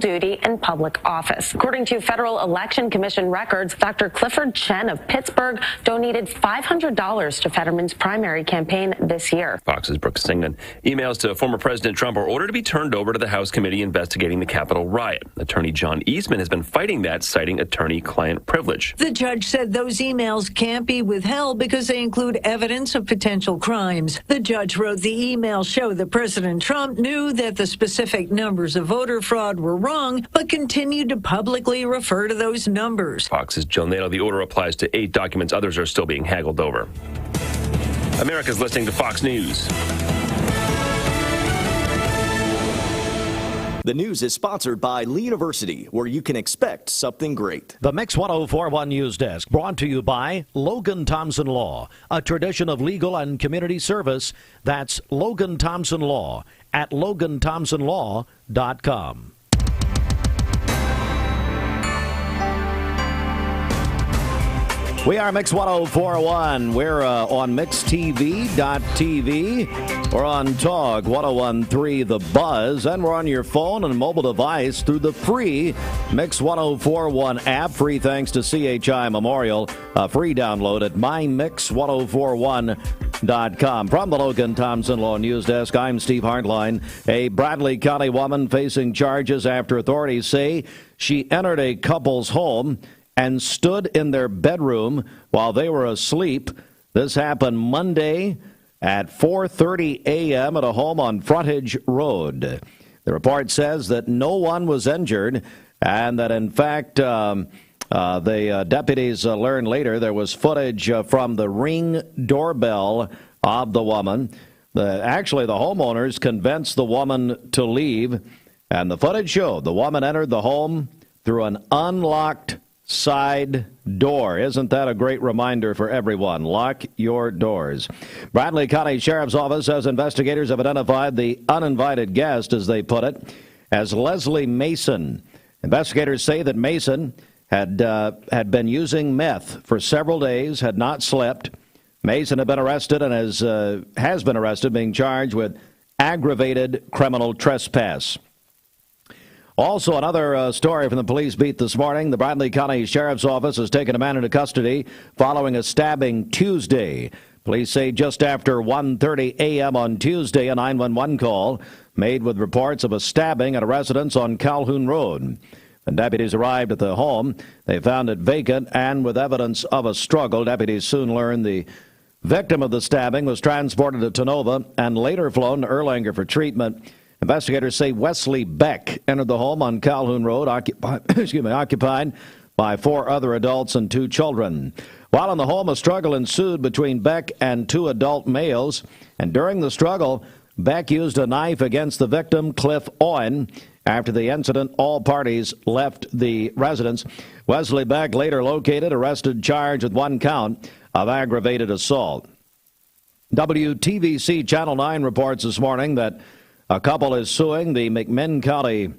duty and public office. According to Federal Election Commission records, Dr. Clifford Chen of Pittsburgh donated $500 to Fetterman's primary campaign this year. Fox's Brooks Singman. Emails to former President Trump are ordered to be turned over to the House committee investigating the Capitol riot. Attorney John Eastman has been fighting that, citing attorney-client privilege. The judge said those emails can't be withheld because they include evidence of potential crimes. The judge wrote the emails show that President Trump knew that the specific numbers of voter fraud were wrong, but continued to publicly refer to those numbers. Fox's Jill Nato. The order applies to 8 documents. Others are still being haggled over. America's listening to Fox News. The news is sponsored by Lee University, where you can expect something great. The Mix 1041 News Desk, brought to you by Logan Thompson Law, a tradition of legal and community service. That's Logan Thompson Law at LoganThompsonLaw.com. We are Mix 1041. We're on MixTV.tv. We're on Talk 1013 The Buzz. And we're on your phone and mobile device through the free Mix 1041 app. Free thanks to CHI Memorial. Free download at mymix1041.com. From the Logan Thompson Law News Desk, I'm Steve Hartline. A Bradley County woman facing charges after authorities say she entered a couple's home and stood in their bedroom while they were asleep. This happened Monday at 4:30 a.m. at a home on Frontage Road. The report says that no one was injured and that, in fact, the deputies learned later there was footage from the Ring doorbell of the woman. Actually, the homeowners convinced the woman to leave, and the footage showed the woman entered the home through an unlocked side door. Isn't that a great reminder for everyone? Lock your doors. Bradley County Sheriff's Office says investigators have identified the uninvited guest, as they put it, as Leslie Mason. Investigators say that Mason had been using meth for several days, had not slept. Mason had been arrested and has been arrested, being charged with aggravated criminal trespass. Also, another story from the police beat this morning. The Bradley County Sheriff's Office has taken a man into custody following a stabbing Tuesday. Police say just after 1:30 a.m. on Tuesday, a 911 call made with reports of a stabbing at a residence on Calhoun Road. When deputies arrived at the home, they found it vacant and with evidence of a struggle. Deputies soon learned the victim of the stabbing was transported to Tonova and later flown to Erlanger for treatment. Investigators say Wesley Beck entered the home on Calhoun Road, occupied by 4 other adults and 2 children. While in the home, a struggle ensued between Beck and 2 adult males, and during the struggle, Beck used a knife against the victim, Cliff Owen. After the incident, all parties left the residence. Wesley Beck, later located, arrested, charged with 1 count of aggravated assault. WTVC Channel 9 reports this morning that a couple is suing the McMinn County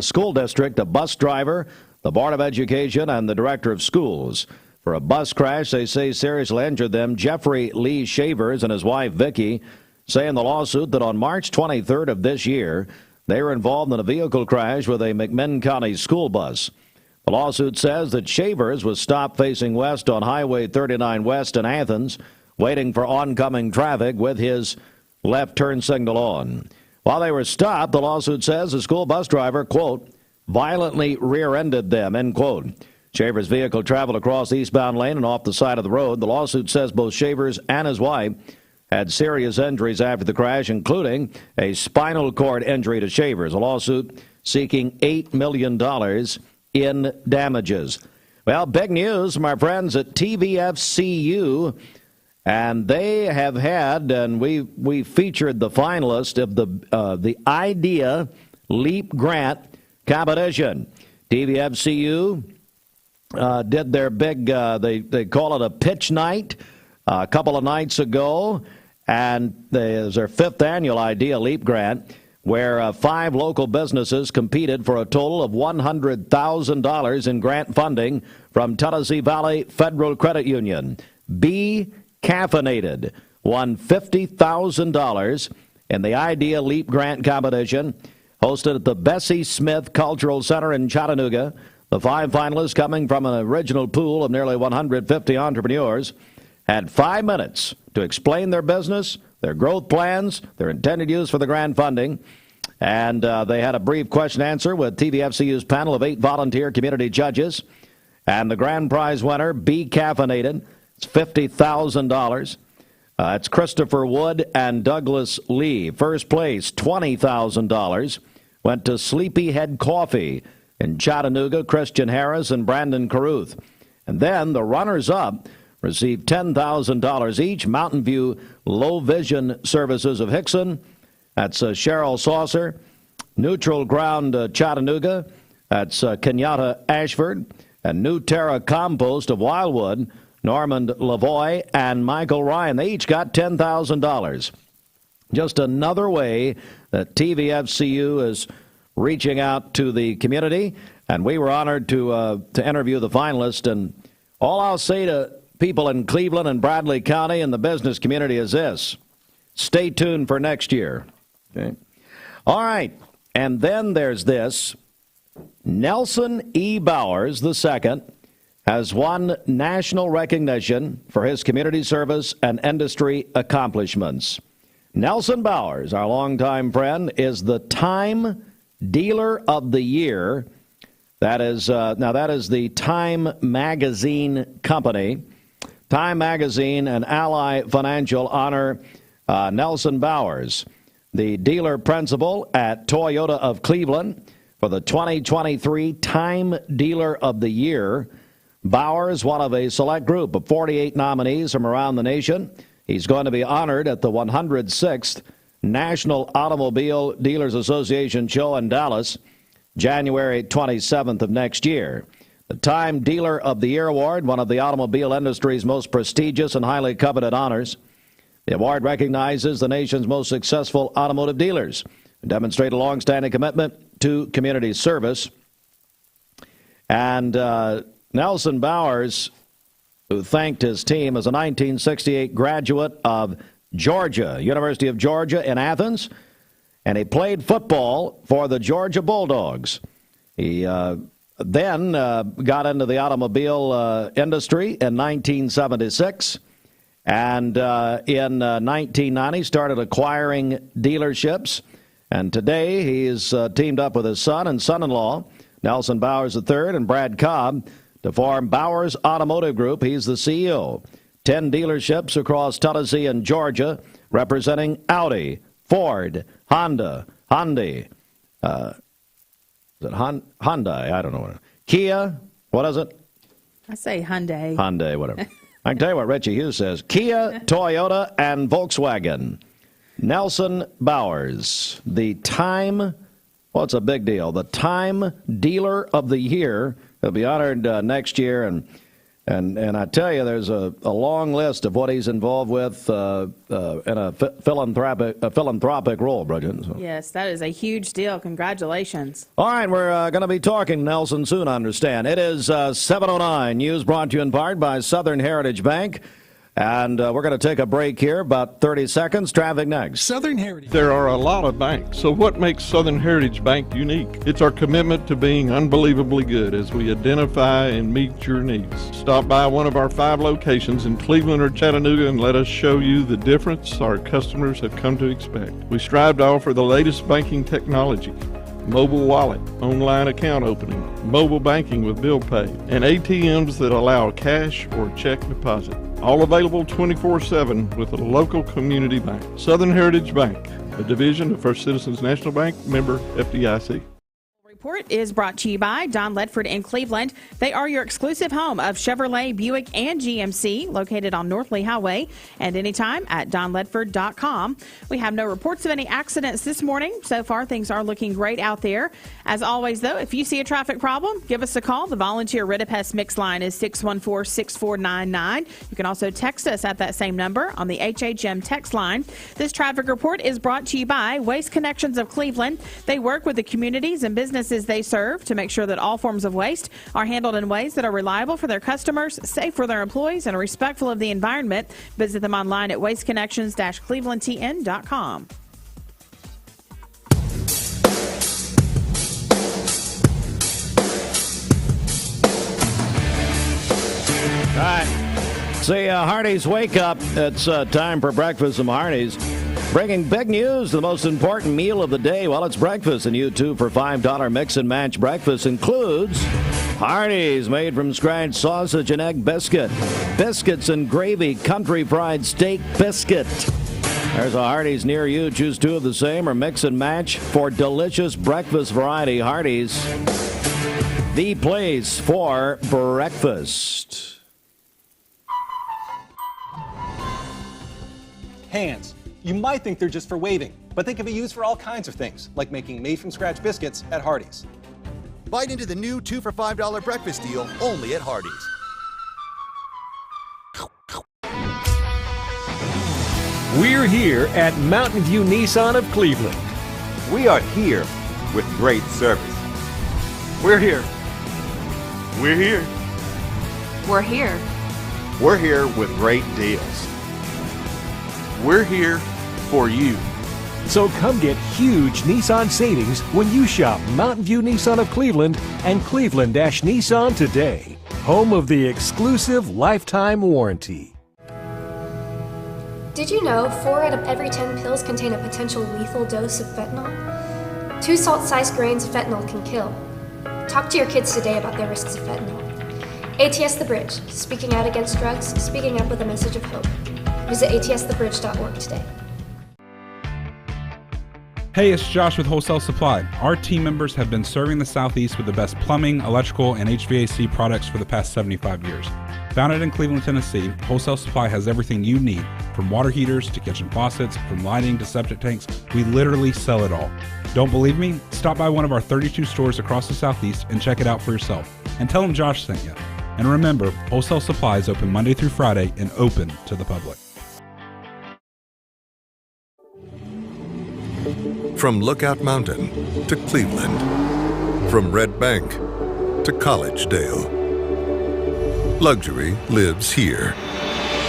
School District, a bus driver, the Board of Education, and the Director of Schools. For a bus crash they say seriously injured them. Jeffrey Lee Shavers and his wife, Vicki, say in the lawsuit that on March 23rd of this year, they were involved in a vehicle crash with a McMinn County school bus. The lawsuit says that Shavers was stopped facing west on Highway 39 West in Athens, waiting for oncoming traffic with his left turn signal on. While they were stopped, the lawsuit says the school bus driver, quote, violently rear-ended them, end quote. Shavers' vehicle traveled across the eastbound lane and off the side of the road. The lawsuit says both Shavers and his wife had serious injuries after the crash, including a spinal cord injury to Shavers. A lawsuit seeking $8 million in damages. Well, big news from our friends at TVFCU. And they have had, and we featured the finalist of the IDEA LEAP grant competition. TVFCU did their big, they call it a pitch night a couple of nights ago, and there's their 5th annual IDEA LEAP grant, where 5 local businesses competed for a total of $100,000 in grant funding from Tennessee Valley Federal Credit Union. Be Caffeinated won $50,000 in the IDEA LEAP grant competition. hosted at the Bessie Smith Cultural Center in Chattanooga. The 5 finalists, coming from an original pool of nearly 150 entrepreneurs, had 5 minutes to explain their business, their growth plans, their intended use for the grant funding. And they had a brief question answer with TVFCU's panel of 8 volunteer community judges. And the grand prize winner, Be Caffeinated, it's $50,000. It's Christopher Wood and Douglas Lee. First place, $20,000, went to Sleepyhead Coffee in Chattanooga, Christian Harris and Brandon Caruth. And then the runners-up received $10,000 each. Mountain View Low Vision Services of Hickson, that's Cheryl Saucer. Neutral Ground Chattanooga, that's Kenyatta Ashford. And New Terra Compost of Wildwood, Normand Lavoie and Michael Ryan. They each got $10,000. Just another way that TVFCU is reaching out to the community, and we were honored to interview the finalists. And all I'll say to people in Cleveland and Bradley County and the business community is this: stay tuned for next year. Okay. All right, and then there's this. Nelson E. Bowers II has won national recognition for his community service and industry accomplishments. Nelson Bowers, our longtime friend, is the Time Dealer of the Year. That is the Time Magazine company. Time Magazine and Ally Financial honor Nelson Bowers, the dealer principal at Toyota of Cleveland, for the 2023 Time Dealer of the Year. Bowers, one of a select group of 48 nominees from around the nation. He's going to be honored at the 106th National Automobile Dealers Association show in Dallas, January 27th of next year. The Time Dealer of the Year award, one of the automobile industry's most prestigious and highly coveted honors. The award recognizes the nation's most successful automotive dealers who demonstrate a long-standing commitment to community service. And Nelson Bowers, who thanked his team, is a 1968 graduate of Georgia, University of Georgia in Athens, and he played football for the Georgia Bulldogs. He then got into the automobile industry in 1976, and in 1990 started acquiring dealerships. And today he's teamed up with his son and son-in-law, Nelson Bowers III and Brad Cobb, to form Bowers Automotive Group. He's the CEO. 10 dealerships across Tennessee and Georgia, representing Audi, Ford, Honda, Hyundai. Is it Hyundai? I don't know. Kia, what is it? I say Hyundai. Hyundai, whatever. I can tell you what Richie Hughes says. Kia, Toyota, and Volkswagen. Nelson Bowers, the Time, well, it's a big deal, the Time Dealer of the Year. He'll be honored next year, and I tell you, there's a long list of what he's involved with in a philanthropic role, Bridget. So. Yes, that is a huge deal. Congratulations. All right, we're going to be talking Nelson soon, I understand. It is 7:09. News brought to you in part by Southern Heritage Bank. And we're going to take a break here, about 30 seconds. Traffic next. Southern Heritage. There are a lot of banks, so what makes Southern Heritage Bank unique? It's our commitment to being unbelievably good as we identify and meet your needs. Stop by one of our 5 locations in Cleveland or Chattanooga and let us show you the difference our customers have come to expect. We strive to offer the latest banking technology: mobile wallet, online account opening, mobile banking with bill pay, and ATMs that allow cash or check deposit. All available 24/7 with a local community bank. Southern Heritage Bank, a division of First Citizens National Bank, member FDIC. Report is brought to you by Don Ledford in Cleveland. They are your exclusive home of Chevrolet, Buick, and GMC, located on North Lee Highway, and anytime at donledford.com. We have no reports of any accidents this morning. So far, things are looking great out there. As always, though, if you see a traffic problem, give us a call. The volunteer Ridipest mix line is 614-6499. You can also text us at that same number on the HHM text line. This traffic report is brought to you by Waste Connections of Cleveland. They work with the communities and businesses they serve to make sure that all forms of waste are handled in ways that are reliable for their customers, safe for their employees, and respectful of the environment. Visit them online at wasteconnections-clevelandtn.com. All right. See, Hardee's Wake Up. It's time for breakfast from Hardee's. Bringing big news, the most important meal of the day. Well, it's breakfast, and you too for $5 mix and match breakfast includes Hardee's made from scratch sausage and egg biscuit, biscuits and gravy, country fried steak biscuit. There's a Hardee's near you. Choose two of the same or mix and match for delicious breakfast variety. Hardee's, the place for breakfast. Hands. You might think they're just for waving, but they can be used for all kinds of things, like making made-from-scratch biscuits at Hardee's. Bite into the new 2 for $5 breakfast deal only at Hardee's. We're here at Mountain View Nissan of Cleveland. We are here with great service. We're here. We're here. We're here. We're here with great deals. We're here for you. So come get huge Nissan savings when you shop Mountain View Nissan of Cleveland and Cleveland-Nissan today. Home of the exclusive lifetime warranty. Did you know 4 out of every 10 pills contain a potential lethal dose of fentanyl? 2 salt-sized grains of fentanyl can kill. Talk to your kids today about the risks of fentanyl. ATS The Bridge, speaking out against drugs, speaking up with a message of hope. Visit atsthebridge.org today. Hey, it's Josh with Wholesale Supply. Our team members have been serving the Southeast with the best plumbing, electrical, and HVAC products for the past 75 years. Founded in Cleveland, Tennessee, Wholesale Supply has everything you need, from water heaters to kitchen faucets, from lighting to septic tanks. We literally sell it all. Don't believe me? Stop by one of our 32 stores across the Southeast and check it out for yourself. And tell them Josh sent you. And remember, Wholesale Supply is open Monday through Friday and open to the public. From Lookout Mountain to Cleveland, from Red Bank to Collegedale, luxury lives here.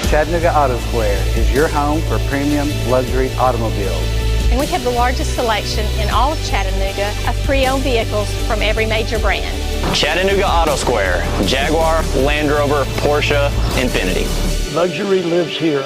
Chattanooga Auto Square is your home for premium luxury automobiles. And we have the largest selection in all of Chattanooga of pre-owned vehicles from every major brand. Chattanooga Auto Square, Jaguar, Land Rover, Porsche, Infiniti. Luxury lives here.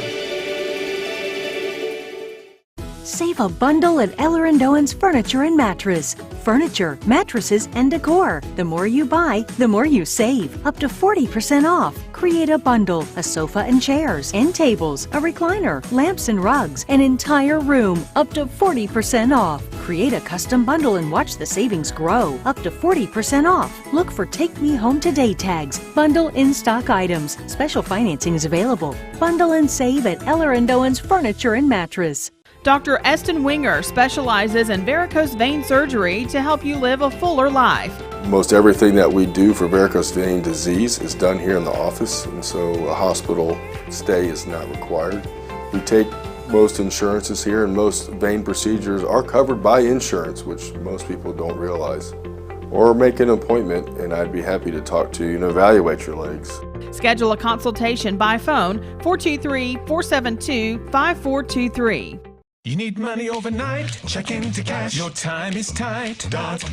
Save a bundle at Eller & Owen's Furniture and Mattress. Furniture, mattresses, and decor. The more you buy, the more you save. Up to 40% off. Create a bundle, a sofa and chairs, end tables, a recliner, lamps and rugs, an entire room. Up to 40% off. Create a custom bundle and watch the savings grow. Up to 40% off. Look for Take Me Home Today tags. Bundle in-stock items. Special financing is available. Bundle and save at Eller & Owen's Furniture and Mattress. Dr. Eston Winger specializes in varicose vein surgery to help you live a fuller life. Most everything that we do for varicose vein disease is done here in the office, and so a hospital stay is not required. We take most insurances here, and most vein procedures are covered by insurance, which most people don't realize. Or make an appointment, and I'd be happy to talk to you and evaluate your legs. Schedule a consultation by phone, 423-472-5423. You need money overnight? Check into cash. Your time is tight.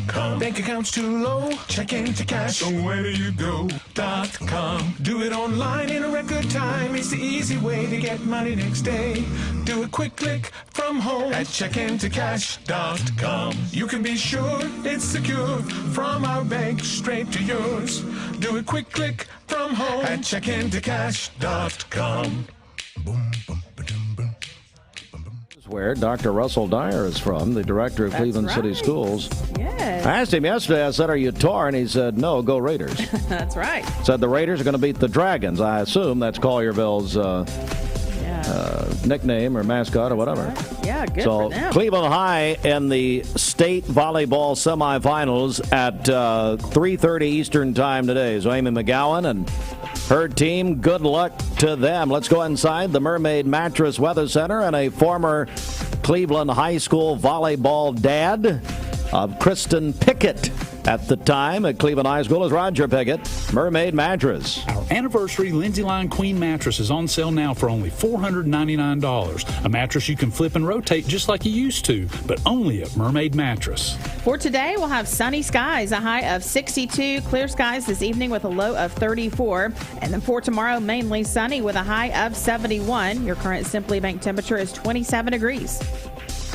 .com. Bank accounts too low? Check into cash. So where do you go? .com. Do it online in a record time. It's the easy way to get money next day. Do a quick click from home at checkintocash.com. You can be sure it's secure from our bank straight to yours. Do a quick click from home at checkintocash.com. Boom, boom, ba-dum, boom. Where Dr. Russell Dyer is from, the director of Cleveland City Schools. Yes. I asked him yesterday, I said, are you tore? And he said, no, go Raiders. That's right. Said the Raiders are going to beat the Dragons. I assume that's Collierville's nickname or mascot or whatever. Yeah, good so for them. Cleveland High in the state volleyball semifinals at 3:30 Eastern time today. So Amy McGowan and her team, good luck to them. Let's go inside the Mermaid Mattress Weather Center, and a former Cleveland High School volleyball dad of Kristen Pickett At the time at Cleveland High School is Roger Piggott, Mermaid Mattress. Our anniversary Lindsay Line Queen mattress is on sale now for only $499. A mattress you can flip and rotate just like you used to, but only at Mermaid Mattress. For today, we'll have sunny skies, a high of 62, clear skies this evening with a low of 34. And then for tomorrow, mainly sunny with a high of 71. Your current Simply Bank temperature is 27 degrees.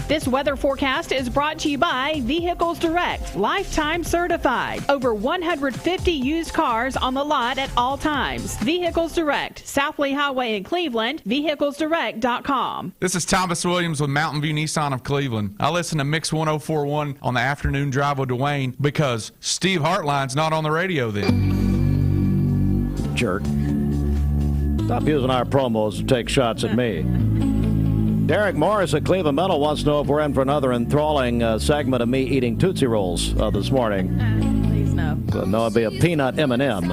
This weather forecast is brought to you by Vehicles Direct, lifetime certified. Over 150 used cars on the lot at all times. Vehicles Direct, South Lee Highway in Cleveland, vehiclesdirect.com. This is Thomas Williams with Mountain View Nissan of Cleveland. I listen to Mix 104.1 on the afternoon drive with Dwayne because Steve Hartline's not on the radio then. Jerk. Stop using our promos to take shots at me. Derek Morris at Cleveland Metal wants to know if we're in for another enthralling segment of me eating Tootsie Rolls this morning. Please no. So, no, it'd be a peanut M&M.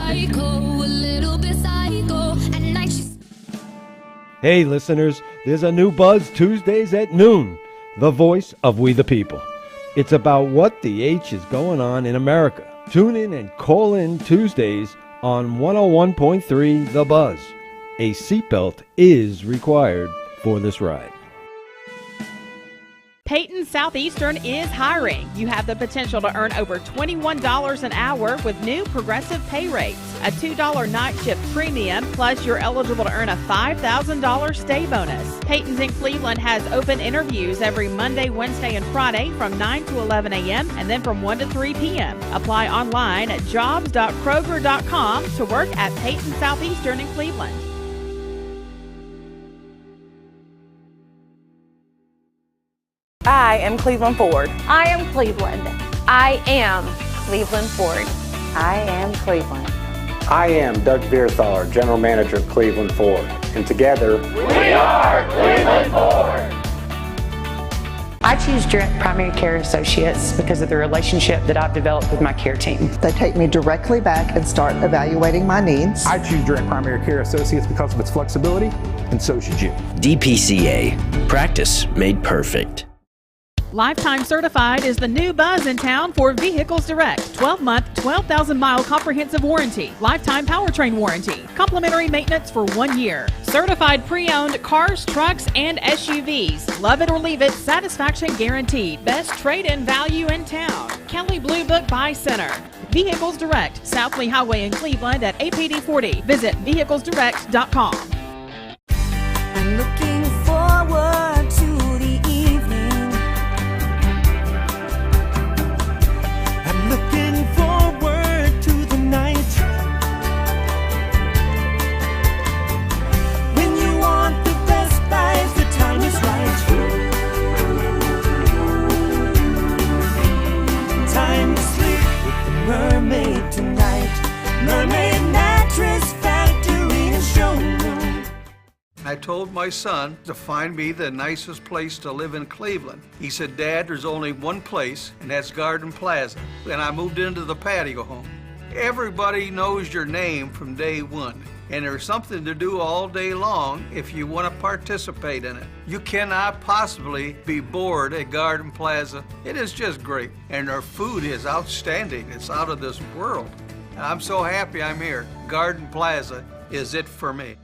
Hey, listeners, there's a new Buzz Tuesdays at noon, the voice of We the People. It's about what the H is going on in America. Tune in and call in Tuesdays on 101.3 The Buzz. A seatbelt is required for this ride. Peyton Southeastern is hiring. You have the potential to earn over $21 an hour with new progressive pay rates. A $2 night shift premium, plus you're eligible to earn a $5,000 stay bonus. Peyton's in Cleveland has open interviews every Monday, Wednesday, and Friday from 9 to 11 a.m. and then from 1 to 3 p.m. Apply online at jobs.kroger.com to work at Peyton Southeastern in Cleveland. I am Cleveland Ford. I am Cleveland. I am Cleveland Ford. I am Cleveland. I am Doug Vierthaler, General Manager of Cleveland Ford. And together, we are Cleveland Ford. I choose Direct Primary Care Associates because of the relationship that I've developed with my care team. They take me directly back and start evaluating my needs. I choose Direct Primary Care Associates because of its flexibility, and so should you. DPCA. Practice made perfect. Lifetime Certified is the new buzz in town for Vehicles Direct. 12-month, 12,000-mile comprehensive warranty. Lifetime powertrain warranty. Complimentary maintenance for 1 year. Certified pre-owned cars, trucks, and SUVs. Love it or leave it, satisfaction guaranteed. Best trade-in value in town. Kelly Blue Book Buy Center. Vehicles Direct, South Lee Highway in Cleveland at APD 40. Visit vehiclesdirect.com. I'm looking forward to the evening. I'm looking forward to the night when you want the best life, the time is right. Time to sleep with the mermaid tonight. Mermaid Mattress Factory and Showroom. I told my son to find me the nicest place to live in Cleveland. He said, Dad, there's only one place, and that's Garden Plaza. And I moved into the patio home. Everybody knows your name from day one, and there's something to do all day long if you want to participate in it. You cannot possibly be bored at Garden Plaza. It is just great, and their food is outstanding. It's out of this world. And I'm so happy I'm here. Garden Plaza is it for me.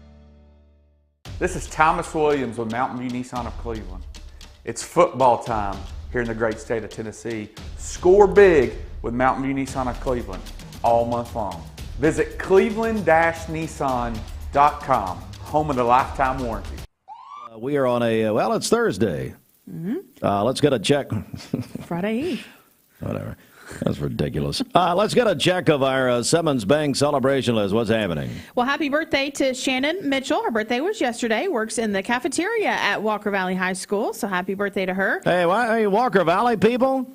This is Thomas Williams with Mountain View Nissan of Cleveland. It's football time here in the great state of Tennessee. Score big with Mountain View Nissan of Cleveland all month long. Visit cleveland-nissan.com, home of the lifetime warranty. We are on it's Thursday. Let's get a check. Friday Eve. Whatever. That's ridiculous. Let's get a check of our Simmons Bank celebration list. What's happening? Well, happy birthday to Shannon Mitchell. Her birthday was yesterday. Works in the cafeteria at Walker Valley High School. So happy birthday to her. Hey, Walker Valley people?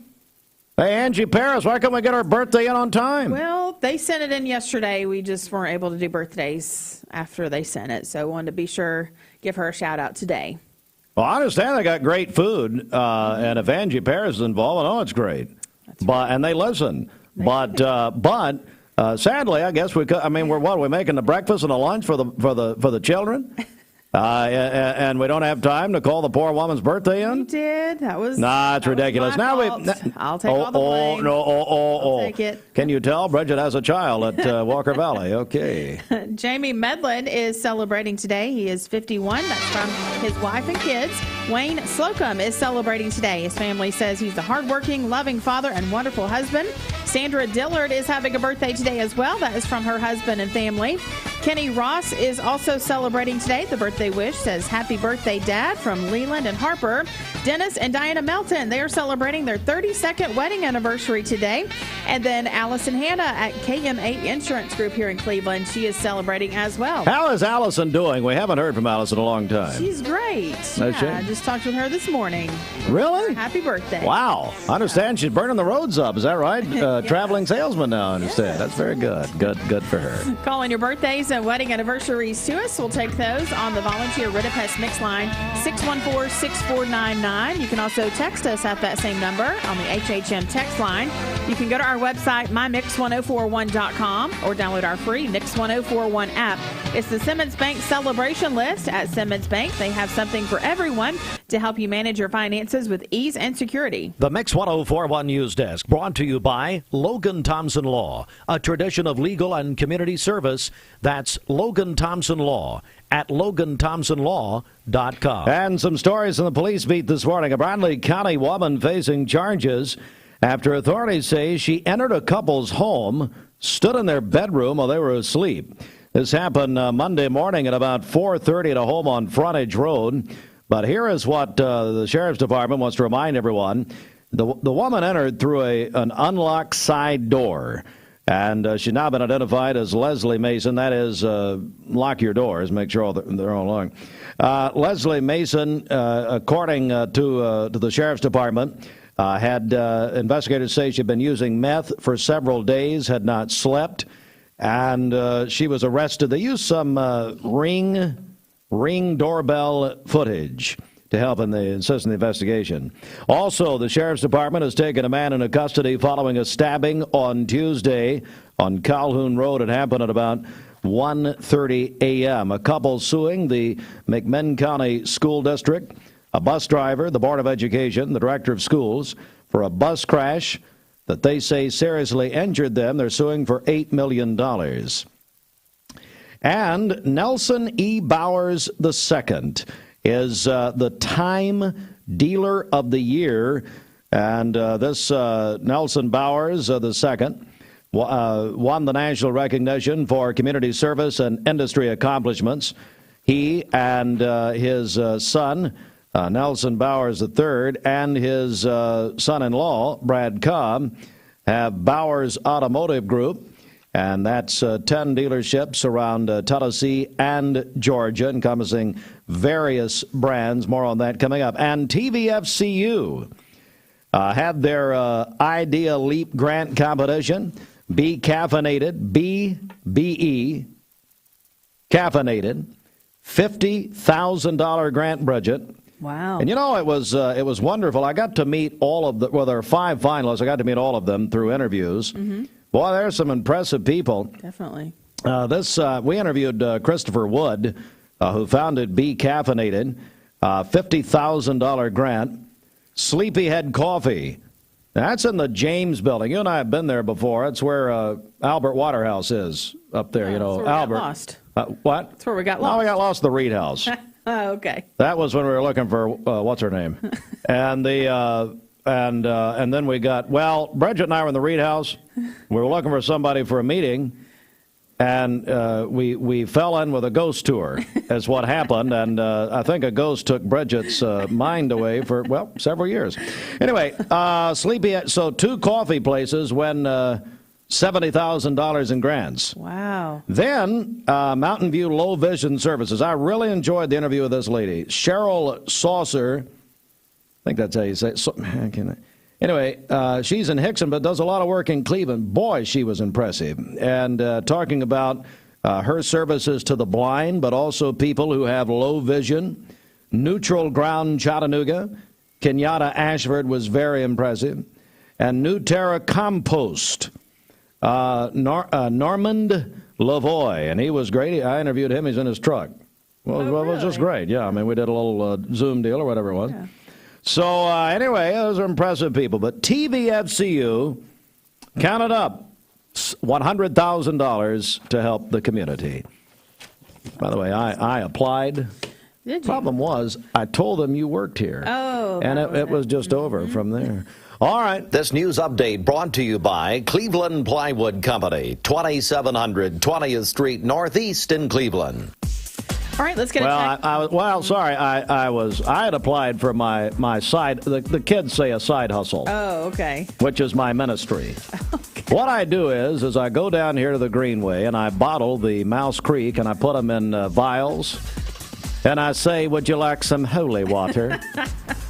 Hey, Angie Paris, why can't we get our birthday in on time? Well, they sent it in yesterday. We just weren't able to do birthdays after they sent it. So wanted to be sure, give her a shout out today. Well, I understand they got great food. And if Angie Paris is involved, I know it's great. And they listen. But sadly, I guess we could. I mean, we're making the breakfast and the lunch for the children. And we don't have time to call the poor woman's birthday in? You did. That was it's ridiculous. Now I'll take all the blame. I'll take it. Can you tell? Bridget has a child at Walker Valley. Okay. Jamie Medlin is celebrating today. He is 51. That's from his wife and kids. Wayne Slocum is celebrating today. His family says he's a hardworking, loving father and wonderful husband. Sandra Dillard is having a birthday today as well. That is from her husband and family. Kenny Ross is also celebrating today. The birthday wish says, "Happy birthday, Dad," from Leland and Harper. Dennis and Diana Melton, they are celebrating their 32nd wedding anniversary today. And then Allison Hanna at KM8 Insurance Group here in Cleveland. She is celebrating as well. How is Allison doing? We haven't heard from Allison in a long time. She's great. I just talked with her this morning. Really? Happy birthday. Wow. I understand she's burning the roads up. Is that right? Traveling salesman now, I understand. That's very good. Good for her. Calling your birthdays and wedding anniversaries to us. We'll take those on the Volunteer Ridipest Mix line, 614-6499. You can also text us at that same number on the HHM text line. You can go to our website, mymix1041.com, or download our free Mix 1041 app. It's the Simmons Bank celebration list. At Simmons Bank, they have something for everyone to help you manage your finances with ease and security. The Mix 1041 News Desk, brought to you by Logan Thompson Law, a tradition of legal and community service. That's Logan Thompson Law at LoganThompsonLaw.com. And some stories in the police beat this morning. A Bradley County woman facing charges after authorities say she entered a couple's home, stood in their bedroom while they were asleep. This happened Monday morning at about 4:30 at a home on Frontage Road. But here is what the Sheriff's Department wants to remind everyone. The woman entered through an unlocked side door. And she's now been identified as Leslie Mason. That is, lock your doors, make sure they're all locked. Leslie Mason, according to the Sheriff's Department, had investigators say she'd been using meth for several days, had not slept, and she was arrested. They used some ring doorbell footage to help assist in the investigation. Also, the Sheriff's Department has taken a man into custody following a stabbing on Tuesday on Calhoun Road. It happened at about 1:30 a.m. A couple suing the McMinn County School District, a bus driver, the Board of Education, the Director of Schools, for a bus crash that they say seriously injured them. They're suing for $8 million. And Nelson E. Bowers II is the Time Dealer of the Year. And this Nelson Bowers II won the national recognition for community service and industry accomplishments. He and his son, Nelson Bowers III, and his son-in-law, Brad Cobb, have Bowers Automotive Group. And that's 10 dealerships around Tennessee and Georgia, encompassing various brands. More on that coming up. And TVFCU had their Idea Leap grant competition. Be caffeinated, BBE, caffeinated, $50,000 grant, Bridget. Wow. And, you know, it was wonderful. I got to meet all of there are 5 finalists. I got to meet all of them through interviews. Mm-hmm. Boy, there's some impressive people. Definitely. We interviewed Christopher Wood, who founded Be Caffeinated, $50,000 grant. Sleepyhead Coffee. That's in the James Building. You and I have been there before. It's where Albert Waterhouse is up there. Oh, you know, that's where Albert. We got lost. What? That's where we got lost. No, we got lost at the Reed House. Oh, okay. That was when we were looking for what's her name, and the. And then we got, Bridget and I were in the Reed House. We were looking for somebody for a meeting, and we fell in with a ghost tour, is what happened. And I think a ghost took Bridget's mind away for, several years. Anyway, so 2 coffee places win $70,000 in grants. Wow. Then Mountain View Low Vision Services. I really enjoyed the interview with this lady, Cheryl Saucer. I think that's how you say it. Anyway, she's in Hickson, but does a lot of work in Cleveland. Boy, she was impressive. And talking about her services to the blind, but also people who have low vision. Neutral Ground Chattanooga. Kenyatta Ashford was very impressive. And New Terra Compost. Normand Lavoie, and he was great. I interviewed him. He's in his truck. Well, it was just great. Yeah, I mean, we did a little Zoom deal or whatever it was. Yeah. So, anyway, those are impressive people. But TVFCU counted up $100,000 to help the community. By the way, I applied. Did you? Problem was, I told them you worked here. Oh. And it was just over from there. All right. This news update brought to you by Cleveland Plywood Company, 2700 20th Street Northeast in Cleveland. All right, let's get a check. I had applied for my side, the kids say a side hustle. Oh, okay. Which is my ministry. Okay. What I do is I go down here to the Greenway and I bottle the Mouse Creek and I put them in vials. And I say, would you like some holy water?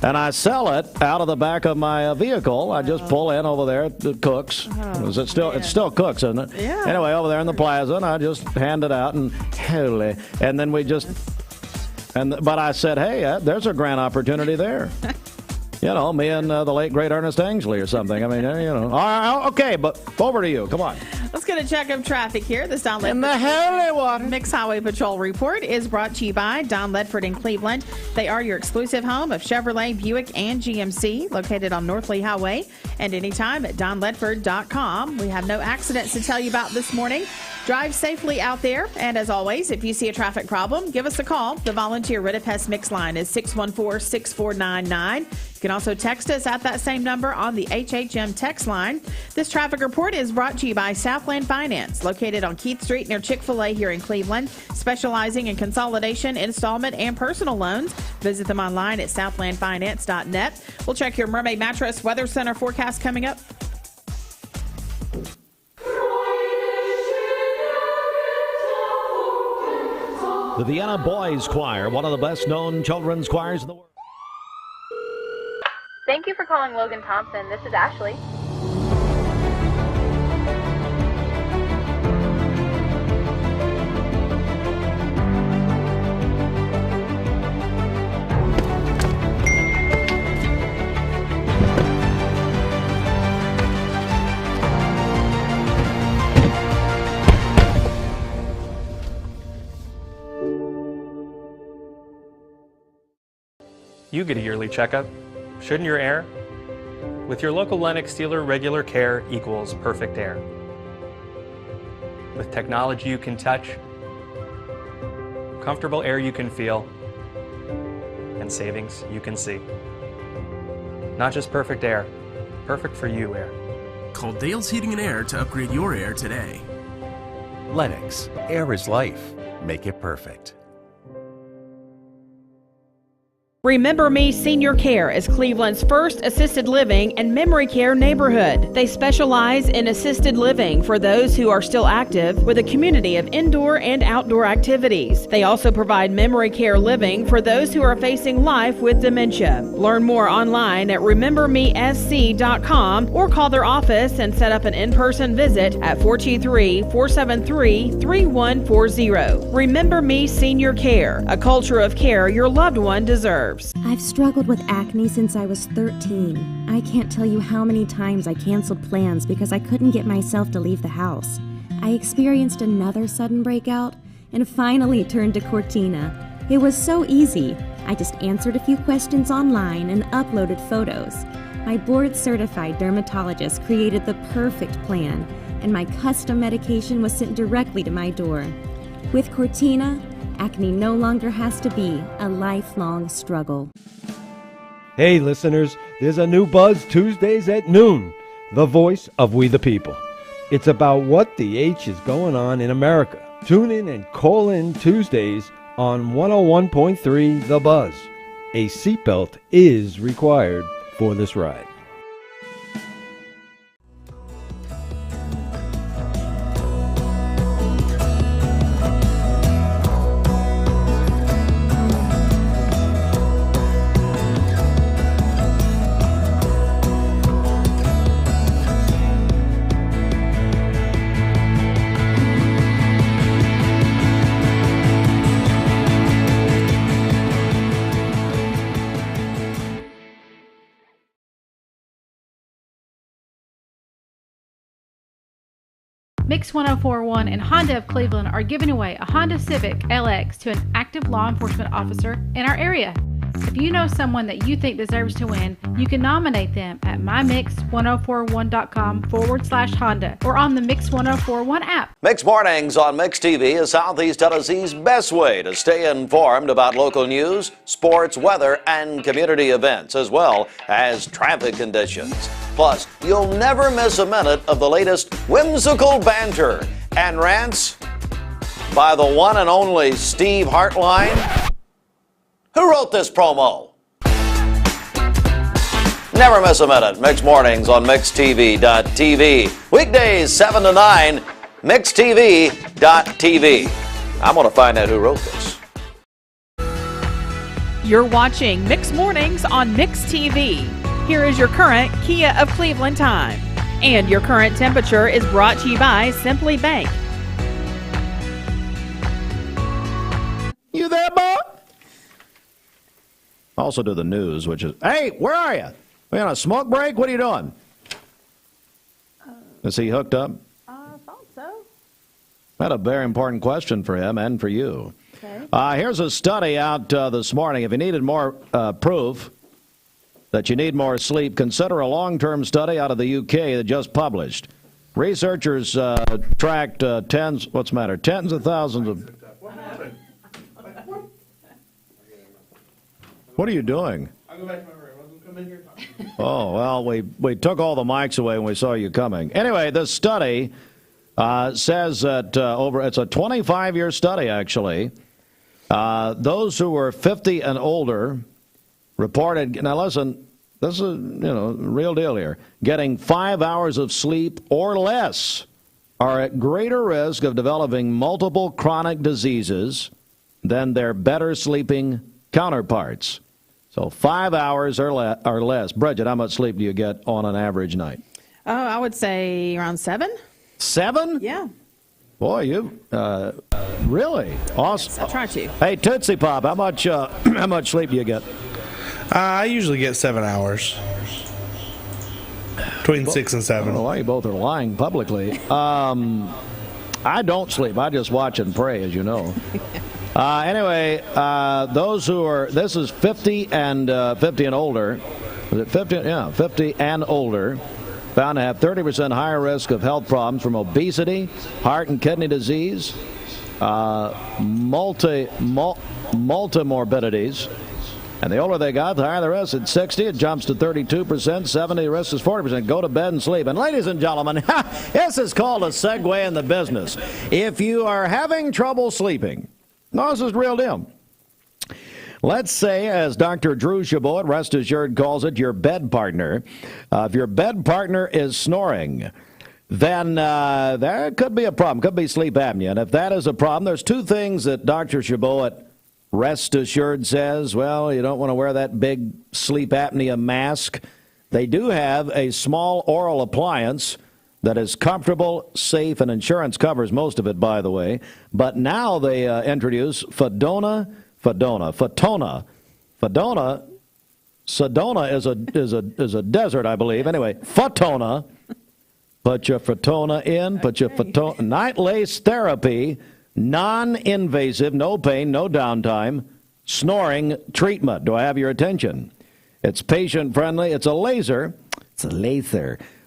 And I sell it out of the back of my vehicle. I just pull in over there. It cooks. It still cooks, isn't it? Yeah. Anyway, over there in the plaza, and I just hand it out and holy. And then but I said, hey, there's a grant opportunity there. You know, me and the late, great Ernest Angsley or something. I mean, All right, okay, but over to you. Come on. Let's get a check of traffic here. This Don Ledford. In the holy water. Mixed Highway Patrol report is brought to you by Don Ledford in Cleveland. They are your exclusive home of Chevrolet, Buick, and GMC, located on North Lee Highway, and anytime at donledford.com. We have no accidents to tell you about this morning. Drive safely out there, and as always, if you see a traffic problem, give us a call. The volunteer Rid of Pest Mix line is 614-6499. You can also text us at that same number on the HHM text line. This traffic report is brought to you by Southland Finance, located on Keith Street near Chick-fil-A here in Cleveland, specializing in consolidation, installment, and personal loans. Visit them online at southlandfinance.net. We'll check your Mermaid Mattress Weather Center forecast coming up. The Vienna Boys Choir, one of the best-known children's choirs in the world. Thank you for calling Logan Thompson. This is Ashley. You get a yearly checkup. Shouldn't your air? With your local Lennox dealer, regular care equals perfect air. With technology you can touch, comfortable air you can feel, and savings you can see. Not just perfect air, perfect for you air. Call Dale's Heating and Air to upgrade your air today. Lennox, air is life. Make it perfect. Remember Me Senior Care is Cleveland's first assisted living and memory care neighborhood. They specialize in assisted living for those who are still active with a community of indoor and outdoor activities. They also provide memory care living for those who are facing life with dementia. Learn more online at remembermesc.com or call their office and set up an in-person visit at 423-473-3140. Remember Me Senior Care, a culture of care your loved one deserves. I've struggled with acne since I was 13. I can't tell you how many times I canceled plans because I couldn't get myself to leave the house. I experienced another sudden breakout and finally turned to Cortina. It was so easy. I just answered a few questions online and uploaded photos. My board-certified dermatologist created the perfect plan, and my custom medication was sent directly to my door. With Cortina, acne no longer has to be a lifelong struggle. Hey listeners, there's a new Buzz Tuesdays at noon, the voice of We the People. It's about what the H is going on in America. Tune in and call in Tuesdays on 101.3 The Buzz. A seatbelt is required for this ride. Mix 1041 and Honda of Cleveland are giving away a Honda Civic LX to an active law enforcement officer in our area. If you know someone that you think deserves to win, you can nominate them at mymix1041.com/Honda or on the Mix 1041 app. Mix Mornings on Mix TV is Southeast Tennessee's best way to stay informed about local news, sports, weather, and community events, as well as traffic conditions. Plus, you'll never miss a minute of the latest whimsical banter and rants by the one and only Steve Hartline. Who wrote this promo? Never miss a minute. Mix Mornings on MixTV.tv. Weekdays 7 to 9, MixTV.tv. I'm going to find out who wrote this. You're watching Mix Mornings on Mix TV. Here is your current Kia of Cleveland time. And your current temperature is brought to you by Simply Bank. You there, boy? Also do the news, which is, hey, where are you? We on a smoke break? What are you doing? Is he hooked up? I thought so. I had a very important question for him and for you. Okay. Here's a study out this morning. If you needed more proof that you need more sleep, consider a long-term study out of the UK that just published. Researchers tracked tens of thousands of... What are you doing? I'll go back to my room. I'll come in here and talk. Oh, well, we took all the mics away when we saw you coming. Anyway, this study says that it's a 25-year study, actually. Those who were 50 and older reported, now listen, this is, real deal here, getting 5 hours of sleep or less are at greater risk of developing multiple chronic diseases than their better sleeping counterparts. So 5 hours or less. Bridget, how much sleep do you get on an average night? Oh, I would say around 7. 7? Yeah. Boy, you really awesome. Yes, I try to. Hey, Tootsie Pop, how much sleep do you get? I usually get 7 hours. Between 6 and 7. I don't know why you both are lying publicly. I don't sleep. I just watch and pray, as you know. Anyway, those who are, this is 50 and older. Was it 50? Yeah, 50 and older. Found to have 30% higher risk of health problems from obesity, heart and kidney disease, multimorbidities. And the older they got, the higher the risk. At 60, it jumps to 32%. 70, the risk is 40%. Go to bed and sleep. And ladies and gentlemen, this is called a segue in the business. If you are having trouble sleeping, no, this is real deal. Let's say, as Dr. Drew Chabot at Rest Assured calls it, your bed partner. If your bed partner is snoring, then there could be a problem. Could be sleep apnea. And if that is a problem, there's two things that Dr. Chabot at Rest Assured says. Well, you don't want to wear that big sleep apnea mask. They do have a small oral appliance that is comfortable, safe, and insurance covers most of it, by the way. But now they introduce Sedona is a desert, I believe. Anyway, Fotona. Put your Fotona in. Put your Fotona. Night lace therapy. Non-invasive, no pain, no downtime, snoring treatment. Do I have your attention? It's patient-friendly. It's a laser.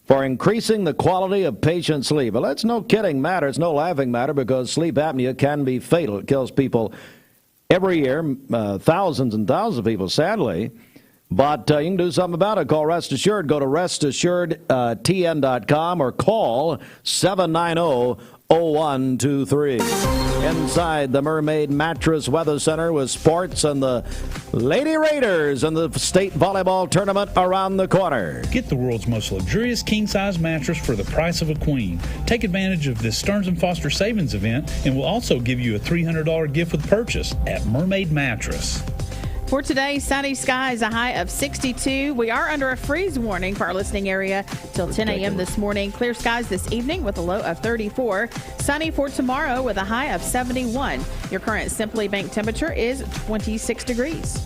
For increasing the quality of patient sleep. Well, that's no kidding matter. It's no laughing matter because sleep apnea can be fatal. It kills people every year, thousands and thousands of people, sadly. But you can do something about it. Call Rest Assured. Go to restassuredtn.com or call 790-0123. Inside the Mermaid Mattress Weather Center with sports and the Lady Raiders and the state volleyball tournament around the corner. Get the world's most luxurious king-size mattress for the price of a queen. Take advantage of this Stearns & Foster savings event, and we'll also give you a $300 gift with purchase at Mermaid Mattress. For today, sunny skies, a high of 62. We are under a freeze warning for our listening area till 10 a.m. this morning. Clear skies this evening with a low of 34. Sunny for tomorrow with a high of 71. Your current Simply Bank temperature is 26 degrees.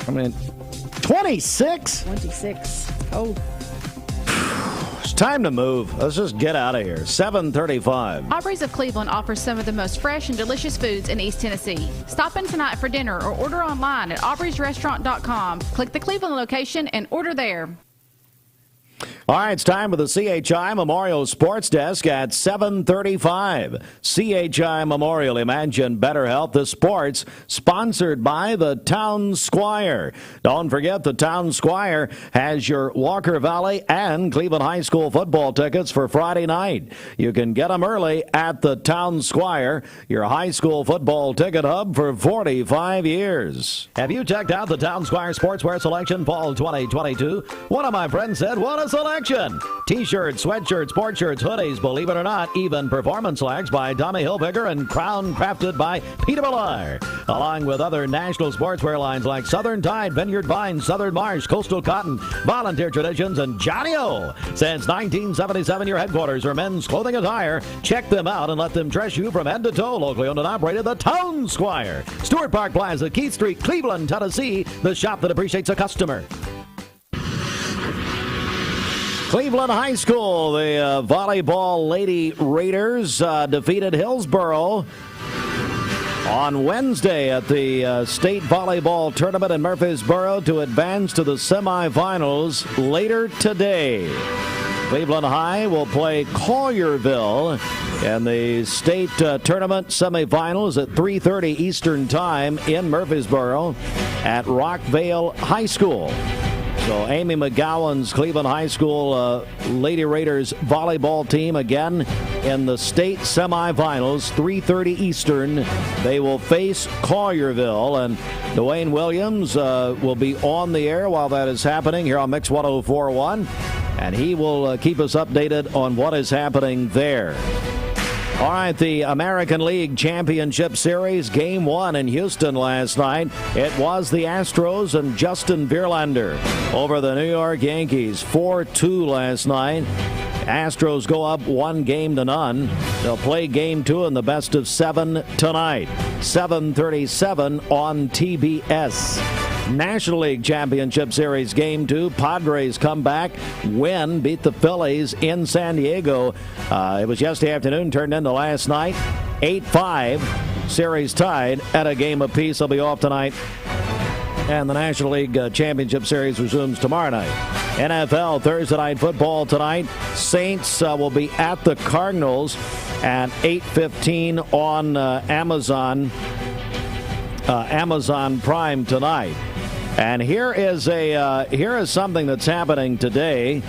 26? 26. Cold. It's time to move. Let's just get out of here. 7:35. Aubrey's of Cleveland offers some of the most fresh and delicious foods in East Tennessee. Stop in tonight for dinner or order online at aubreysrestaurant.com. Click the Cleveland location and order there. All right, it's time for the CHI Memorial Sports Desk at 7:35. CHI Memorial, imagine better health. The sports sponsored by the Town Squire. Don't forget, the Town Squire has your Walker Valley and Cleveland High School football tickets for Friday night. You can get them early at the Town Squire, your high school football ticket hub for 45 years. Have you checked out the Town Squire Sportswear Selection Fall 2022? One of my friends said, what a selection! T-shirts, sweatshirts, sports shirts, hoodies, believe it or not, even performance slacks by Tommy Hilfiger and Crown crafted by Peter Millar, along with other national sportswear lines like Southern Tide, Vineyard Vines, Southern Marsh, Coastal Cotton, Volunteer Traditions, and Johnny O. Since 1977, your headquarters for men's clothing attire. Check them out and let them dress you from head to toe. Locally owned and operated, the Town Squire. Stewart Park Plaza, Keith Street, Cleveland, Tennessee, the shop that appreciates a customer. Cleveland High School, the volleyball Lady Raiders defeated Hillsboro on Wednesday at the state volleyball tournament in Murfreesboro to advance to the semifinals later today. Cleveland High will play Collierville in the state tournament semifinals at 3:30 Eastern Time in Murfreesboro at Rockvale High School. So Amy McGowan's Cleveland High School Lady Raiders volleyball team again in the state semifinals, 3:30 Eastern. They will face Collierville, and Dwayne Williams will be on the air while that is happening here on Mix 104.1, and he will keep us updated on what is happening there. All right, the American League Championship Series, Game 1 in Houston last night. It was the Astros and Justin Verlander over the New York Yankees, 4-2 last night. Astros go up 1-0. They'll play Game 2 in the best of 7 tonight, 7:37 on TBS. National League Championship Series Game 2. Padres come back, win, beat the Phillies in San Diego. It was yesterday afternoon, turned into last night. 8-5. Series tied at a game apiece. They'll be off tonight. And the National League Championship Series resumes tomorrow night. NFL Thursday night football tonight. Saints will be at the Cardinals at 8:15 on Amazon Prime tonight. And here is something that's happening today,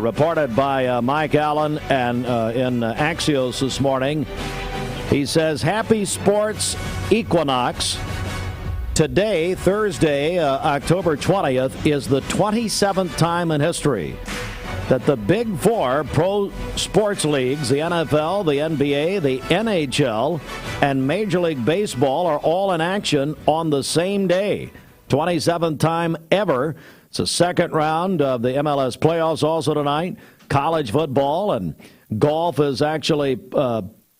reported by Mike Allen and in Axios this morning. He says, "Happy Sports Equinox. Today, Thursday, October 20th, is the 27th time in history that the Big Four pro sports leagues, the NFL, the NBA, the NHL, and Major League Baseball are all in action on the same day. 27th time ever. It's the second round of the MLS playoffs also tonight. College football and golf is actually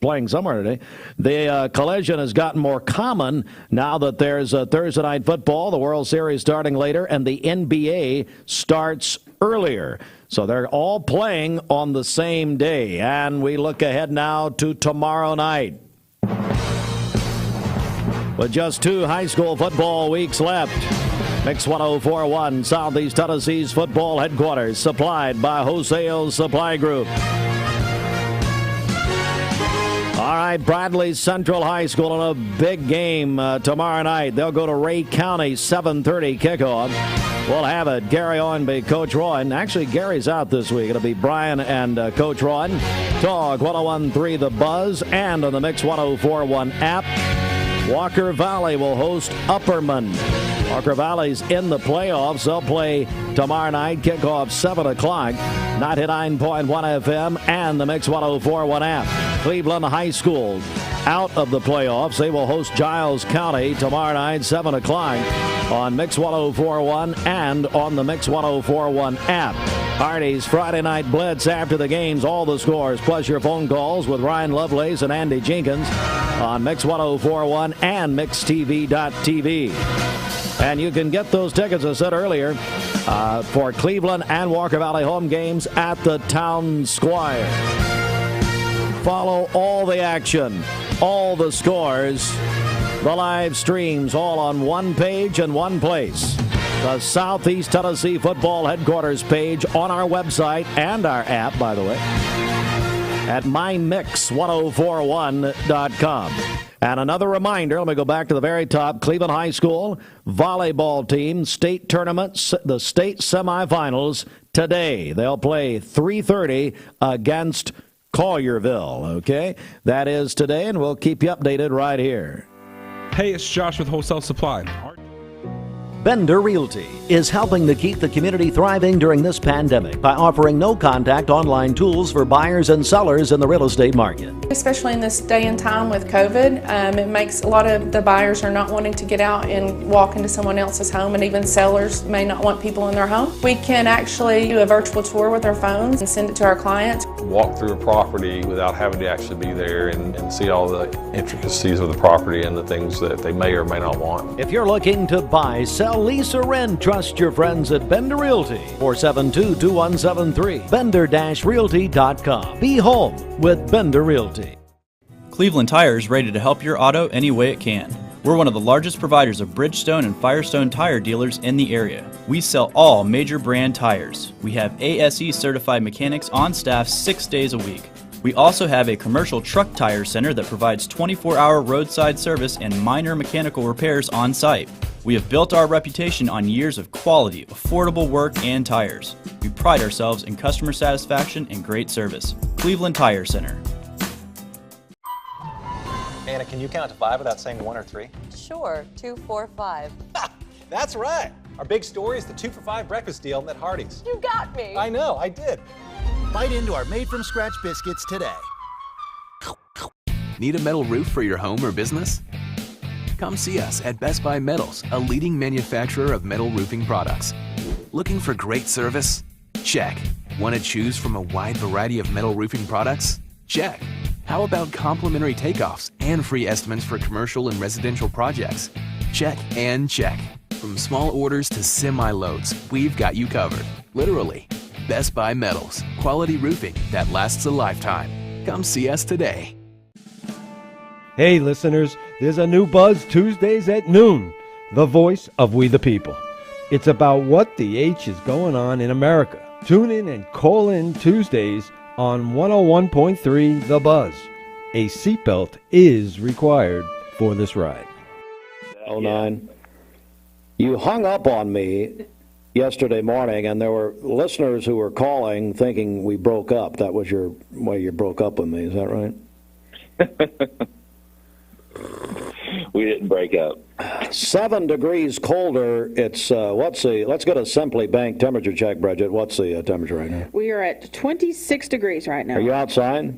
playing somewhere today. The collision has gotten more common now that there's Thursday night football, the World Series starting later, and the NBA starts earlier. So they're all playing on the same day. And we look ahead now to tomorrow night. With just 2 high school football weeks left, Mix 104.1, Southeast Tennessee's football headquarters, supplied by Wholesale Supply Group. All right, Bradley Central High School in a big game tomorrow night. They'll go to Ray County, 7:30 kickoff. We'll have it. Gary Owenby, Coach Roy. Actually, Gary's out this week. It'll be Brian and Coach Roy. Talk 101.3 The Buzz and on the Mix 104.1 app. Walker Valley will host Upperman. Walker Valley's in the playoffs. They'll play tomorrow night, kickoff 7 o'clock. 99.1 FM and the Mix 104.1 app. Cleveland High School out of the playoffs. They will host Giles County tomorrow night, 7 o'clock on Mix 104.1 and on the Mix 104.1 app. Hardy's Friday Night Blitz after the games, all the scores, plus your phone calls with Ryan Lovelace and Andy Jenkins on Mix 104.1 and MixTV.tv. And you can get those tickets, I said earlier, for Cleveland and Walker Valley home games at the Town Square. Follow all the action, all the scores, the live streams, all on one page and one place. The Southeast Tennessee Football Headquarters page on our website and our app, by the way, at mymix1041.com. And another reminder, let me go back to the very top, Cleveland High School volleyball team, state tournaments, the state semifinals today. They'll play 3:30 against Collierville, okay? That is today, and we'll keep you updated right here. Hey, it's Josh with Wholesale Supply. Bender Realty is helping to keep the community thriving during this pandemic by offering no-contact online tools for buyers and sellers in the real estate market. Especially in this day and time with COVID, it makes a lot of the buyers are not wanting to get out and walk into someone else's home, and even sellers may not want people in their home. We can actually do a virtual tour with our phones and send it to our clients. Walk through a property without having to actually be there and see all the intricacies of the property and the things that they may or may not want. If you're looking to buy, sell, lease, or rent, trust your friends at Bender Realty. 472-2173. Bender-Realty.com. Be home with Bender Realty. Cleveland Tire is ready to help your auto any way it can. We're one of the largest providers of Bridgestone and Firestone tire dealers in the area. We sell all major brand tires. We have ASE certified mechanics on staff 6 days a week. We also have a commercial truck tire center that provides 24-hour roadside service and minor mechanical repairs on site. We have built our reputation on years of quality, affordable work and tires. We pride ourselves in customer satisfaction and great service. Cleveland Tire Center. Anna, can you count to 5 without saying 1 or 3? Sure, 2, 4, 5. That's right. Our big story is the 2 for $5 breakfast deal at Hardee's. You got me. I know, I did. Bite into our made-from-scratch biscuits today. Need a metal roof for your home or business? Come see us at Best Buy Metals, a leading manufacturer of metal roofing products. Looking for great service? Check. Want to choose from a wide variety of metal roofing products? Check. How about complimentary takeoffs and free estimates for commercial and residential projects? Check and check. From small orders to semi-loads, we've got you covered. Literally. Best Buy Metals. Quality roofing that lasts a lifetime. Come see us today. Hey, listeners, there's a new Buzz Tuesdays at noon, the voice of We the People. It's about what the H is going on in America. Tune in and call in Tuesdays on 101.3 The Buzz. A seatbelt is required for this ride. 09. You hung up on me yesterday morning, and there were listeners who were calling thinking we broke up. That was your way you broke up with me. Is that right? We didn't break up. 7 degrees colder. It's let's get a Simply Bank temperature check, Bridget. What's the temperature right now? We are at 26 degrees right now. Are you outside?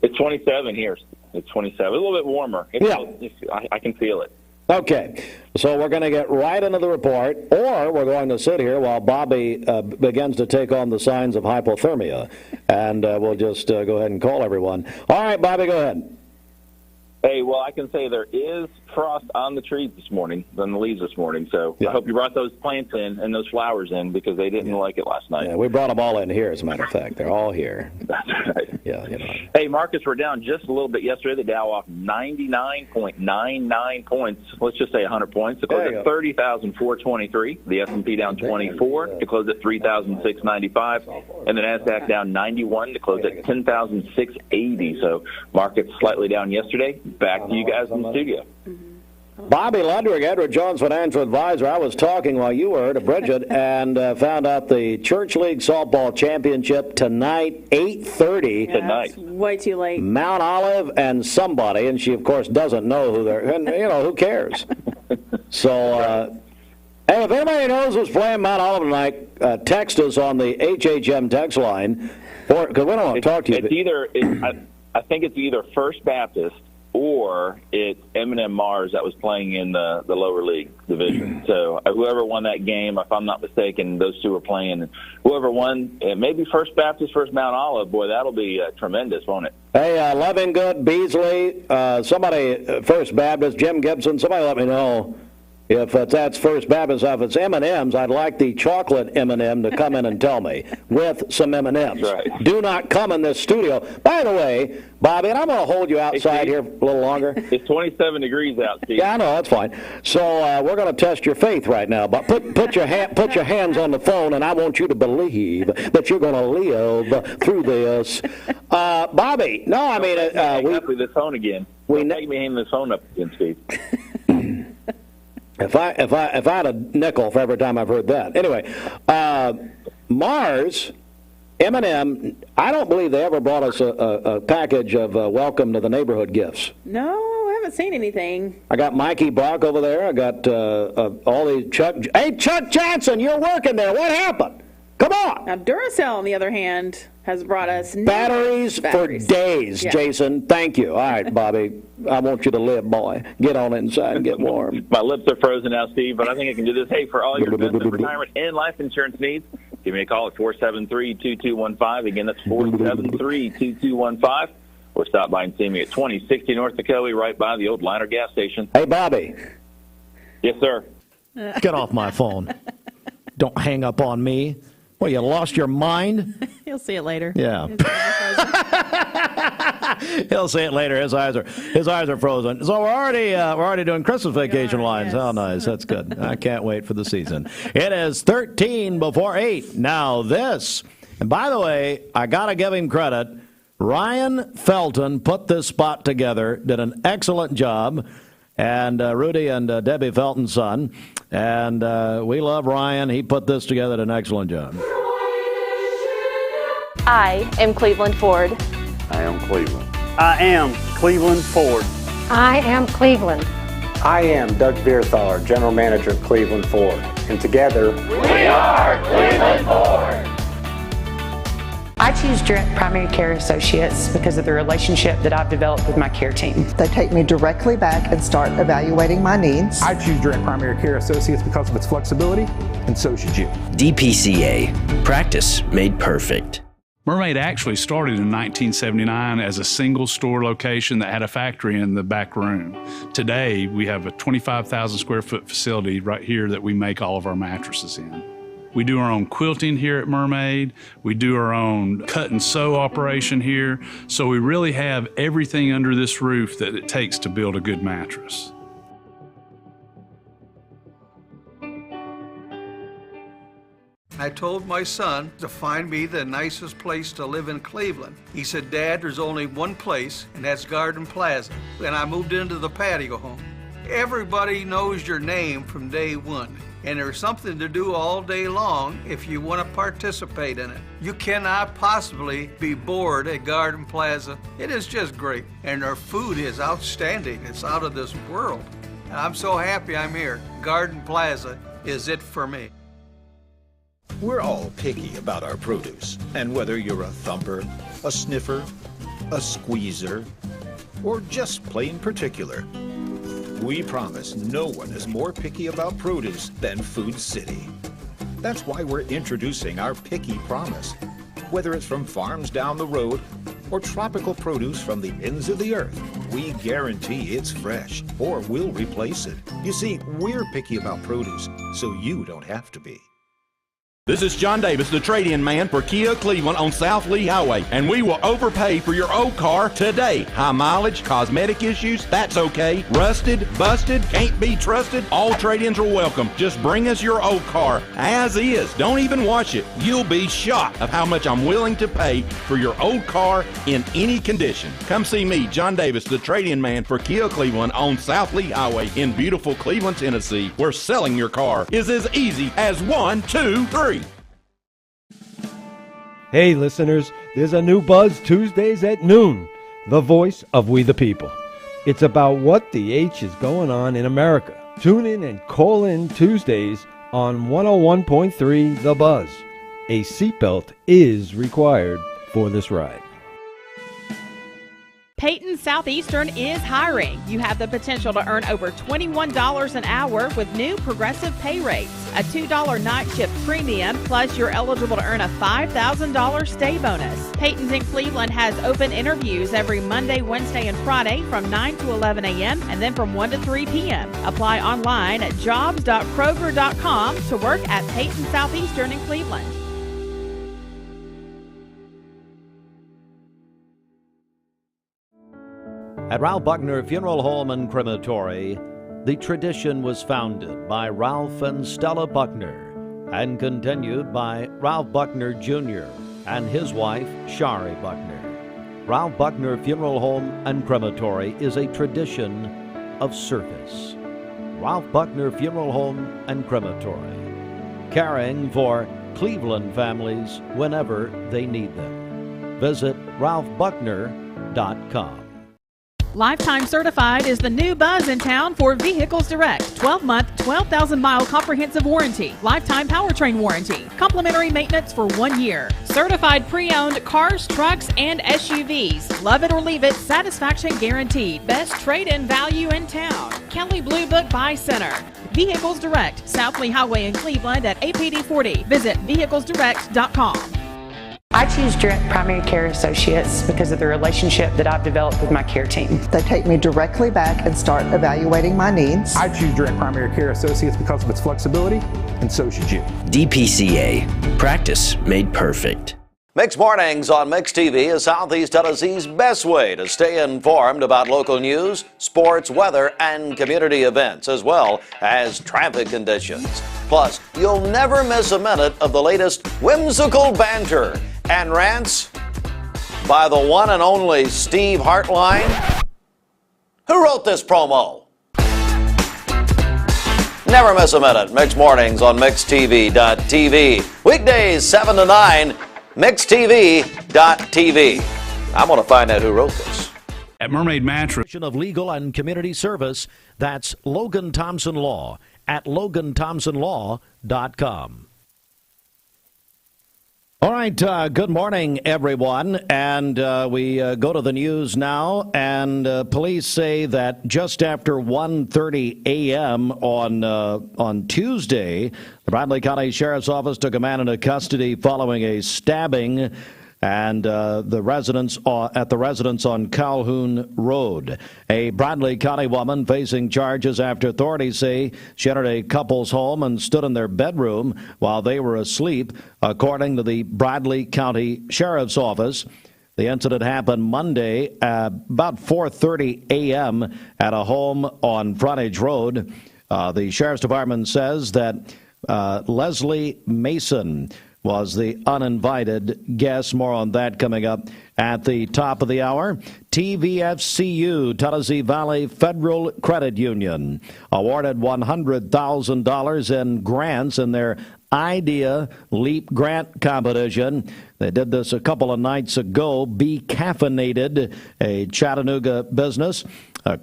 It's 27 here. It's 27. A little bit warmer. I can feel it. Okay, so we're going to get right into the report, or we're going to sit here while Bobby begins to take on the signs of hypothermia, and we'll just go ahead and call everyone. All right, Bobby, go ahead. Hey, well, I can say there is frost on the trees this morning, on the leaves this morning. So I hope you brought those plants in and those flowers in because they didn't like it last night. Yeah, we brought them all in here, as a matter of fact. They're all here. That's right. Yeah, you know. Hey, markets were down just a little bit yesterday. The Dow off 99.99 points. Let's just say 100 points. To close at 30,423. The S&P down 24 to close at 3,695. And the NASDAQ down 91 to close at 10,680. So markets slightly down yesterday. Back to you guys in the studio. Bobby Ludwig, Edward Jones Financial Advisor. I was talking while you were to Bridget and found out the Church League Softball Championship tonight, 8:30. Tonight. Way too late. Mount Olive and somebody, and she, of course, doesn't know who they're, and, you know, who cares? So, hey, if anybody knows who's playing Mount Olive tonight, text us on the HHM text line, because we don't want to talk to you. It's either, I think it's either First Baptist or it's M&M Mars that was playing in the lower league division. So whoever won that game, if I'm not mistaken, those two were playing. Whoever won, maybe First Baptist, First Mount Olive, boy, that'll be tremendous, won't it? Hey, Lovingood, Beasley, somebody, First Baptist, Jim Gibson, somebody let me know If that's First Baptist, if it's M&M's, I'd like the chocolate M&M to come in and tell me with some M&M's. That's right. Do not come in this studio. By the way, Bobby, and I'm going to hold you outside here a little longer. It's 27 degrees out, Steve. Yeah, I know, that's fine. So we're going to test your faith right now. But put your hands on the phone, and I want you to believe that you're going to live through this. Bobby, no, I mean, hang up with this phone again. Don't make me hang this phone up again, Steve. If I had a nickel for every time I've heard that. Anyway, Mars, M&M, I don't believe they ever brought us a package of welcome to the neighborhood gifts. No, I haven't seen anything. I got Mikey Brock over there. I got all these Chuck. Hey, Chuck Johnson, you're working there. What happened? Come on. Now, Duracell, on the other hand, has brought us batteries for days, yeah. Jason. Thank you. All right, Bobby. I want you to live, boy. Get on inside and get warm. My lips are frozen now, Steve, but I think I can do this. Hey, for all your business, retirement, and life insurance needs, give me a call at 473-2215. Again, that's 473-2215. Or stop by and see me at 2060 North Dakota, right by the old Liner gas station. Hey, Bobby. Yes, sir. Get off my phone. Don't hang up on me. Well, you lost your mind? He'll see it later. Yeah. He'll see it later. His eyes are frozen. So we're already doing Christmas vacation lines. Yes. How nice. That's good. I can't wait for the season. It is 13 before 8. Now this, and by the way, I got to give him credit. Ryan Felton put this spot together, did an excellent job. And Rudy and Debbie Felton's son. And we love Ryan. He put this together, did an excellent job. I am Cleveland Ford. I am Cleveland. I am Cleveland Ford. I am Cleveland. I am Doug Beerthar, General Manager of Cleveland Ford. And together, we are Cleveland Ford. I choose Direct Primary Care Associates because of the relationship that I've developed with my care team. They take me directly back and start evaluating my needs. I choose Direct Primary Care Associates because of its flexibility, and so should you. DPCA, practice made perfect. Mermaid actually started in 1979 as a single store location that had a factory in the back room. Today, we have a 25,000 square foot facility right here that we make all of our mattresses in. We do our own quilting here at Mermaid. We do our own cut and sew operation here. So we really have everything under this roof that it takes to build a good mattress. I told my son to find me the nicest place to live in Cleveland. He said, Dad, there's only one place, and that's Garden Plaza. And I moved into the patio home. Everybody knows your name from day one. And there's something to do all day long if you want to participate in it. You cannot possibly be bored at Garden Plaza. It is just great. And their food is outstanding. It's out of this world. And I'm so happy I'm here. Garden Plaza is it for me. We're all picky about our produce. And whether you're a thumper, a sniffer, a squeezer, or just plain particular, we promise no one is more picky about produce than Food City. That's why we're introducing our Picky Promise. Whether it's from farms down the road or tropical produce from the ends of the earth, we guarantee it's fresh or we'll replace it. You see, we're picky about produce, so you don't have to be. This is John Davis, the trade-in man for Kia Cleveland on South Lee Highway, and we will overpay for your old car today. High mileage, cosmetic issues, that's okay. Rusted, busted, can't be trusted, all trade-ins are welcome. Just bring us your old car as is. Don't even wash it. You'll be shocked of how much I'm willing to pay for your old car in any condition. Come see me, John Davis, the trade-in man for Kia Cleveland on South Lee Highway in beautiful Cleveland, Tennessee, where selling your car is as easy as 1, 2, 3. Hey listeners, there's a new Buzz Tuesdays at noon, the voice of We the People. It's about what the H is going on in America. Tune in and call in Tuesdays on 101.3 The Buzz. A seatbelt is required for this ride. Peyton Southeastern is hiring. You have the potential to earn over $21 an hour with new progressive pay rates, a $2 night shift premium, plus you're eligible to earn a $5,000 stay bonus. Peyton's in Cleveland has open interviews every Monday, Wednesday, and Friday from 9 to 11 a.m. and then from 1 to 3 p.m. Apply online at jobs.kroger.com to work at Peyton Southeastern in Cleveland. At Ralph Buckner Funeral Home and Crematory, the tradition was founded by Ralph and Stella Buckner and continued by Ralph Buckner Jr. and his wife, Shari Buckner. Ralph Buckner Funeral Home and Crematory is a tradition of service. Ralph Buckner Funeral Home and Crematory, caring for Cleveland families whenever they need them. Visit ralphbuckner.com. Lifetime Certified is the new buzz in town for Vehicles Direct. 12-month, 12,000-mile comprehensive warranty, lifetime powertrain warranty, complimentary maintenance for 1 year. Certified pre-owned cars, trucks, and SUVs. Love it or leave it, satisfaction guaranteed. Best trade-in value in town. Kelly Blue Book Buy Center. Vehicles Direct, South Lee Highway in Cleveland at APD 40. Visit vehiclesdirect.com. I choose Direct Primary Care Associates because of the relationship that I've developed with my care team. They take me directly back and start evaluating my needs. I choose Direct Primary Care Associates because of its flexibility, and so should you. DPCA. Practice made perfect. Mixed Mornings on Mixed TV is Southeast Tennessee's best way to stay informed about local news, sports, weather, and community events, as well as traffic conditions. Plus, you'll never miss a minute of the latest whimsical banter and rants by the one and only Steve Hartline. Who wrote this promo? Never miss a minute. Mixed Mornings on MixedTV.tv. Weekdays 7 to 9, MixedTV.tv. I'm going to find out who wrote this. At Mermaid Mattress of Legal and Community Service, that's Logan Thompson Law at LoganThompsonLaw.com. All right, good morning, everyone. And we go to the news now. And police say that just after 1:30 a.m. on Tuesday, the Bradley County Sheriff's Office took a man into custody following a stabbing and the residence on Calhoun Road. A Bradley County woman facing charges after authorities say she entered a couple's home and stood in their bedroom while they were asleep, according to the Bradley County Sheriff's Office. The incident happened Monday about 4:30 a.m. at a home on Frontage Road. The Sheriff's Department says that Leslie Mason was the uninvited guest. More on that coming up at the top of the hour. TVFCU, Tennessee Valley Federal Credit Union, awarded $100,000 in grants in their Idea Leap grant competition. They did this a couple of nights ago. Be Caffeinated, a Chattanooga business.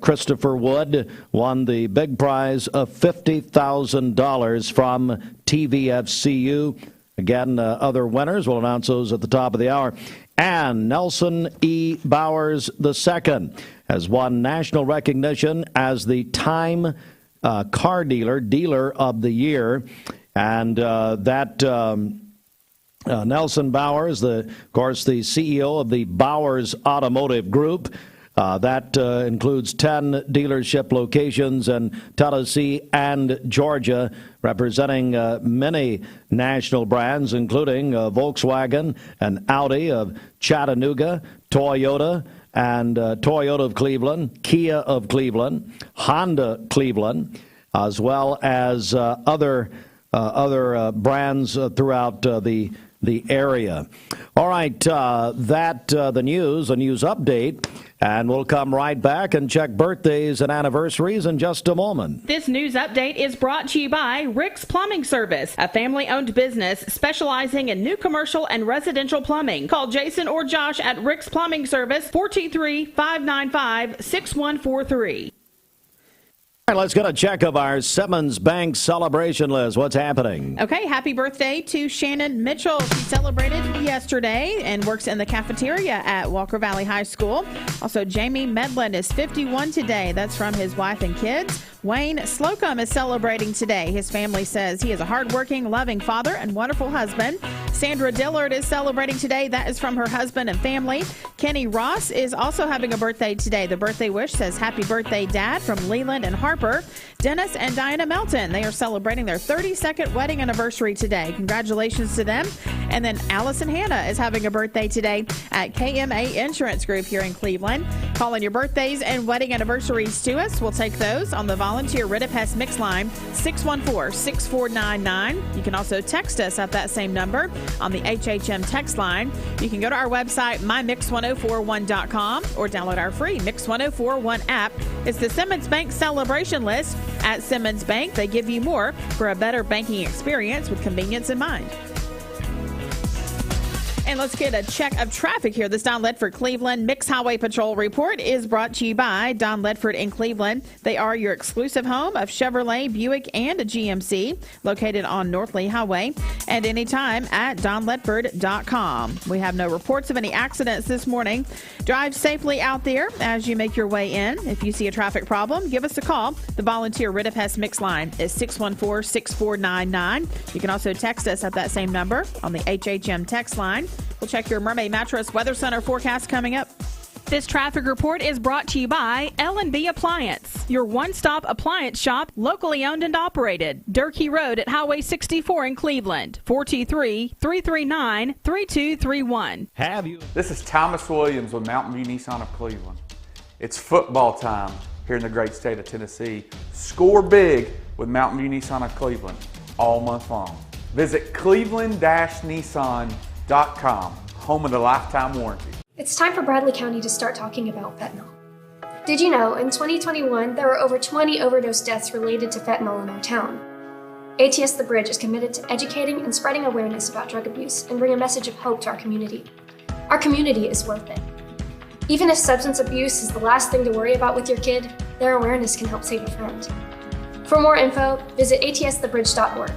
Christopher Wood won the big prize of $50,000 from TVFCU. Again, other winners, we'll announce those at the top of the hour. And Nelson E. Bowers II has won national recognition as the Time Car Dealer of the Year. And Nelson Bowers, of course, the CEO of the Bowers Automotive Group. That includes 10 dealership locations in Tennessee and Georgia, representing many national brands, including Volkswagen and Audi of Chattanooga, Toyota and Toyota of Cleveland, Kia of Cleveland, Honda Cleveland, as well as other brands throughout the area. All right, the news, a news update, and we'll come right back and check birthdays and anniversaries in just a moment. This news update is brought to you by Rick's Plumbing Service, a family-owned business specializing in new commercial and residential plumbing. Call Jason or Josh at Rick's Plumbing Service, 423-595-6143. All right, let's get a check of our Simmons Bank celebration list. What's happening? Okay, happy birthday to Shannon Mitchell. She celebrated yesterday and works in the cafeteria at Walker Valley High School. Also, Jamie Medlin is 51 today. That's from his wife and kids. Wayne Slocum is celebrating today. His family says he is a hardworking, loving father and wonderful husband. Sandra Dillard is celebrating today. That is from her husband and family. Kenny Ross is also having a birthday today. The birthday wish says, happy birthday, Dad, from Leland and Harper. Dennis and Diana Melton, they are celebrating their 32nd wedding anniversary today. Congratulations to them. And then Allison Hanna is having a birthday today at KMA Insurance Group here in Cleveland. Call in your birthdays and wedding anniversaries to us. We'll take those on the Volunteer Ridipest Mix line, 614-6499. You can also text us at that same number on the HHM text line. You can go to our website, mymix1041.com, or download our free Mix 1041 app. It's the Simmons Bank celebration list. At Simmons Bank, they give you more for a better banking experience with convenience in mind. And let's get a check of traffic here. This Don Ledford Cleveland Mixed Highway Patrol report is brought to you by Don Ledford in Cleveland. They are your exclusive home of Chevrolet, Buick, and a GMC, located on North Lee Highway, and anytime at donledford.com. We have no reports of any accidents this morning. Drive safely out there as you make your way in. If you see a traffic problem, give us a call. The Volunteer Ridipest Mix line is 614-6499. You can also text us at that same number on the HHM text line. We'll check your Mermaid Mattress Weather Center forecast coming up. This traffic report is brought to you by L&B Appliance, your one-stop appliance shop, locally owned and operated. Durkee Road at Highway 64 in Cleveland, 423-339-3231. Have you? This is Thomas Williams with Mountain View Nissan of Cleveland. It's football time here in the great state of Tennessee. Score big with Mountain View Nissan of Cleveland all month long. Visit cleveland-nissan.com, home of the lifetime warranty. It's time for Bradley County to start talking about fentanyl. Did you know in 2021 there were over 20 overdose deaths related to fentanyl in our town? ATS The Bridge is committed to educating and spreading awareness about drug abuse and bring a message of hope to our community. Our community is worth it. Even if substance abuse is the last thing to worry about with your kid, their awareness can help save a friend. For more info, visit atsthebridge.org.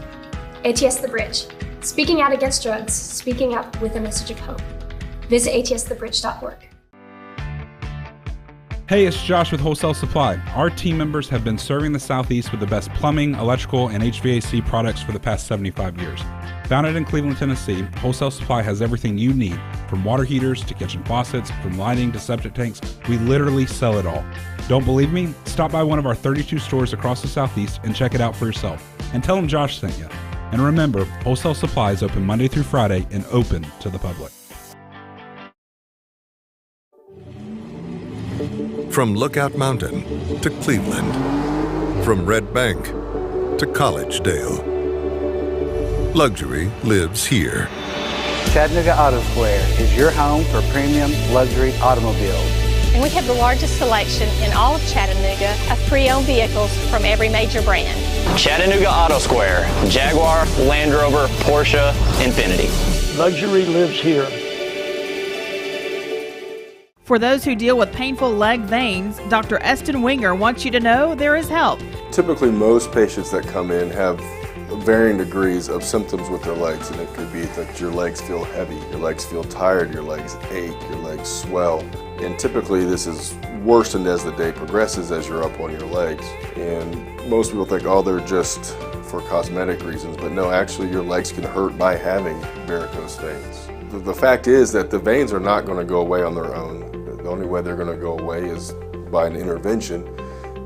ATS The Bridge. Speaking out against drugs, speaking up with a message of hope. Visit atsthebridge.org. Hey, it's Josh with Wholesale Supply. Our team members have been serving the Southeast with the best plumbing, electrical, and HVAC products for the past 75 years. Founded in Cleveland, Tennessee, Wholesale Supply has everything you need, from water heaters to kitchen faucets, from lighting to septic tanks. We literally sell it all. Don't believe me? Stop by one of our 32 stores across the Southeast and check it out for yourself. And tell them Josh sent you. And remember, Wholesale Supply is open Monday through Friday and open to the public. From Lookout Mountain to Cleveland, from Red Bank to Collegedale, luxury lives here. Chattanooga Auto Square is your home for premium luxury automobiles. And we have the largest selection in all of Chattanooga of pre-owned vehicles from every major brand. Chattanooga Auto Square, Jaguar, Land Rover, Porsche, Infiniti. Luxury lives here. For those who deal with painful leg veins, Dr. Eston Winger wants you to know there is help. Typically, most patients that come in have varying degrees of symptoms with their legs, and it could be that your legs feel heavy, your legs feel tired, your legs ache, your legs swell. And typically this is worsened as the day progresses as you're up on your legs. And most people think, oh, they're just for cosmetic reasons, but no, actually your legs can hurt by having varicose veins. The fact is that the veins are not going to go away on their own. The only way they're going to go away is by an intervention.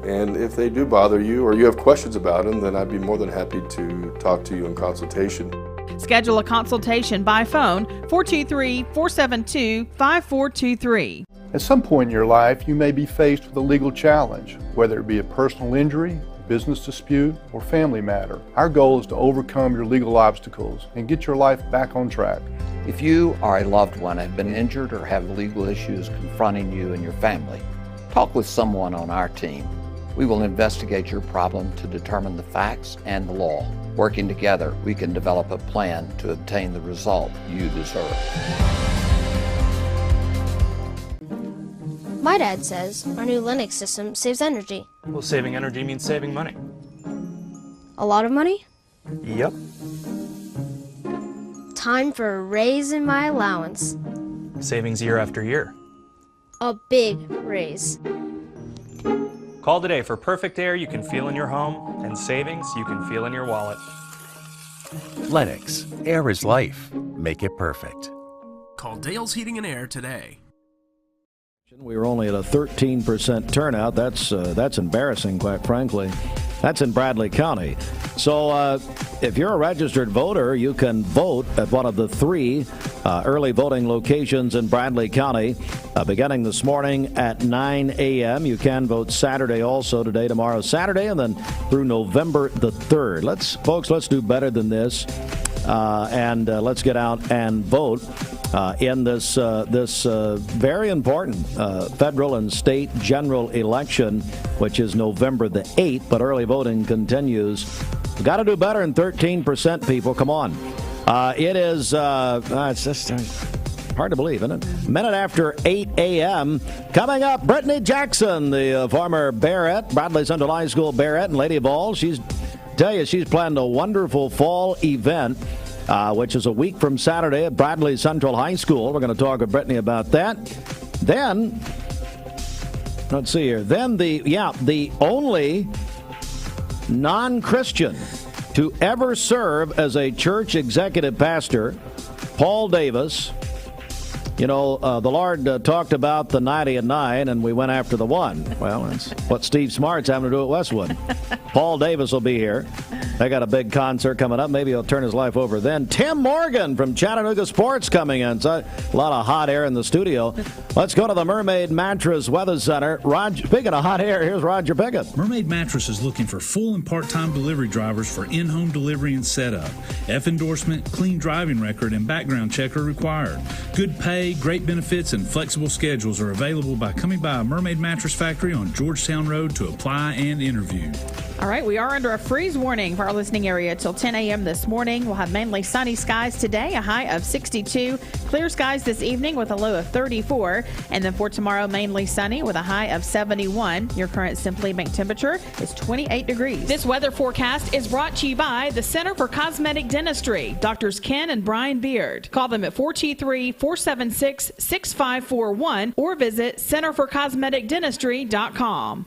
And if they do bother you or you have questions about them, then I'd be more than happy to talk to you in consultation. Schedule a consultation by phone, 423-472-5423. At some point in your life, you may be faced with a legal challenge, whether it be a personal injury, business dispute, or family matter. Our goal is to overcome your legal obstacles and get your life back on track. If you or a loved one have been injured or have legal issues confronting you and your family, talk with someone on our team. We will investigate your problem to determine the facts and the law. Working together, we can develop a plan to obtain the result you deserve. My dad says our new Linux system saves energy. Well, saving energy means saving money. A lot of money? Yep. Time for a raise in my allowance. Savings year after year. A big raise. Call today for perfect air you can feel in your home and savings you can feel in your wallet. Lennox. Air is life. Make it perfect. Call Dale's Heating and Air today. We were only at a 13% turnout. That's embarrassing, quite frankly. That's in Bradley County. So if you're a registered voter, you can vote at one of the 3 early voting locations in Bradley County beginning this morning at 9 a.m. You can vote Saturday also, today, tomorrow, Saturday, and then through November the 3rd. Let's do better than this, and let's get out and vote in this very important federal and state general election, which is November the 8th, but early voting continues. We've got to do better than 13%, people. Come on. It is, it's just hard to believe, isn't it? Minute after 8 a.m. Coming up, Brittany Jackson, the former Bearette, Bradley Central High School Bearette and Lady Ball. She's planned a wonderful fall event, which is a week from Saturday at Bradley Central High School. We're going to talk with Brittany about that. Then, let's see here. Then the only non-Christian to ever serve as a church executive pastor, Paul Davis. You know, the Lord talked about the 90 and 9, and we went after the 1. Well, that's what Steve Smart's having to do at Westwood. Paul Davis will be here. They got a big concert coming up. Maybe he'll turn his life over then. Tim Morgan from Chattanooga Sports coming in. So a lot of hot air in the studio. Let's go to the Mermaid Mattress Weather Center. Speaking of hot air, here's Roger Pickett. Mermaid Mattress is looking for full and part-time delivery drivers for in-home delivery and setup. F endorsement, clean driving record, and background check are required. Good pay, great benefits, and flexible schedules are available by coming by a Mermaid Mattress Factory on Georgetown Road to apply and interview. All right, we are under a freeze warning for our listening area till 10 a.m. this morning. We'll have mainly sunny skies today, a high of 62. Clear skies this evening with a low of 34. And then for tomorrow, mainly sunny with a high of 71. Your current Simply Bank temperature is 28 degrees. This weather forecast is brought to you by the Center for Cosmetic Dentistry, Drs. Ken and Brian Beard. Call them at 423-476-6541 or visit centerforcosmeticdentistry.com.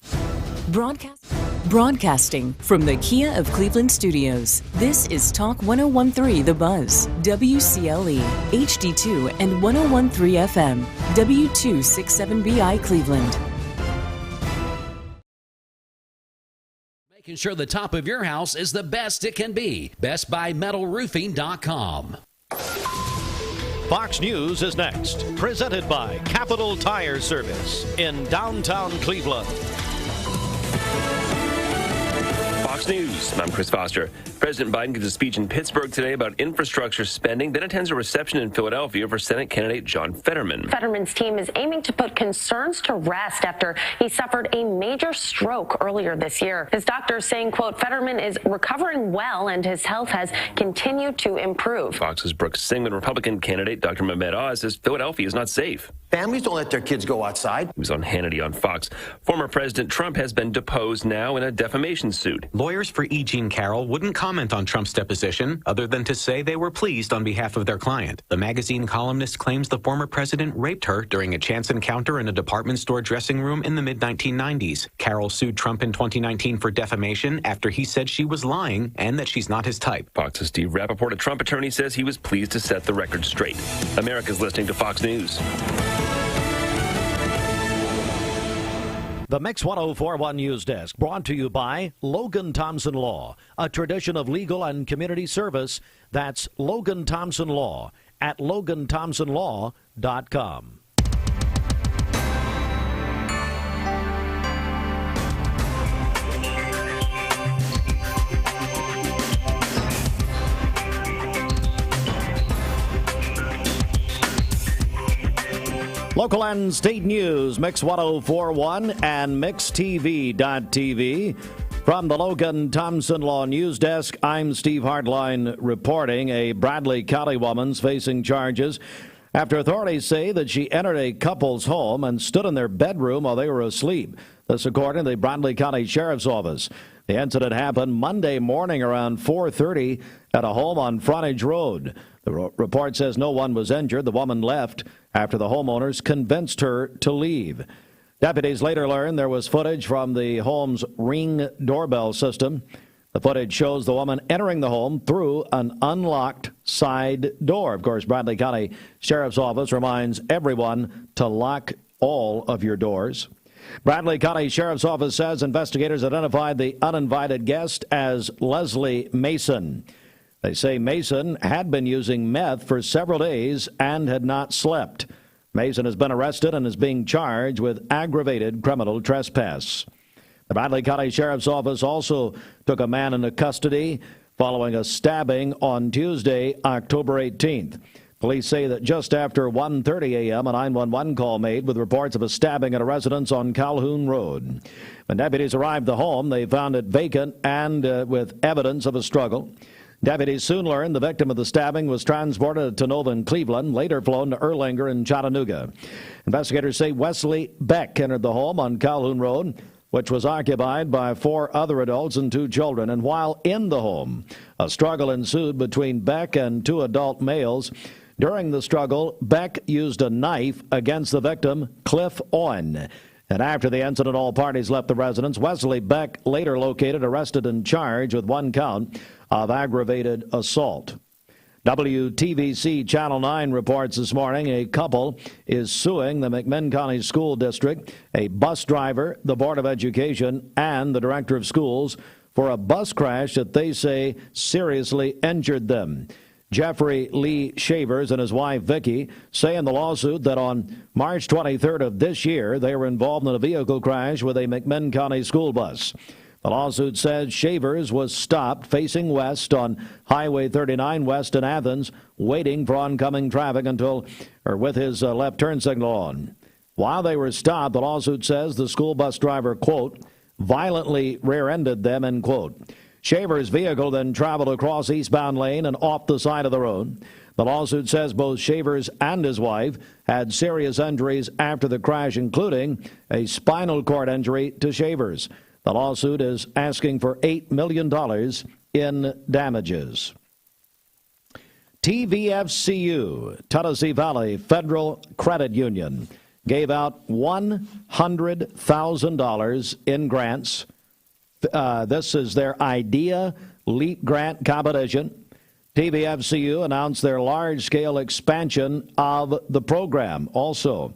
Broadcasting from the Kia of Cleveland studios, this is Talk 101.3 The Buzz, WCLE, HD2 and 101.3 FM, W267BI Cleveland. Making sure the top of your house is the best it can be. BestBuyMetalRoofing.com. Fox News is next, presented by Capital Tire Service in downtown Cleveland. Fox News, I'm Chris Foster. President Biden gives a speech in Pittsburgh today about infrastructure spending, then attends a reception in Philadelphia for Senate candidate John Fetterman. Fetterman's team is aiming to put concerns to rest after he suffered a major stroke earlier this year. His doctors saying, quote, Fetterman is recovering well and his health has continued to improve. Fox's Brooke Singman, Republican candidate Dr. Mehmet Oz says Philadelphia is not safe. Families don't let their kids go outside. He was on Hannity on Fox. Former President Trump has been deposed now in a defamation suit. Lawyers for E. Jean Carroll wouldn't comment on Trump's deposition, other than to say they were pleased on behalf of their client. The magazine columnist claims the former president raped her during a chance encounter in a department store dressing room in the mid-1990s. Carroll sued Trump in 2019 for defamation after he said she was lying and that she's not his type. Fox's Steve Rappaport, a Trump attorney, says he was pleased to set the record straight. America's listening to Fox News. The Mix 1041 News Desk brought to you by Logan Thompson Law, a tradition of legal and community service. That's Logan Thompson Law at LoganThompsonLaw.com. Local and state news, Mix 1041 and MixTV.tv. From the Logan Thompson Law News Desk, I'm Steve Hardline reporting. A Bradley County woman's facing charges after authorities say that she entered a couple's home and stood in their bedroom while they were asleep. This according to the Bradley County Sheriff's Office. The incident happened Monday morning around 4:30 at a home on Frontage Road. The report says no one was injured. The woman left after the homeowners convinced her to leave. Deputies later learned there was footage from the home's Ring doorbell system. The footage shows the woman entering the home through an unlocked side door. Of course, Bradley County Sheriff's Office reminds everyone to lock all of your doors. Bradley County Sheriff's Office says investigators identified the uninvited guest as Leslie Mason. They say Mason had been using meth for several days and had not slept. Mason has been arrested and is being charged with aggravated criminal trespass. The Bradley County Sheriff's Office also took a man into custody following a stabbing on Tuesday, October 18th. Police say that just after 1:30 a.m., a 911 call made with reports of a stabbing at a residence on Calhoun Road. When deputies arrived at the home, they found it vacant and with evidence of a struggle. Deputies soon learned the victim of the stabbing was transported to Nova in Cleveland, later flown to Erlanger in Chattanooga. Investigators say Wesley Beck entered the home on Calhoun Road, which was occupied by 4 other adults and 2 children. And while in the home, a struggle ensued between Beck and 2 adult males. During the struggle, Beck used a knife against the victim, Cliff Owen. And after the incident, all parties left the residence. Wesley Beck later located, arrested, and charged with 1 count of aggravated assault. WTVC Channel 9 reports this morning a couple is suing the McMinn County School District, a bus driver, the Board of Education, and the Director of Schools for a bus crash that they say seriously injured them. Jeffrey Lee Shavers and his wife Vicki say in the lawsuit that on March 23rd of this year they were involved in a vehicle crash with a McMinn County school bus. The lawsuit says Shavers was stopped facing west on Highway 39 west in Athens, waiting for oncoming traffic with his left turn signal on. While they were stopped, the lawsuit says the school bus driver, quote, violently rear-ended them, end quote. Shavers' vehicle then traveled across eastbound lane and off the side of the road. The lawsuit says both Shavers and his wife had serious injuries after the crash, including a spinal cord injury to Shavers. The lawsuit is asking for $8 million in damages. TVFCU, Tennessee Valley Federal Credit Union, gave out $100,000 in grants. This is their IDEA LEAP grant competition. TVFCU announced their large-scale expansion of the program also.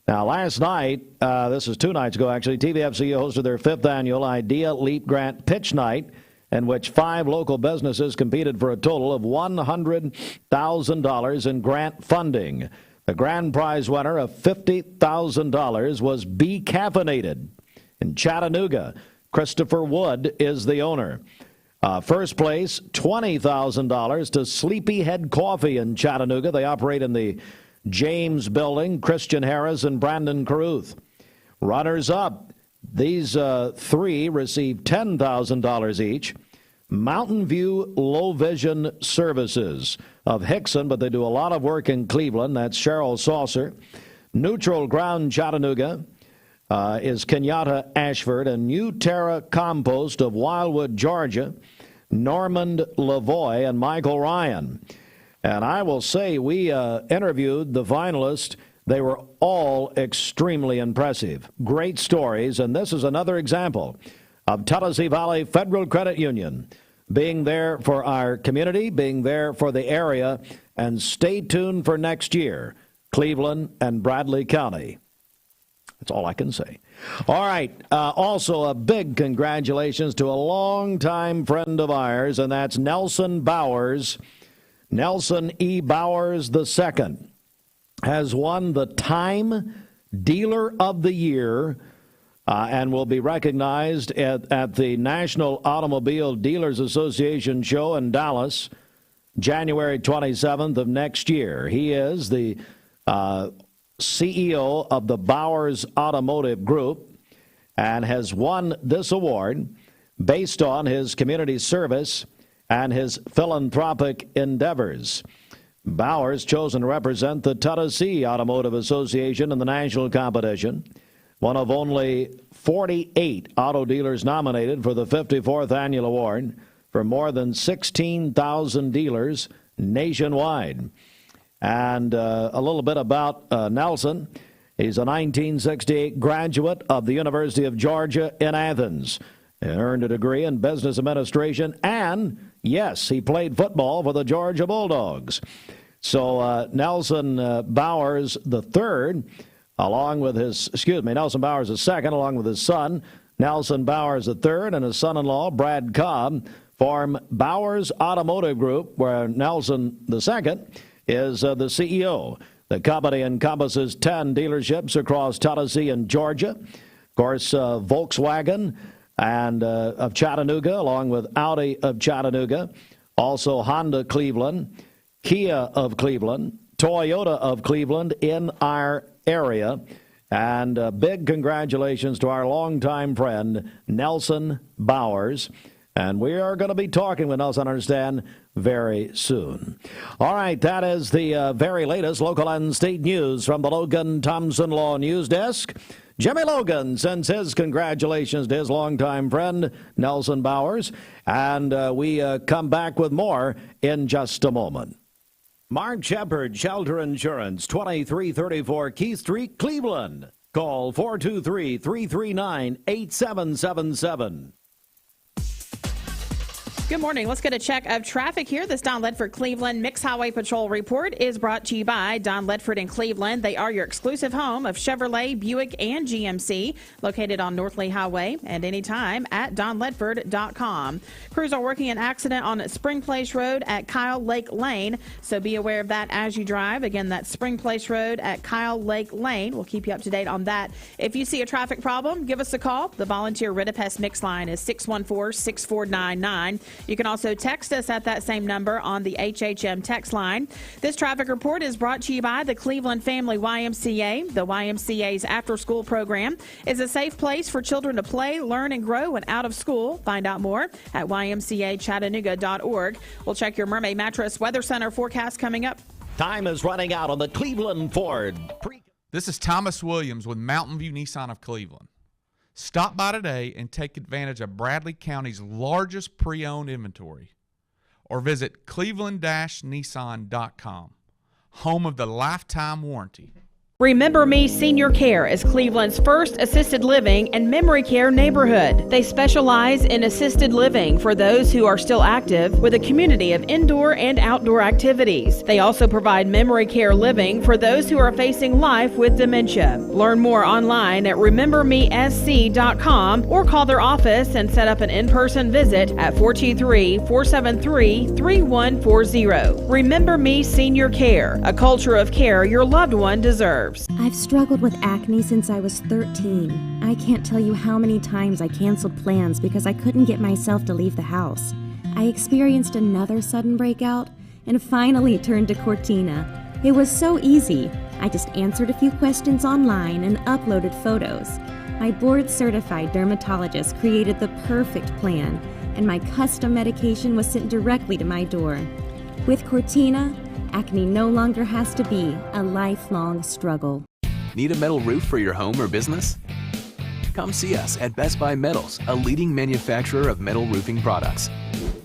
Now, last night, this is 2 nights ago actually, TVFCU hosted their 5th annual IDEA LEAP grant pitch night, in which 5 local businesses competed for a total of $100,000 in grant funding. The grand prize winner of $50,000 was Be Caffeinated in Chattanooga. Christopher Wood is the owner. First place, $20,000 to Sleepyhead Coffee in Chattanooga. They operate in the James Building. Christian Harris and Brandon Caruth. Runners up, these 3 received $10,000 each. Mountain View Low Vision Services of Hickson, but they do a lot of work in Cleveland. That's Cheryl Saucer. Neutral Ground Chattanooga is Kenyatta Ashford, and New Terra Compost of Wildwood, Georgia, Normand Lavoie and Michael Ryan. And I will say we interviewed the finalists. They were all extremely impressive. Great stories, and this is another example of Tennessee Valley Federal Credit Union being there for our community, being there for the area, and stay tuned for next year, Cleveland and Bradley County. That's all I can say. All right. Also, a big congratulations to a longtime friend of ours, and that's Nelson Bowers. Nelson E. Bowers II has won the Time Dealer of the Year and will be recognized at the National Automobile Dealers Association show in Dallas, January 27th of next year. He is the CEO of the Bowers Automotive Group and has won this award based on his community service and his philanthropic endeavors. Bowers chosen to represent the Tennessee Automotive Association in the national competition. One of only 48 auto dealers nominated for the 54th annual award for more than 16,000 dealers nationwide. And a little bit about Nelson. He's a 1968 graduate of the University of Georgia in Athens. He earned a degree in business administration, and, yes, he played football for the Georgia Bulldogs. So Nelson Bowers III, along with Nelson Bowers II, along with his son, Nelson Bowers III, and his son-in-law, Brad Cobb, form Bowers Automotive Group, where Nelson II is the CEO. The company encompasses 10 dealerships across Tennessee and Georgia. Of course, Volkswagen and of Chattanooga, along with Audi of Chattanooga. Also Honda Cleveland, Kia of Cleveland, Toyota of Cleveland in our area. And big congratulations to our longtime friend, Nelson Bowers. And we are going to be talking with Nelson, I understand, very soon. All right, that is the very latest local and state news from the Logan Thompson Law News Desk. Jimmy Logan sends his congratulations to his longtime friend, Nelson Bowers. And we come back with more in just a moment. Mark Shepard, Shelter Insurance, 2334 Keith Street, Cleveland. Call 423-339-8777. Good morning. Let's get a check of traffic here. This Don Ledford Cleveland Mixed Highway Patrol report is brought to you by Don Ledford in Cleveland. They are your exclusive home of Chevrolet, Buick, and GMC, located on North Lee Highway and anytime at donledford.com. Crews are working an accident on Spring Place Road at Kyle Lake Lane, so be aware of that as you drive. Again, that's Spring Place Road at Kyle Lake Lane. We'll keep you up to date on that. If you see a traffic problem, give us a call. The volunteer Ridipest Mix line is 614-6499. You can also text us at that same number on the HHM text line. This traffic report is brought to you by the Cleveland Family YMCA. The YMCA's after-school program is a safe place for children to play, learn, and grow when out of school. Find out more at ymcachattanooga.org. We'll check your Mermaid Mattress Weather Center forecast coming up. Time is running out on the Cleveland Ford. This is Thomas Williams with Mountain View Nissan of Cleveland. Stop by today and take advantage of Bradley County's largest pre-owned inventory. Or visit cleveland-nissan.com, home of the lifetime warranty. Remember Me Senior Care is Cleveland's first assisted living and memory care neighborhood. They specialize in assisted living for those who are still active with a community of indoor and outdoor activities. They also provide memory care living for those who are facing life with dementia. Learn more online at remembermesc.com or call their office and set up an in-person visit at 423-473-3140. Remember Me Senior Care, a culture of care your loved one deserves. I've struggled with acne since I was 13. I can't tell you how many times I canceled plans because I couldn't get myself to leave the house. I experienced another sudden breakout and finally turned to Cortina. It was so easy. I just answered a few questions online and uploaded photos. My board-certified dermatologist created the perfect plan, and my custom medication was sent directly to my door. With Cortina, acne no longer has to be a lifelong struggle. Need a metal roof for your home or business? Come see us at Best Buy Metals, a leading manufacturer of metal roofing products.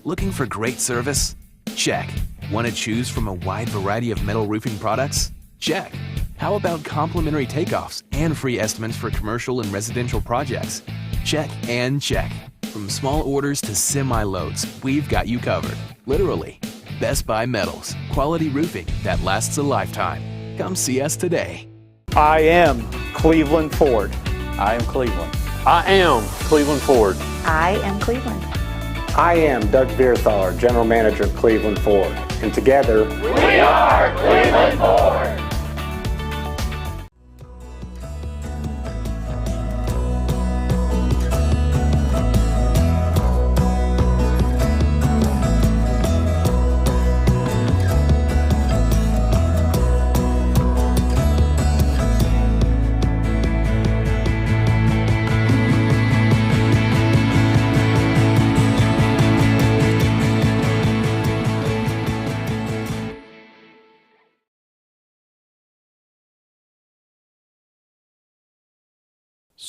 Looking for great service? Check. Want to choose from a wide variety of metal roofing products? Check. How about complimentary takeoffs and free estimates for commercial and residential projects? Check and check. From small orders to semi-loads, we've got you covered. Literally. Best Buy Metals, quality roofing that lasts a lifetime. Come see us today. I am Cleveland Ford. I am Cleveland. I am Cleveland Ford. I am Cleveland. I am Doug Vierthaler, General Manager of Cleveland Ford. And together, we are Cleveland Ford.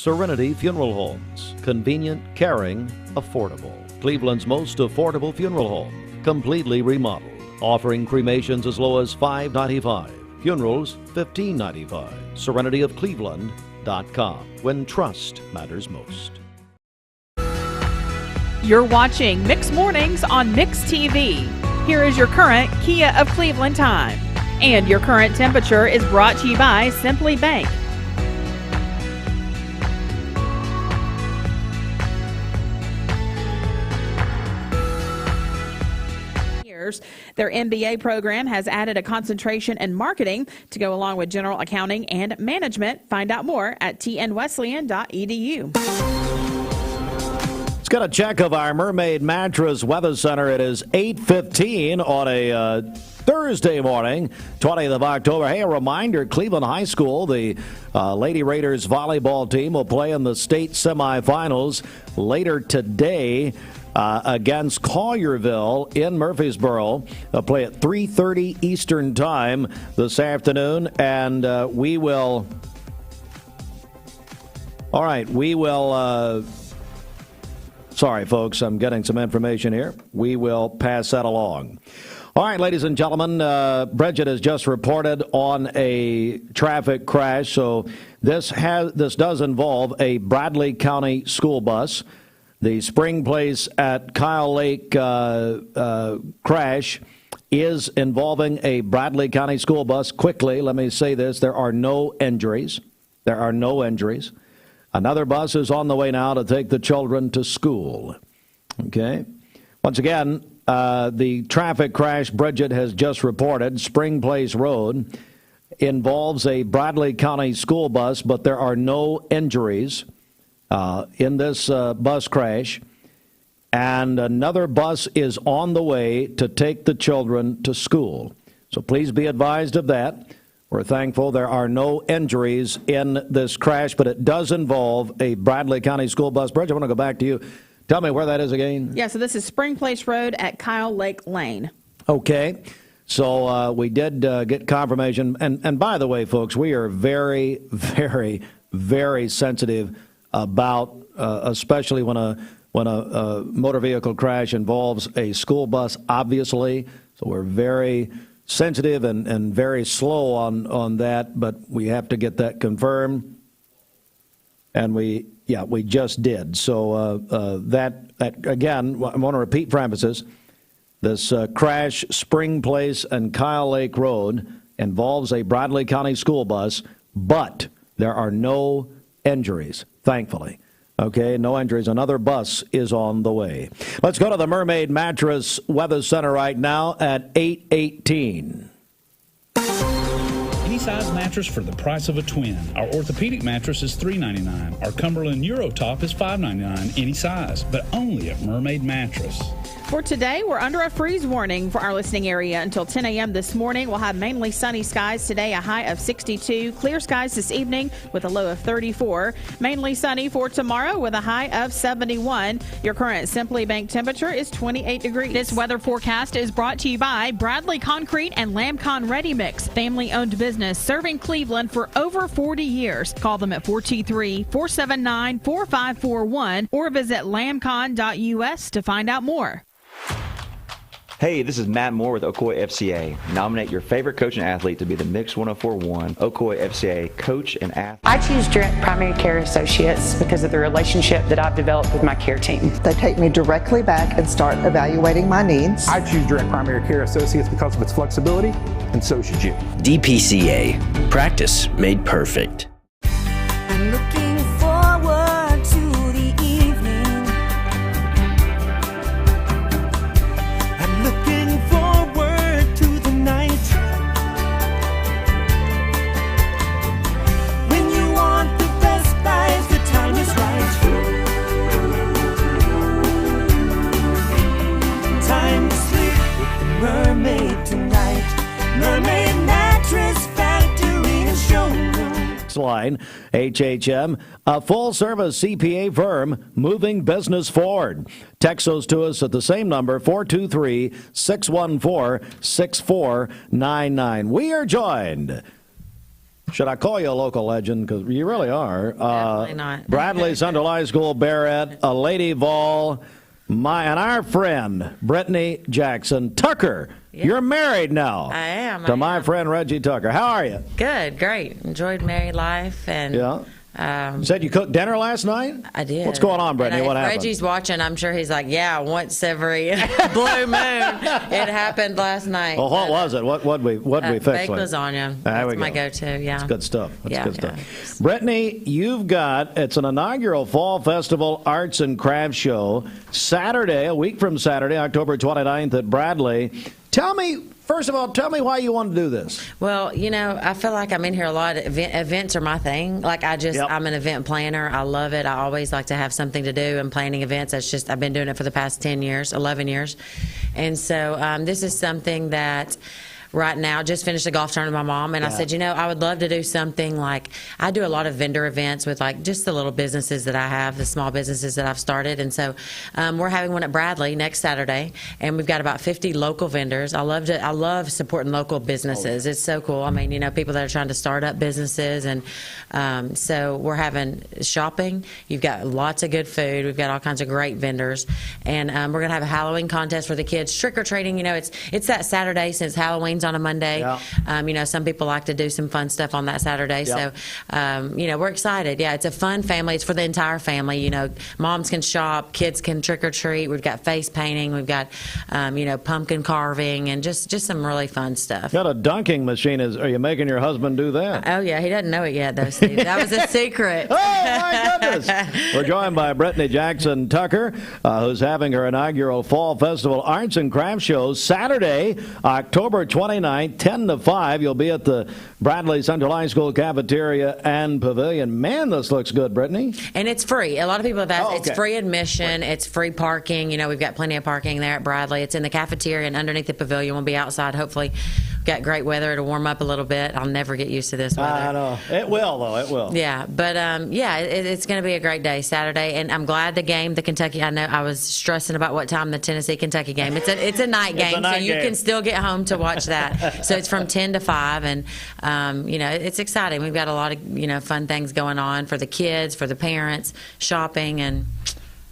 Serenity Funeral Homes. Convenient, caring, affordable. Cleveland's most affordable funeral home. Completely remodeled. Offering cremations as low as $5.95. Funerals, $15.95. SerenityofCleveland.com. When trust matters most. You're watching Mix Mornings on Mix TV. Here is your current Kia of Cleveland time. And your current temperature is brought to you by Simply Bank. Their MBA program has added a concentration in marketing to go along with general accounting and management. Find out more at tnwesleyan.edu. Let's get a check of our Mermaid Mattress Weather Center. It is 8:15 on a Thursday morning, 20th of October. Hey, a reminder, Cleveland High School, the Lady Raiders volleyball team will play in the state semifinals later today against Collierville in Murfreesboro. They'll play at 3:30 Eastern Time this afternoon, and we will... All right, we will... Sorry, folks, I'm getting some information here. We will pass that along. All right, ladies and gentlemen, Bridget has just reported on a traffic crash. So this does involve a Bradley County school bus. The Spring Place at Kyle Lake crash is involving a Bradley County school bus. Quickly, let me say this. There are no injuries. There are no injuries. Another bus is on the way now to take the children to school. Okay. Once again, the traffic crash Bridget has just reported, Spring Place Road, involves a Bradley County school bus, but there are no injuries in this bus crash. And another bus is on the way to take the children to school. So please be advised of that. We're thankful there are no injuries in this crash, but it does involve a Bradley County school bus. Bridget, I want to go back to you. Tell me where that is again. Yeah, so this is Spring Place Road at Kyle Lake Lane. Okay. So we did get confirmation. And by the way, folks, we are very, very, very sensitive about, especially when a motor vehicle crash involves a school bus, obviously. So we're very sensitive and very slow on that, but we have to get that confirmed. And we just did. So that again, I want to repeat for emphasis, this crash, Spring Place and Kyle Lake Road, involves a Bradley County school bus, but there are no injuries, thankfully. Okay, no injuries. Another bus is on the way. Let's go to the Mermaid Mattress Weather Center right now at 8:18. Any size mattress for the price of a twin. Our orthopedic mattress is $3.99. Our Cumberland Eurotop is $5.99 any size, but only at Mermaid Mattress. For today, we're under a freeze warning for our listening area until 10 a.m. this morning. We'll have mainly sunny skies today, a high of 62. Clear skies this evening with a low of 34. Mainly sunny for tomorrow with a high of 71. Your current Simply Bank temperature is 28 degrees. This weather forecast is brought to you by Bradley Concrete and Lamcon Ready Mix, family-owned business serving Cleveland for over 40 years. Call them at 423-479-4541 or visit lamcon.us to find out more. Hey, this is Matt Moore with Ocoee FCA. Nominate your favorite coach and athlete to be the Mix 104.1 Ocoee FCA Coach and Athlete. I choose Direct Primary Care Associates because of the relationship that I've developed with my care team. They take me directly back and start evaluating my needs. I choose Direct Primary Care Associates because of its flexibility, and so should you. DPCA. Practice made perfect. I'm looking forward to the evening. I'm looking forward to the night. When you want the best buys, the time is right. Time to sleep with the mermaid tonight. Mermaid Mattress Factory and Showroom. Line, HHM, a full-service CPA firm moving business forward. Text those to us at the same number, 423-614-6499. We are joined Should I call you a local legend? Because you really are. Definitely not. Bradley Central High School Barrett, a Lady Vol, and our friend, Brittany Jackson Tucker. Yep. You're married now. I am. To my friend Reggie Tucker. How are you? Good, great. Enjoyed married life. And you said you cooked dinner last night? I did. What's going on, Brittany? What happened? Reggie's watching. I'm sure he's like, yeah, once every blue moon. It happened last night. Well, what was it? What'd we fix? Baked lasagna. That's my go-to, yeah. It's good stuff. Good stuff. Brittany, you've got, it's an inaugural Fall Festival Arts and Crafts Show, Saturday, a week from Saturday, October 29th at Bradley. First of all, tell me why you want to do this. Well, I feel like I'm in here a lot. Events are my thing. Like I'm an event planner. I love it. I always like to have something to do and planning events. I've been doing it for the past 10 years, 11 years. And so this is something that right now, just finished a golf tournament with my mom, and I said, I would love to do something like, I do a lot of vendor events with like just the little businesses that I have, the small businesses that I've started, and so we're having one at Bradley next Saturday, and we've got about 50 local vendors. I love supporting local businesses. It's so cool. I mean, people that are trying to start up businesses, and so we're having shopping. You've got lots of good food. We've got all kinds of great vendors, and we're gonna have a Halloween contest for the kids, trick or treating. It's that Saturday since Halloween's on a Monday. Some people like to do some fun stuff on that Saturday. So, we're excited. Yeah, it's a fun family. It's for the entire family. Moms can shop, kids can trick or treat. We've got face painting. We've got, pumpkin carving, and just some really fun stuff. Got a dunking machine. Are you making your husband do that? Oh yeah, he doesn't know it yet though, Steve. That was a secret. Oh my goodness! We're joined by Brittany Jackson Tucker, who's having her inaugural Fall Festival Arts and Crafts Show Saturday, October 29th, 10 to 5. You'll be at the Bradley Central High School cafeteria and pavilion. Man, this looks good, Brittany. And it's free. A lot of people have asked. It's free admission. It's free parking. We've got plenty of parking there at Bradley. It's in the cafeteria and underneath the pavilion. We'll be outside. Hopefully, we've got great weather. It'll warm up a little bit. I'll never get used to this weather. I know. It will, though. It will. Yeah. But, it's going to be a great day, Saturday. And I'm glad the Kentucky, I know I was stressing about what time the Tennessee-Kentucky game. It's a night game, so you can still get home to watch that. So it's from 10 to 5, and, it's exciting. We've got a lot of, fun things going on for the kids, for the parents, shopping, and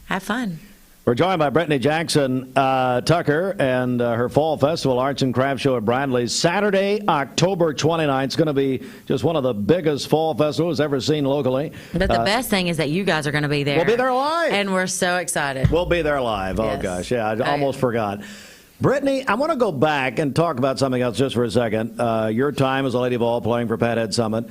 have fun. We're joined by Brittany Jackson Tucker and her Fall Festival Arts and Crafts Show at Bradley. Saturday, October 29th. It's going to be just one of the biggest fall festivals ever seen locally. But the best thing is that you guys are going to be there. We'll be there live. And we're so excited. We'll be there live. Yes. Oh, gosh. Yeah, I almost forgot. Brittany, I want to go back and talk about something else just for a second. Your time as a Lady Vol playing for Pat Head Summit.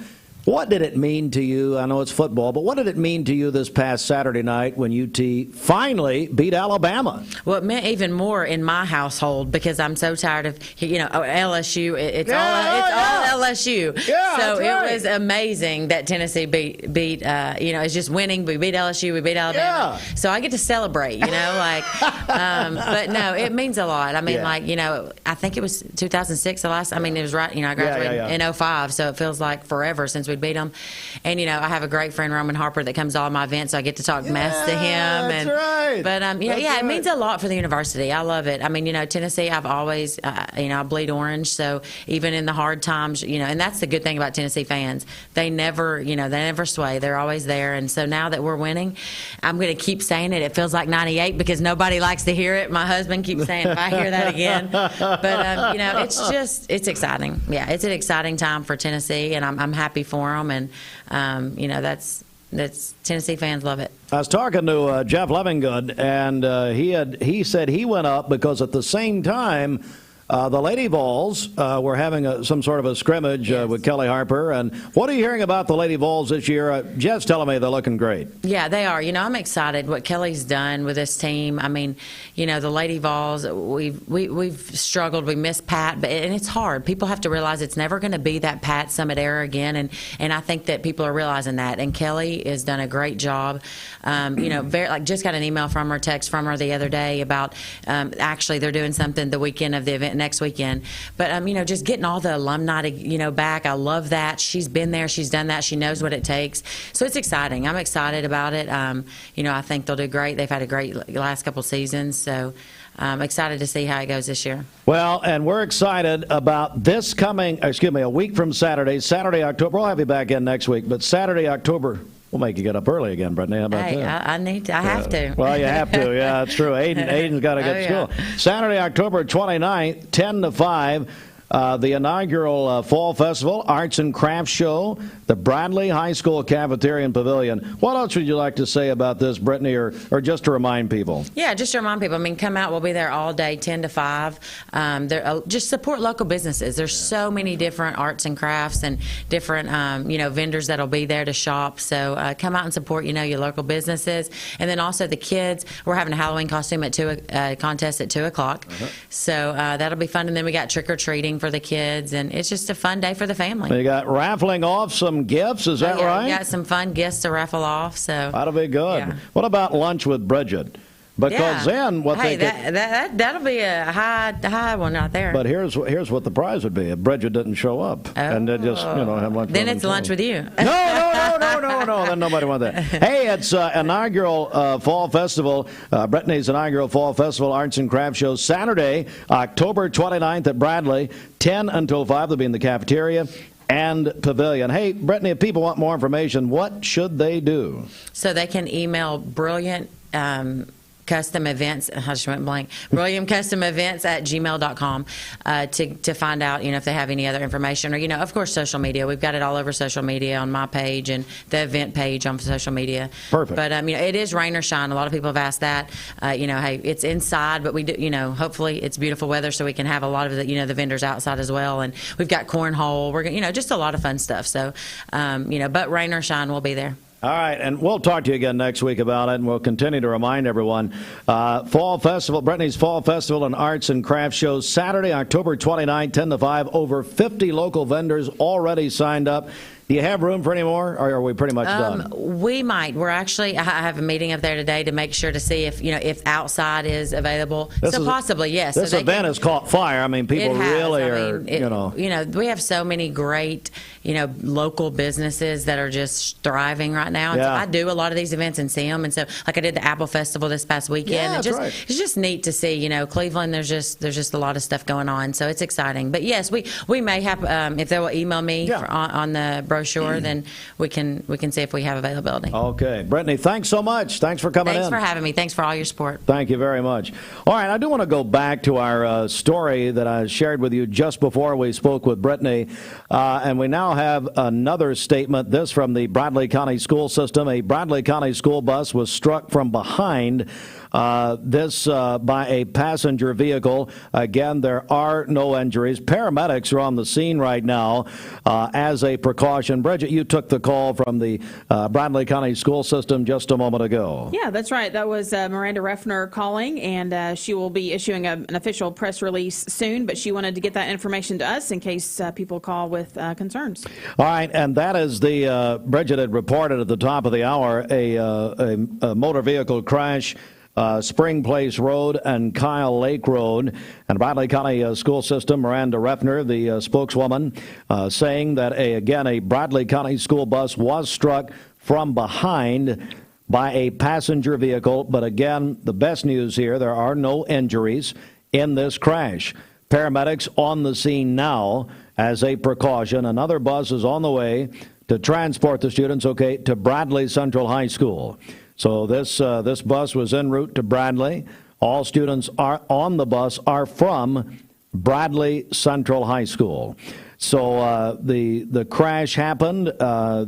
What did it mean to you? I know it's football, but what did it mean to you this past Saturday night when UT finally beat Alabama? Well, it meant even more in my household because I'm so tired of, LSU. It's all LSU. Yeah, so right. It was amazing that Tennessee beat it's just winning. We beat LSU. We beat Alabama. Yeah. So I get to celebrate, but no, it means a lot. I mean, I think it was 2006 the last, it was right, I graduated in 2005, so it feels like forever since we beat them. And I have a great friend, Roman Harper, that comes to all my events, so I get to talk mess to him. That's right. But it means a lot for the university. I love it. Tennessee, I've always I bleed orange, so even in the hard times, and that's the good thing about Tennessee fans. They never sway. They're always there. And so now that we're winning, I'm going to keep saying it. It feels like 98 because nobody likes to hear it. My husband keeps saying if I hear that again. But it's exciting. Yeah, it's an exciting time for Tennessee, and I'm happy for them, and that's Tennessee fans love it. I was talking to Jeff Levingood, and he said he went up because at the same time the Lady Vols were having some sort of a scrimmage with Kelly Harper. And what are you hearing about the Lady Vols this year? Jeff's telling me they're looking great. Yeah, they are. I'm excited what Kelly's done with this team. The Lady Vols, we've struggled. We miss Pat, and it's hard. People have to realize it's never going to be that Pat Summit era again, and I think that people are realizing that. And Kelly has done a great job. Just got an email from her, text from her the other day about actually they're doing something the weekend of the event next weekend. But, just getting all the alumni, back. I love that. She's been there. She's done that. She knows what it takes. So it's exciting. I'm excited about it. I think they'll do great. They've had a great last couple seasons. So I'm excited to see how it goes this year. Well, and we're excited about this coming, a week from Saturday, October. We'll have you back in next week, but Saturday, October. We'll make you get up early again, Brittany. How about that? I have to. Well, you have to. Yeah, that's true. Aiden's got to get to school. Saturday, October 29th, 10 to 5. The inaugural Fall Festival, Arts and Crafts Show, the Bradley High School Cafeteria and Pavilion. What else would you like to say about this, Brittany, or just to remind people? Yeah, just to remind people. Come out. We'll be there all day, 10 to 5. Just support local businesses. There's so many different arts and crafts and different, vendors that'll be there to shop. So come out and support, your local businesses. And then also the kids. We're having a Halloween costume contest at 2 o'clock. So that'll be fun. And then we got trick-or-treating for the kids, and it's just a fun day for the family. You got raffling off some gifts, is that right? We got some fun gifts to raffle off. So that'll be good. Yeah. What about lunch with Bridget? Because then what that'll be a high one out there. But here's what the prize would be if Bridget didn't show up and then just have lunch. Then it's lunch with you. No. Then nobody wants that. Hey, it's inaugural Fall Festival. Brittany's inaugural Fall Festival Arts and Crafts Show Saturday, October 29th at Bradley, 10 until 5. They'll be in the cafeteria and pavilion. Hey, Brittany, if people want more information, what should they do? So they can email Brilliant Custom Events, I just went blank, BrilliantCustomEvents@gmail.com to find out, if they have any other information, or, of course, social media. We've got it all over social media on my page and the event page on social media. Perfect. But, it is rain or shine. A lot of people have asked that. Hey, it's inside, but we do, hopefully it's beautiful weather so we can have a lot of the vendors outside as well. And we've got cornhole. We're, just a lot of fun stuff. So, but rain or shine, we'll be there. All right, and we'll talk to you again next week about it, and we'll continue to remind everyone. Fall Festival, Brittany's Fall Festival and Arts and Crafts Show, Saturday, October 29, 10 to 5. Over 50 local vendors already signed up. Do you have room for any more, or are we pretty much done? We might. I have a meeting up there today to make sure to see if outside is available. Possibly, yes. This event has caught fire. People really are, we have so many great, local businesses that are just thriving right now. Yeah. So I do a lot of these events and see them. And so, like I did the Apple Festival this past weekend. Yeah, right. It's just neat to see, Cleveland, there's just a lot of stuff going on. So it's exciting. But yes, we may have, if they will email me on the brochure, then we can see if we have availability. Okay. Brittany, thanks so much. Thanks for coming in. Thanks for having me. Thanks for all your support. Thank you very much. All right, I do want to go back to our story that I shared with you just before we spoke with Brittany, and we now have another statement, this from the Bradley County School System. A Bradley County school bus was struck from behind by a passenger vehicle. Again, there are no injuries. Paramedics are on the scene right now as a precaution. Bridget, you took the call from the Bradley County School System just a moment ago. Yeah, that's right. That was Miranda Reffner calling, and she will be issuing an official press release soon, but she wanted to get that information to us in case people call with concerns. All right, and that is Bridget had reported at the top of the hour, a motor vehicle crash, Spring Place Road and Kyle Lake Road. And Bradley County School System, Miranda Reffner, the spokeswoman, saying that, a Bradley County school bus was struck from behind by a passenger vehicle. But again, the best news here, there are no injuries in this crash. Paramedics on the scene now as a precaution. Another bus is on the way to transport the students, to Bradley Central High School. So this bus was en route to Bradley. All students are on the bus are from Bradley Central High School. So the crash happened.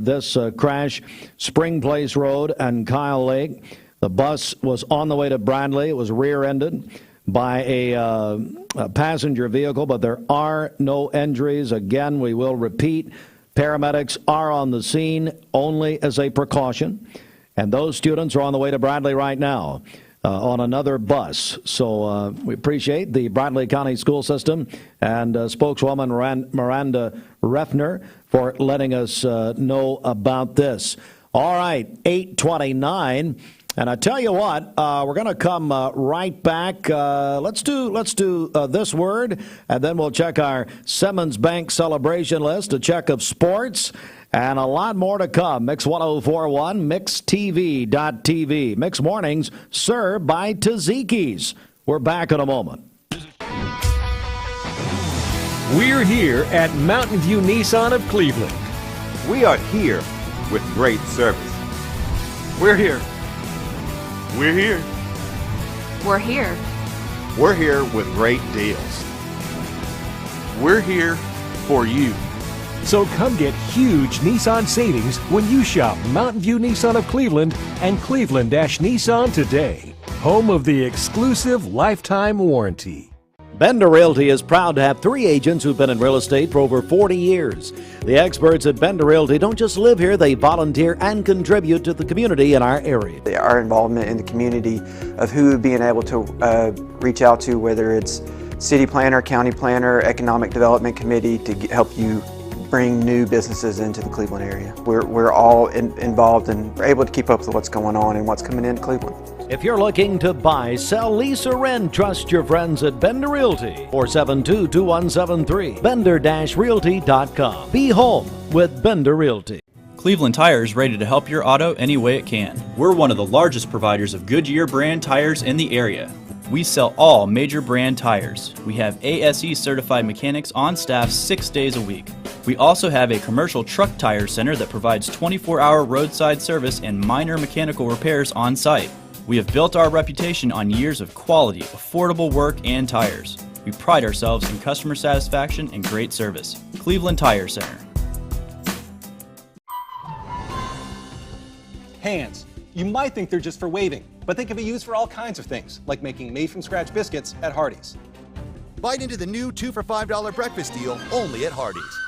This crash, Spring Place Road and Kyle Lake. The bus was on the way to Bradley. It was rear-ended by a passenger vehicle, but there are no injuries. Again, we will repeat, paramedics are on the scene only as a precaution. And those students are on the way to Bradley right now on another bus. So we appreciate the Bradley County School System and spokeswoman Miranda Reffner for letting us know about this. All right, 8:29. And I tell you what, we're going to come right back. Let's do this word, and then we'll check our Simmons Bank celebration list, a check of sports, and a lot more to come. Mix 1041, MixTV.tv. Mix Mornings served by Tzatziki's. We're back in a moment. We're here at Mountain View Nissan of Cleveland. We are here with great service. We're here. We're here. We're here. We're here with great deals. We're here for you. So come get huge Nissan savings when you shop Mountain View Nissan of Cleveland and Cleveland-Nissan today. Home of the exclusive lifetime warranty. Bender Realty is proud to have 3 agents who've been in real estate for over 40 years. The experts at Bender Realty don't just live here, they volunteer and contribute to the community in our area. Our involvement in the community of who being able to reach out to, whether it's city planner, county planner, economic development committee, to help you bring new businesses into the Cleveland area. We're all involved and able to keep up with what's going on and what's coming into Cleveland. If you're looking to buy, sell, lease, or rent, trust your friends at Bender Realty. 472-2173. Bender-Realty.com. Be home with Bender Realty. Cleveland Tire is ready to help your auto any way it can. We're one of the largest providers of Goodyear brand tires in the area. We sell all major brand tires. We have ASE certified mechanics on staff 6 days a week. We also have a commercial truck tire center that provides 24-hour roadside service and minor mechanical repairs on site. We have built our reputation on years of quality, affordable work and tires. We pride ourselves in customer satisfaction and great service. Cleveland Tire Center. Hands. You might think they're just for waving, but they can be used for all kinds of things, like making made-from-scratch biscuits at Hardee's. Bite into the new 2 for $5 breakfast deal only at Hardee's.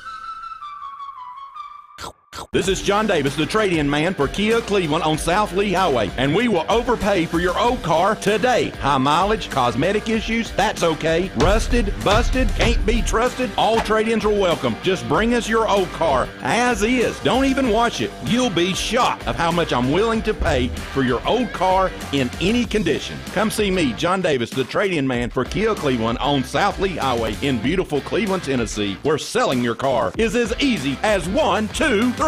This is John Davis, the trade-in man for Kia Cleveland on South Lee Highway, and we will overpay for your old car today. High mileage, cosmetic issues, that's okay. Rusted, busted, can't be trusted, all trade-ins are welcome. Just bring us your old car as is. Don't even wash it. You'll be shocked of how much I'm willing to pay for your old car in any condition. Come see me, John Davis, the trade-in man for Kia Cleveland on South Lee Highway in beautiful Cleveland, Tennessee, where selling your car is as easy as 1, 2, 3.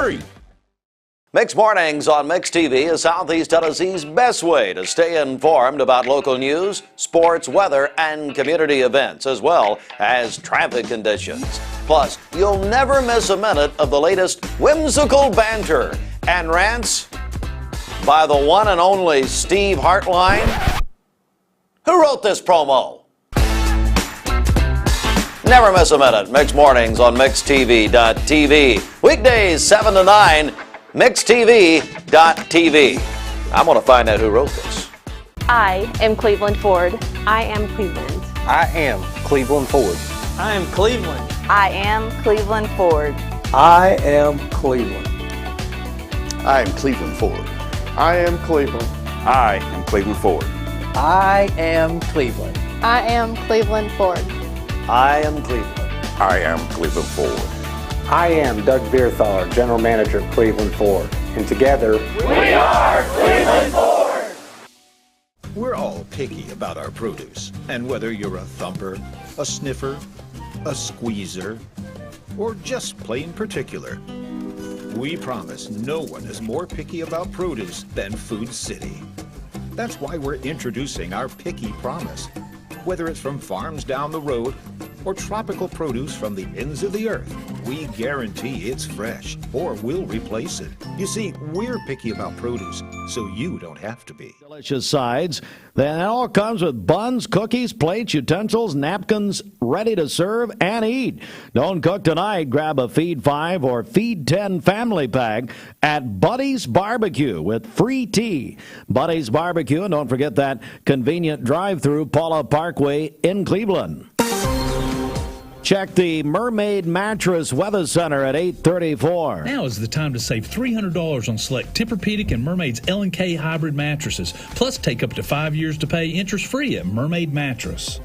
Mix Mornings on Mix TV is Southeast Tennessee's best way to stay informed about local news, sports, weather, and community events, as well as traffic conditions. Plus, you'll never miss a minute of the latest whimsical banter and rants by the one and only Steve Hartline. Who wrote this promo? Never miss a minute. Mix Mornings on MixTV.tv. Weekdays 7 to 9. MixTV.tv. I'm going to find out who wrote this. I am Cleveland Ford. I am Cleveland. I am Cleveland Ford. I am Cleveland. I am Cleveland Ford. I am Cleveland. I am Cleveland Ford. I am Cleveland. I am Cleveland Ford. I am Cleveland. I am Cleveland Ford. I am Cleveland. I am Cleveland Ford. I am Doug Vierthaler, General Manager of Cleveland Ford, and together, we are Cleveland Ford! We're all picky about our produce, and whether you're a thumper, a sniffer, a squeezer, or just plain particular, we promise no one is more picky about produce than Food City. That's why we're introducing our Picky Promise. Whether it's from farms down the road or tropical produce from the ends of the earth, we guarantee it's fresh or we'll replace it. You see, we're picky about produce, so you don't have to be. Delicious sides. Then it all comes with buns, cookies, plates, utensils, napkins, ready to serve and eat. Don't cook tonight. Grab a Feed 5 or Feed 10 family pack at Buddy's Barbecue with free tea. Buddy's Barbecue, and don't forget that convenient drive-through Paula Parkway in Cleveland. Check the Mermaid Mattress Weather Center at 834. Now is the time to save $300 on select Tempur-Pedic and Mermaid's L&K hybrid mattresses. Plus, take up to 5 years to pay interest-free at Mermaid Mattress.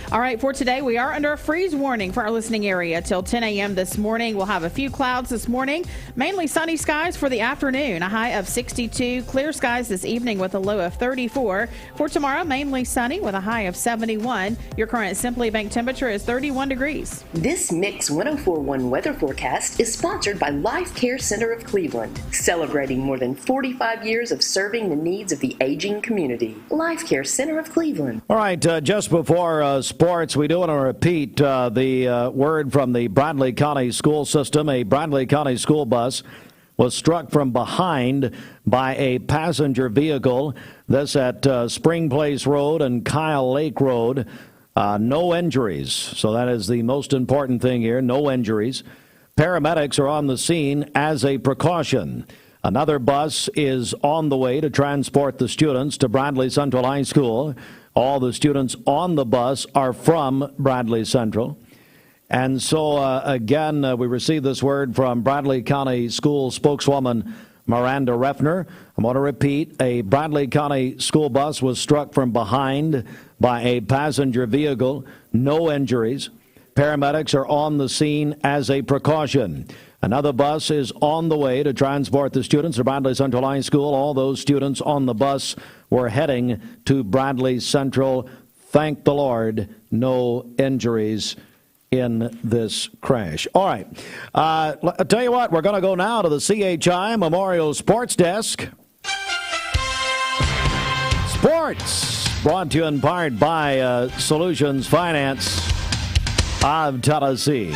All right, for today, we are under a freeze warning for our listening area till 10 a.m. this morning. We'll have a few clouds this morning, mainly sunny skies for the afternoon, a high of 62. Clear skies this evening with a low of 34. For tomorrow, mainly sunny with a high of 71. Your current Simply Bank temperature is 31 degrees. This Mix 104.1 weather forecast is sponsored by Life Care Center of Cleveland, celebrating more than 45 years of serving the needs of the aging community. Life Care Center of Cleveland. All right, just before sports, we do want to repeat the word from the Bradley County school system. A Bradley County school bus was struck from behind by a passenger vehicle. This at Spring Place Road and Kyle Lake Road. No injuries. So that is the most important thing here. No injuries. Paramedics are on the scene as a precaution. Another bus is on the way to transport the students to Bradley Central High School. All the students on the bus are from Bradley Central. And so, again, we received this word from Bradley County School spokeswoman Miranda Reffner. I'm going to repeat. A Bradley County school bus was struck from behind by a passenger vehicle. No injuries. Paramedics are on the scene as a precaution. Another bus is on the way to transport the students to Bradley Central High School. All those students on the bus were heading to Bradley Central. Thank the Lord, no injuries in this crash. All right. I'll tell you what, we're going to go now to the CHI Memorial Sports Desk. Sports, brought to you in part by Solutions Finance of Tennessee.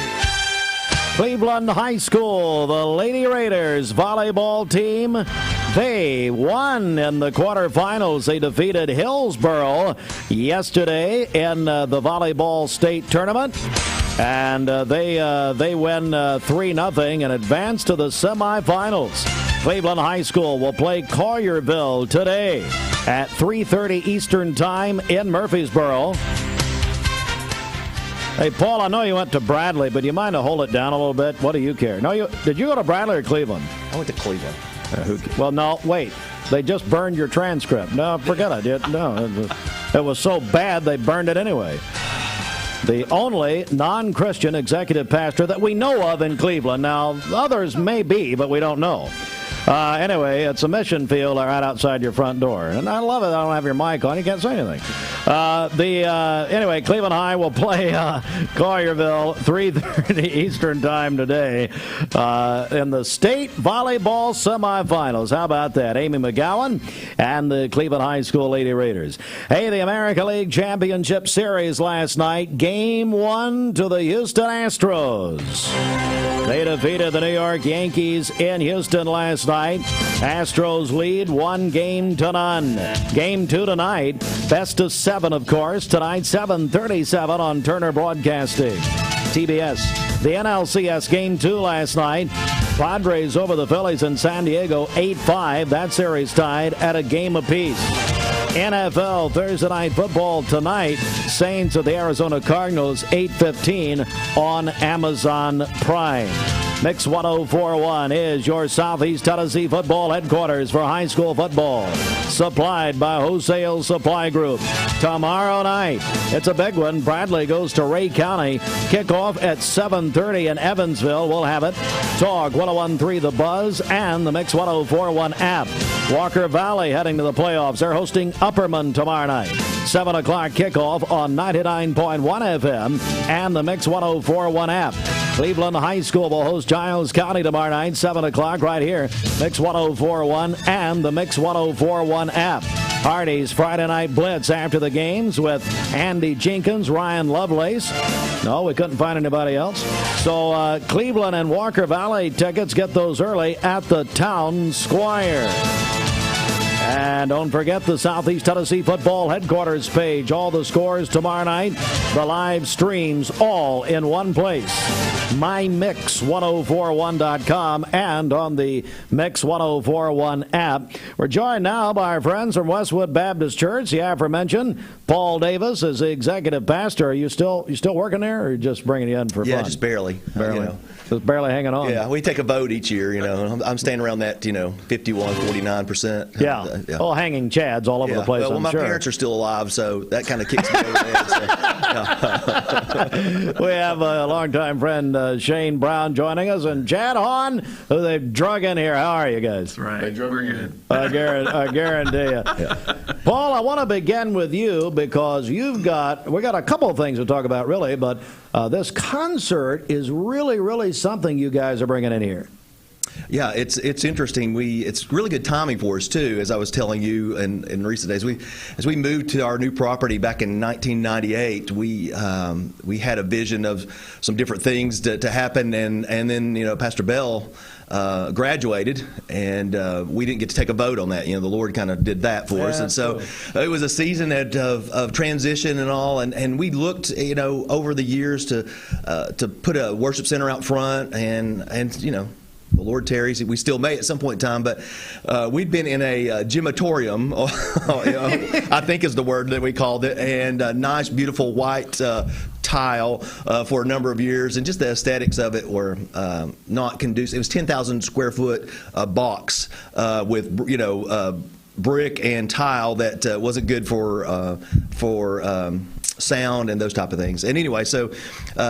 Cleveland High School, the Lady Raiders volleyball team, they won in the quarterfinals. They defeated Hillsboro yesterday in the volleyball state tournament. And they win 3-0 and advance to the semifinals. Cleveland High School will play Collierville today at 3:30 Eastern Time in Murfreesboro. Hey, Paul, I know you went to Bradley, but you mind to hold it down a little bit? What do you care? No, did you go to Bradley or Cleveland? I went to Cleveland. Well, no, wait. They just burned your transcript. No, forget it. No, it was so bad they burned it anyway. The only non-Christian executive pastor that we know of in Cleveland. Now, others may be, but we don't know. Anyway, it's a mission field right outside your front door. And I love it. I don't have your mic on. You can't say anything. Anyway, Cleveland High will play Collierville 3:30 Eastern Time today in the state volleyball semifinals. How about that? Amy McGowan and the Cleveland High School Lady Raiders. Hey, the America League Championship Series last night. Game 1 to the Houston Astros. They defeated the New York Yankees in Houston last night. Astros lead 1-0. Game 2 tonight. Best of 7, of course. Tonight, 7:37 on Turner Broadcasting. TBS. The NLCS Game 2 last night. Padres over the Phillies in San Diego, 8-5. That series tied at a game apiece. NFL Thursday Night Football tonight. Saints of the Arizona Cardinals, 8:15 on Amazon Prime. Mix 104.1 is your Southeast Tennessee football headquarters for high school football. Supplied by Wholesale Supply Group. Tomorrow night, it's a big one. Bradley goes to Ray County. Kickoff at 7:30 in Evansville. We'll have it. Talk 101.3 The Buzz and the Mix 104.1 app. Walker Valley heading to the playoffs. They're hosting Upperman tomorrow night. 7 o'clock kickoff on 99.1 FM and the Mix 104.1 app. Cleveland High School will host Giles County tomorrow night, 7 o'clock right here. Mix 104.1 and the Mix 104.1 app. Hardy's Friday Night Blitz after the games with Andy Jenkins, Ryan Lovelace. No, we couldn't find anybody else. So Cleveland and Walker Valley tickets, get those early at the Town Square. And don't forget the Southeast Tennessee Football Headquarters page. All the scores tomorrow night, the live streams all in one place. MyMix1041.com and on the Mix 104.1 app. We're joined now by our friends from Westwood Baptist Church, the aforementioned Paul Davis is the executive pastor. Are you still working there, or just bringing you in for fun? Yeah, just barely. Just barely hanging on. Yeah, we take a vote each year. I'm staying around that 51, 49%. Yeah. Hanging chads all over the place. Well, my parents are still alive, so that kind of kicks me over the head. So, We have a longtime friend, Shane Brown, joining us, and Chad Hahn, who they've drug in here. How are you guys? Right. They drug her in. I guarantee you. Yeah. Paul, I want to begin with you because we got a couple of things to talk about, really, but this concert is really, really something you guys are bringing in here. Yeah, it's interesting. It's really good timing for us too. As I was telling you in recent days, as we moved to our new property back in 1998, we had a vision of some different things to happen, and then Pastor Bell graduated, and we didn't get to take a vote on that. The Lord kind of did that for us, and so it was a season of transition and all. And we looked, over the years to put a worship center out front, and the Lord tarries, we still may at some point in time, but we'd been in a gymatorium, I think is the word that we called it, and a nice, beautiful white tile for a number of years, and just the aesthetics of it were not conducive. It was 10,000 square foot box with brick and tile that wasn't good for sound and those type of things. And anyway, so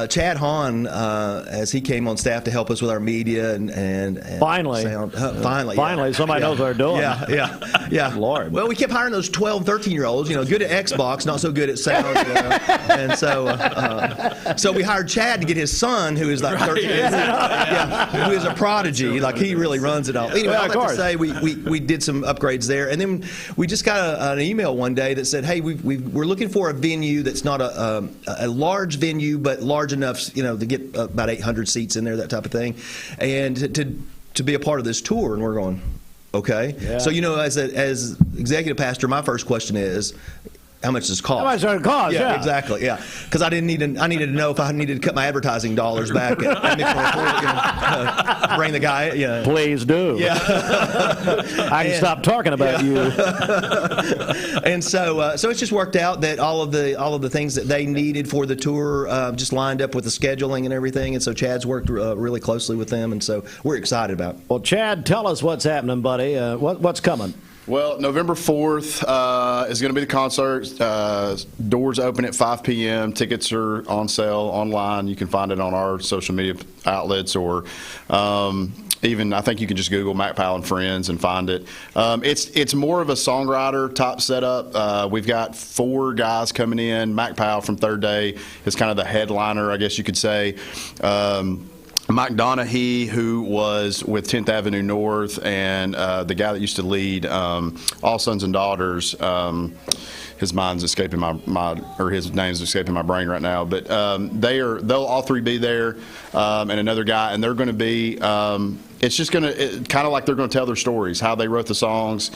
Chad Hahn, as he came on staff to help us with our media and finally sound, finally somebody knows what they're doing. Yeah. Lord. Well, we kept hiring those 12, 13-year-olds, good at Xbox, not so good at sound. And so we hired Chad to get his son, who is like 13, who is a prodigy. Like, he really runs it all. Anyway, I'd like to say we did some upgrades there, and then we just got an email one day that said, hey, we're looking for a venue that's not a large venue, but large enough, to get about 800 seats in there, that type of thing, and to be a part of this tour. And we're going, okay. Yeah. So, as executive pastor, my first question is, how much does it cost? How much does it cost? Yeah, exactly. Yeah, because I needed to know if I needed to cut my advertising dollars back and bring the guy. Yeah, please do. Yeah, I can stop talking about you. And so it's just worked out that all of the things that they needed for the tour just lined up with the scheduling and everything. And so Chad's worked really closely with them, and so we're excited about it. Well, Chad, tell us what's happening, buddy. What's coming? Well, November 4th is going to be the concert. Doors open at 5 p.m. Tickets are on sale online. You can find it on our social media outlets, or even I think you can just Google Mac Powell and Friends and find it. It's more of a songwriter type setup. We've got 4 guys coming in. Mac Powell from Third Day is kind of the headliner, I guess you could say. Mike Donahue, who was with 10th Avenue North, and the guy that used to lead All Sons and Daughters. His mind's escaping his name's escaping my brain right now. But they'll all 3 be there, and another guy, and they're going to be. It's just going to kind of like they're going to tell their stories, how they wrote the songs,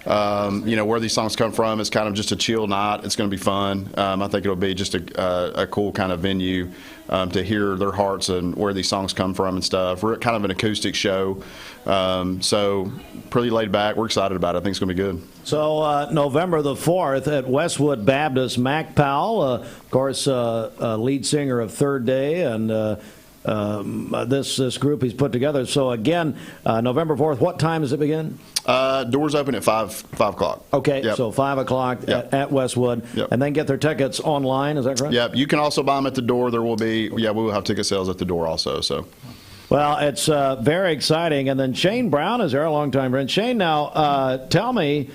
where these songs come from. It's kind of just a chill night. It's going to be fun. I think it'll be just a cool kind of venue to hear their hearts and where these songs come from and stuff. We're kind of an acoustic show, so pretty laid back. We're excited about it. I think it's going to be good. So November the 4th at Westwood Baptist, Mac Powell, of course, lead singer of Third Day, and this group he's put together. So again, November 4th, what time does it begin? Doors open at 5 o'clock. Okay, yep. So 5 o'clock at Westwood, yep. And then get their tickets online, is that correct? Yep, you can also buy them at the door. There will be, we will have ticket sales at the door also. So. Well, it's very exciting. And then Shane Brown is there, a longtime friend. Shane, now tell me,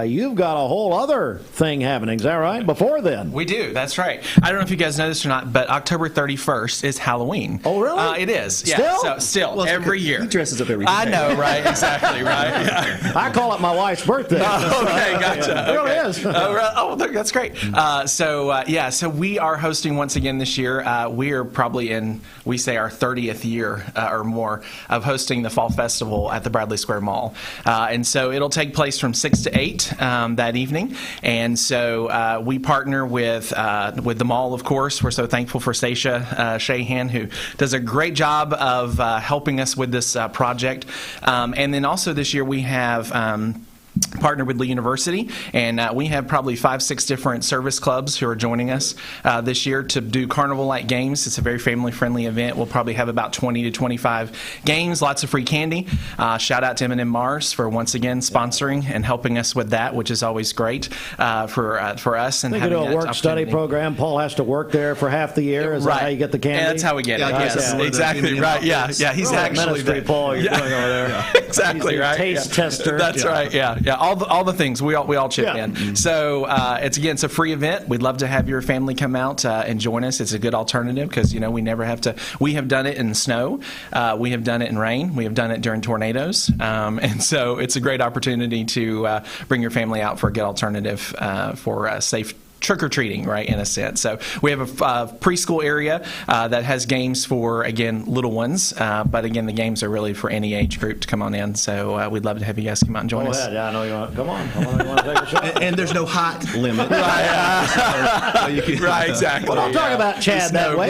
you've got a whole other thing happening, is that right? Before then. We do, that's right. I don't know if you guys know this or not, but October 31st is Halloween. Oh, really? It is. Still? Yeah, so still, well, every year. He dresses up every day. I know, right? Exactly, right. Yeah. I call it my wife's birthday. Oh, okay, gotcha. It really is. That's great. So we are hosting once again this year. We are probably in, we say, our 30th year or more of hosting the Fall Festival at the Bradley Square Mall. And so it'll take place from 6 to 8. That evening, and so we partner with the mall. Of course, we're so thankful for Stacia Shahan, who does a great job of helping us with this project. And then also this year we have partnered with Lee University, and we have probably 5-6 different service clubs who are joining us this year to do carnival-like games. It's a very family-friendly event. We'll probably have about 20 to 25 games, lots of free candy. Shout out to M&M Mars for once again sponsoring and helping us with that, which is always great for us. And they having do a work-study program. Paul has to work there for half the year. Is that how you get the candy? Yeah, that's how we get it. Yes, exactly. Right. Yeah. He's actually the Paul you're doing over there. Yeah. Exactly. He's right. Taste tester. That's right. Yeah. All the things we all chip in. So it's a free event. We'd love to have your family come out and join us. It's a good alternative because we never have to. We have done it in snow. We have done it in rain. We have done it during tornadoes. And so it's a great opportunity to bring your family out for a good alternative for safe trick-or-treating, right, in a sense. So we have a preschool area that has games for, again, little ones. But, again, the games are really for any age group to come on in. So we'd love to have you guys come out and join us. Go ahead. Yeah, I know you want to. Come on. You want to take a shot? And there's no height limit. Right, exactly. Well, don't talk about Chad that way.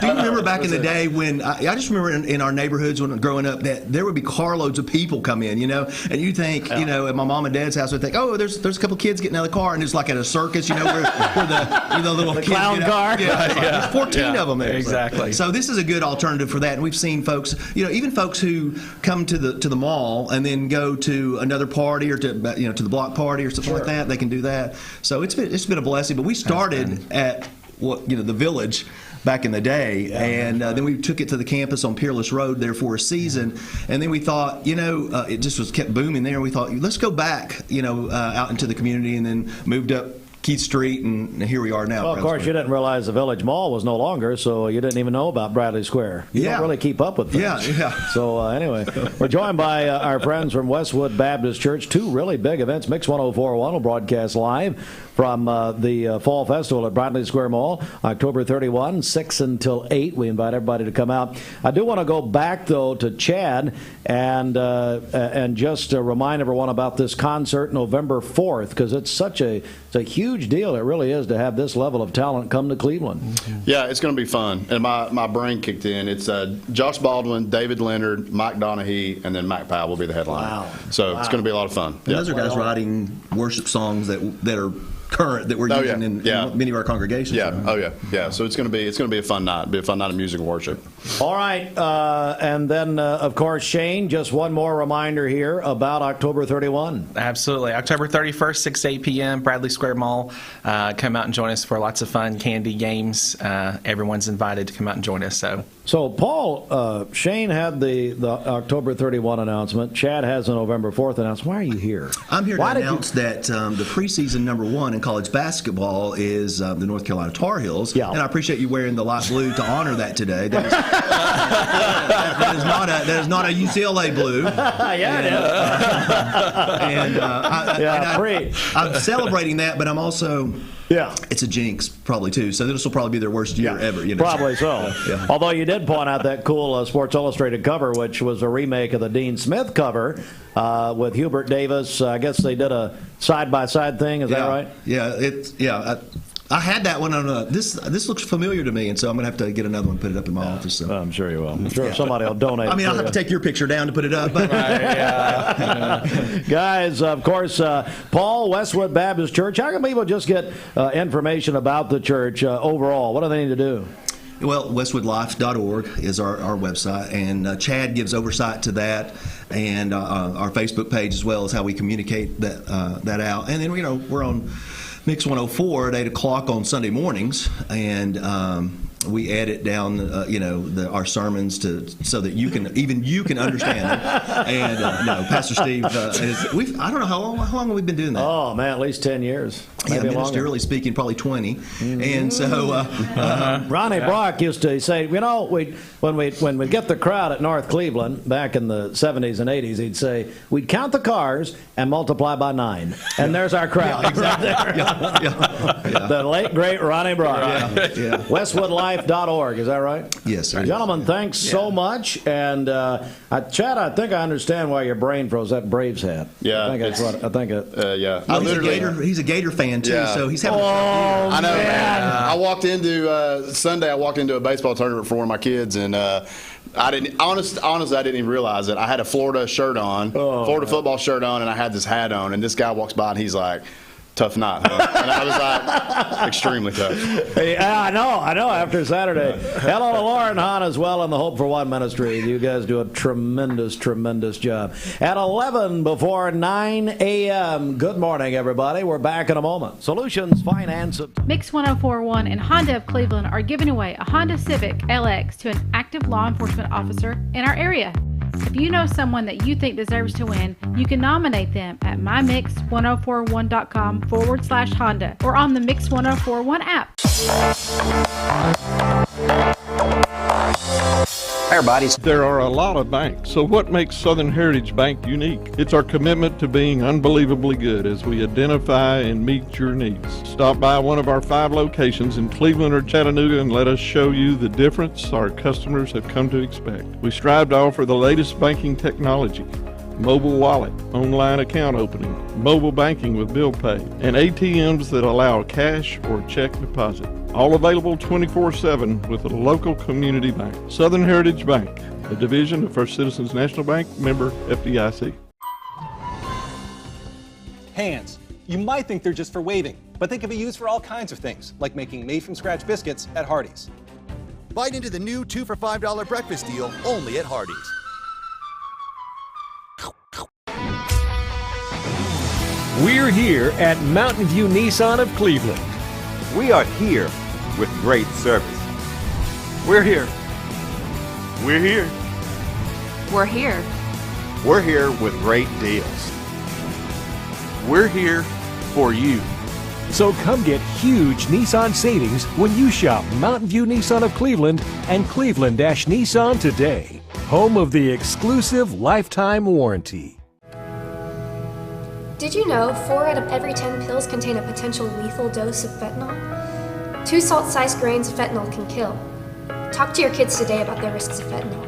Do you remember back in the day when, I just remember in our neighborhoods when growing up that there would be carloads of people come in, and you think, at my mom and dad's house, would think, oh, there's a couple kids getting out of the car, and it's like at a circus, where the little the kids clown car. There's 14 of them there. Exactly. So this is a good alternative for that, and we've seen folks, even folks who come to the mall and then go to another party or to the block party or something like that. They can do that. So it's been a blessing. But we started at the Village back in the day, and then we took it to the campus on Peerless Road there for a season, and then we thought, it just kept booming there. We thought, let's go back, out into the community, and then moved up Keith Street, and here we are now. Well, of course, you didn't realize the Village Mall was no longer, so you didn't even know about Bradley Square. You don't really keep up with things. Yeah. So anyway, we're joined by our friends from Westwood Baptist Church. 2 really big events. Mix 104.1 will broadcast live from the Fall Festival at Bradley Square Mall, October 31, 6 until 8. We invite everybody to come out. I do want to go back, though, to Chad and just remind everyone about this concert November 4th, because it's a huge deal. It really is to have this level of talent come to Cleveland. Yeah, it's going to be fun. And my brain kicked in. It's Josh Baldwin, David Leonard, Mike Donahue, and then Mac Powell will be the headliner. Wow. So it's going to be a lot of fun. And those are guys writing worship songs that are current that we're using in many of our congregations. Yeah. So it's going to be a fun night. It'll be a fun night of music and worship. All right, and then of course, Shane, just one more reminder here about October 31. Absolutely, October 31st, 6 to 8 p.m. Bradley Square Mall. Come out and join us for lots of fun, candy, games. Everyone's invited to come out and join us. So Paul, Shane had the October 31 announcement. Chad has a November 4th announcement. Why are you here? I'm here to announce that the preseason number 1 in college basketball is the North Carolina Tar Heels. Yeah. And I appreciate you wearing the light blue to honor that today. That is not a UCLA blue. I'm celebrating that, but I'm also... Yeah, it's a jinx, probably too. So this will probably be their worst year ever. Probably so. Although you did point out that cool Sports Illustrated cover, which was a remake of the Dean Smith cover with Hubert Davis. I guess they did a side-by-side thing. Is that right? Yeah. I had that one on this looks familiar to me, and so I'm going to have to get another one, put it up in my office. So. I'm sure you will. I'm sure somebody will donate. I mean, I'll have to take your picture down to put it up. But. Guys, of course, Paul, Westwood Baptist Church, how can people just get information about the church overall? What do they need to do? Well, westwoodlife.org is our website, and Chad gives oversight to that, and our Facebook page as well is how we communicate that out. And then, we're on Mix 104 at 8 o'clock on Sunday mornings, and we edit down, our sermons so that you can understand them. And Pastor Steve, I don't know how long have we been doing that? Oh man, at least 10 years. Maybe ministerially speaking, probably 20. Mm-hmm. And so Ronnie Brock used to say, when we get the crowd at North Cleveland back in the 70s and 80s, he'd say we'd count the cars and multiply by 9, and there's our crowd. Yeah, exactly. The late great Ronnie Brock. Westwoodlife.org, is that right? Yes, sir. Gentlemen, thanks so much. And Chad, I think I understand why your brain froze. That Braves hat. Yeah, I think that's what I think it. Yeah, well, he's a Gator fan too, so he's having. I know, man. I walked into Sunday. I walked into a baseball tournament for one of my kids, and Honestly, I didn't even realize it. I had a Florida shirt on, Florida football shirt on, and I had this hat on. And this guy walks by and he's like, "Tough night, huh?" And I was like, extremely tough. Yeah, I know. After Saturday. Hello to Lauren Hahn as well in the Hope for One ministry. You guys do a tremendous job. At 11 before 9 a.m. Good morning, everybody. We're back in a moment. Solutions Finance. Mix 1041 and Honda of Cleveland are giving away a Honda Civic LX to an active law enforcement officer in our area. If you know someone that you think deserves to win, you can nominate them at mymix1041.com/Honda or on the Mix 1041 app. Hey everybody. There are a lot of banks, so what makes Southern Heritage Bank unique? It's our commitment to being unbelievably good as we identify and meet your needs. Stop by one of our 5 locations in Cleveland or Chattanooga and let us show you the difference our customers have come to expect. We strive to offer the latest banking technology, mobile wallet, online account opening, mobile banking with bill pay, and ATMs that allow cash or check deposit. All available 24/7 with a local community bank. Southern Heritage Bank, a division of First Citizens National Bank, member FDIC. Hands. You might think they're just for waving, but they can be used for all kinds of things, like making made-from-scratch biscuits at Hardee's. Bite into the new 2 for $5 breakfast deal only at Hardee's. We're here at Mountain View Nissan of Cleveland. We are here with great service. We're here. We're here. We're here. We're here with great deals. We're here for you. So come get huge Nissan savings when you shop Mountain View Nissan of Cleveland and Cleveland-Nissan today. Home of the exclusive lifetime warranty. Did you know 4 out of every 10 pills contain a potential lethal dose of fentanyl? 2 salt-sized grains of fentanyl can kill. Talk to your kids today about the risks of fentanyl.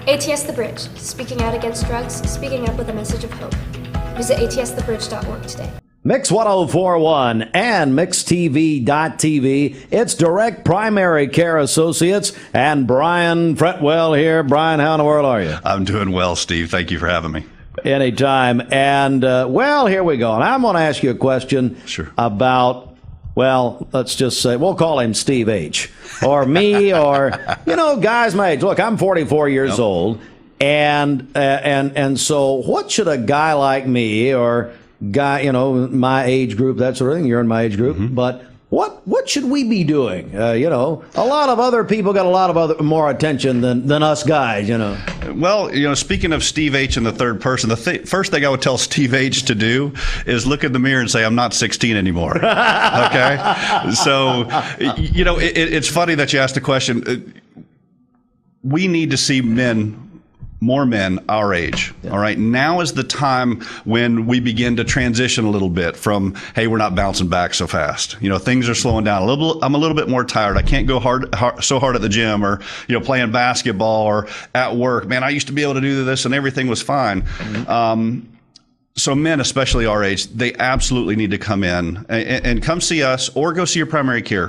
ATS The Bridge, speaking out against drugs, speaking up with a message of hope. Visit atsthebridge.org today. Mix 1041 and MixTV.tv. It's Direct Primary Care Associates and Brian Fretwell here. Brian, how in the world are you? I'm doing well, Steve. Thank you for having me. Anytime. And, well, here we go. And I'm going to ask you a question about, well, let's just say, we'll call him Steve H. Or me, or, guys my age. Look, I'm 44 years old. And so what should a guy like me or guy, my age group, that sort of thing, you're in my age group, but what should we be doing? A lot of other people got a lot of more attention than us guys, Well, speaking of Steve H in the third person, the first thing I would tell Steve H to do is look in the mirror and say, I'm not 16 anymore. Okay? So, it's funny that you asked the question. We need to see more men our age. All right. Now is the time when we begin to transition a little bit from, hey, we're not bouncing back so fast. Things are slowing down a little. I'm a little bit more tired. I can't go so hard at the gym or, playing basketball or at work. Man, I used to be able to do this and everything was fine. So men, especially our age, they absolutely need to come in and come see us or go see your primary care,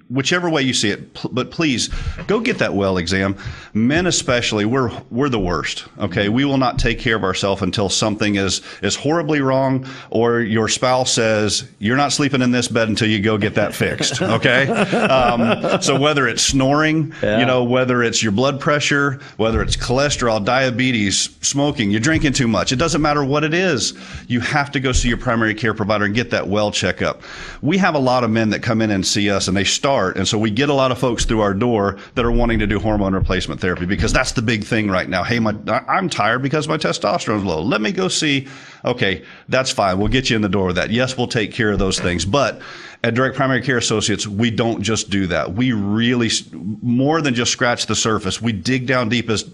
whichever way you see it. But please go get that well exam. Men especially, we're the worst. Okay, we will not take care of ourselves until something is horribly wrong, or your spouse says you're not sleeping in this bed until you go get that fixed. Okay, so whether it's snoring, whether it's your blood pressure, whether it's cholesterol, diabetes, smoking, you're drinking too much, it doesn't matter what it is. You have to go see your primary care provider and get that well checkup. We have a lot of men that come in and see us and they start. And so we get a lot of folks through our door that are wanting to do hormone replacement therapy because that's the big thing right now. Hey, I'm tired because my testosterone's low. Let me go see. Okay, that's fine. We'll get you in the door with that. Yes, we'll take care of those things. But at Direct Primary Care Associates, we don't just do that. We really, more than just scratch the surface, we dig down deep as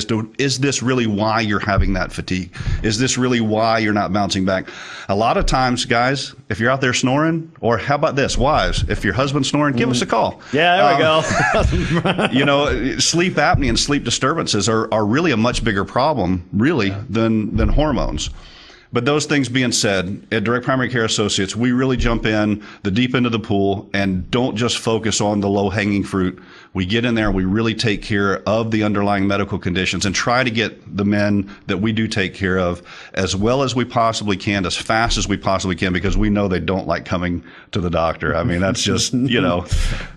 to, is this really why you're having that fatigue? Is this really why you're not bouncing back? A lot of times, guys, if you're out there snoring, or how about this, wives, if your husband's snoring, give us a call. Yeah, there we go. Sleep apnea and sleep disturbances are really a much bigger problem, really, than hormones. But those things being said, at Direct Primary Care Associates, we really jump in the deep end of the pool and don't just focus on the low-hanging fruit. We get in there and we really take care of the underlying medical conditions and try to get the men that we do take care of as well as we possibly can, as fast as we possibly can, because we know they don't like coming to the doctor. I mean, that's just, you know.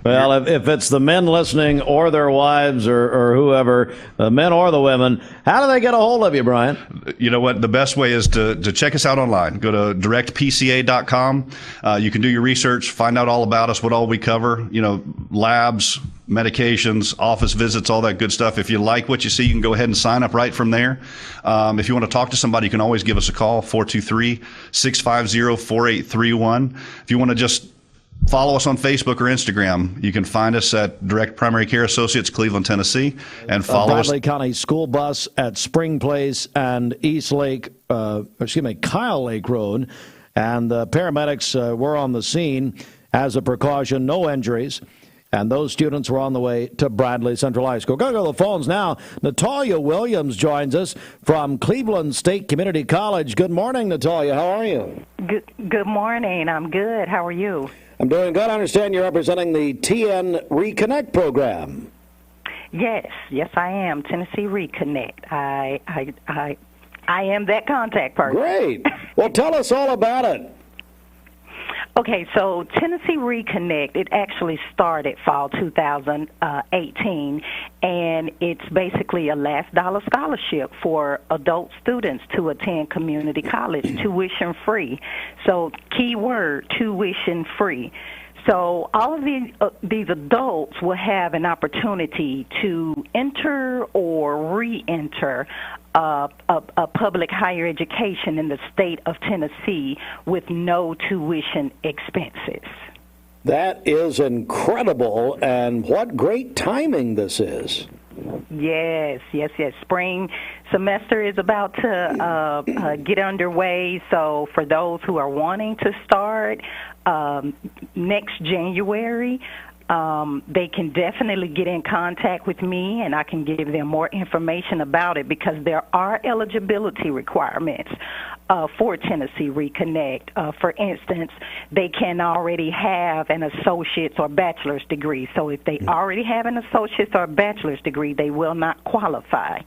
Well, if it's the men listening or their wives or whoever, the men or the women, how do they get a hold of you, Brian? You know what? The best way is to check us out online. Go to directpca.com. You can do your research, find out all about us, what all we cover, you know, labs, medications, office visits, all that good stuff. If you like what you see, you can go ahead and sign up right from there. If you want to talk to somebody, you can always give us a call, 423-650-4831. If you want to just follow us on Facebook or Instagram, you can find us at Direct Primary Care Associates, Cleveland, Tennessee, and follow Bradley County School Bus at Spring Place and Kyle Lake Road. And the paramedics were on the scene as a precaution, no injuries. And those students were on the way to Bradley Central High School. Go to the phones now. Natalia Williams joins us from Cleveland State Community College. Good morning, Natalia. How are you? Good morning. I'm good. How are you? I'm doing good. I understand you're representing the TN Reconnect program. Yes, I am. Tennessee Reconnect. I am that contact person. Great. Well, tell us all about it. Okay, so Tennessee Reconnect, it actually started fall 2018, and it's basically a last dollar scholarship for adult students to attend community college, tuition free. So key word, tuition free. So all of these adults will have an opportunity to enter or re-enter a public higher education in the state of Tennessee with no tuition expenses. That is incredible, and what great timing this is. Yes. Spring semester is about to get underway, so for those who are wanting to start next January, they can definitely get in contact with me, and I can give them more information about it, because there are eligibility requirements for Tennessee Reconnect. For instance, they can already have an associate's or bachelor's degree. So if they already have an associate's or bachelor's degree, they will not qualify.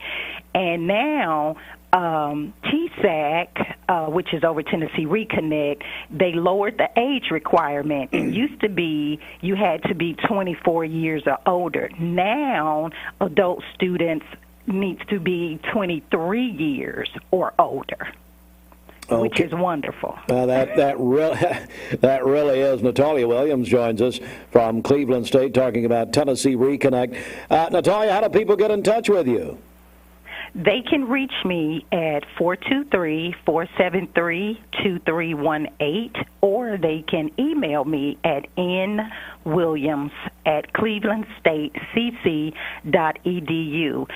And now TSAC, which is over Tennessee Reconnect, they lowered the age requirement. It used to be you had to be 24 years or older. Now, adult students needs to be 23 years or older. Okay. Which is wonderful. That really is. Natalia Williams joins us from Cleveland State talking about Tennessee Reconnect. Natalia, how do people get in touch with you? They can reach me at 423-473-2318, or they can email me at nwilliams@clevelandstatecc.edu.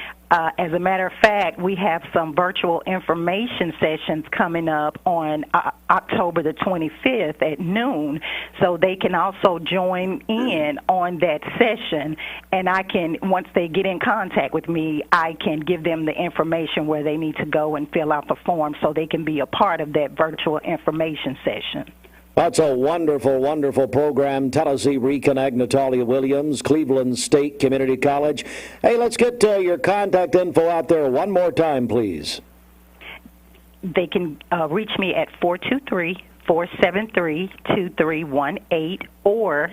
As a matter of fact, we have some virtual information sessions coming up on October the 25th at noon, so they can also join in on that session, and I can, once they get in contact with me, I can give them the information where they need to go and fill out the form so they can be a part of that virtual information session. That's a wonderful, wonderful program. Tennessee Reconnect, Natalia Williams, Cleveland State Community College. Hey, let's get your contact info out there one more time, please. They can reach me at 423-473-2318 or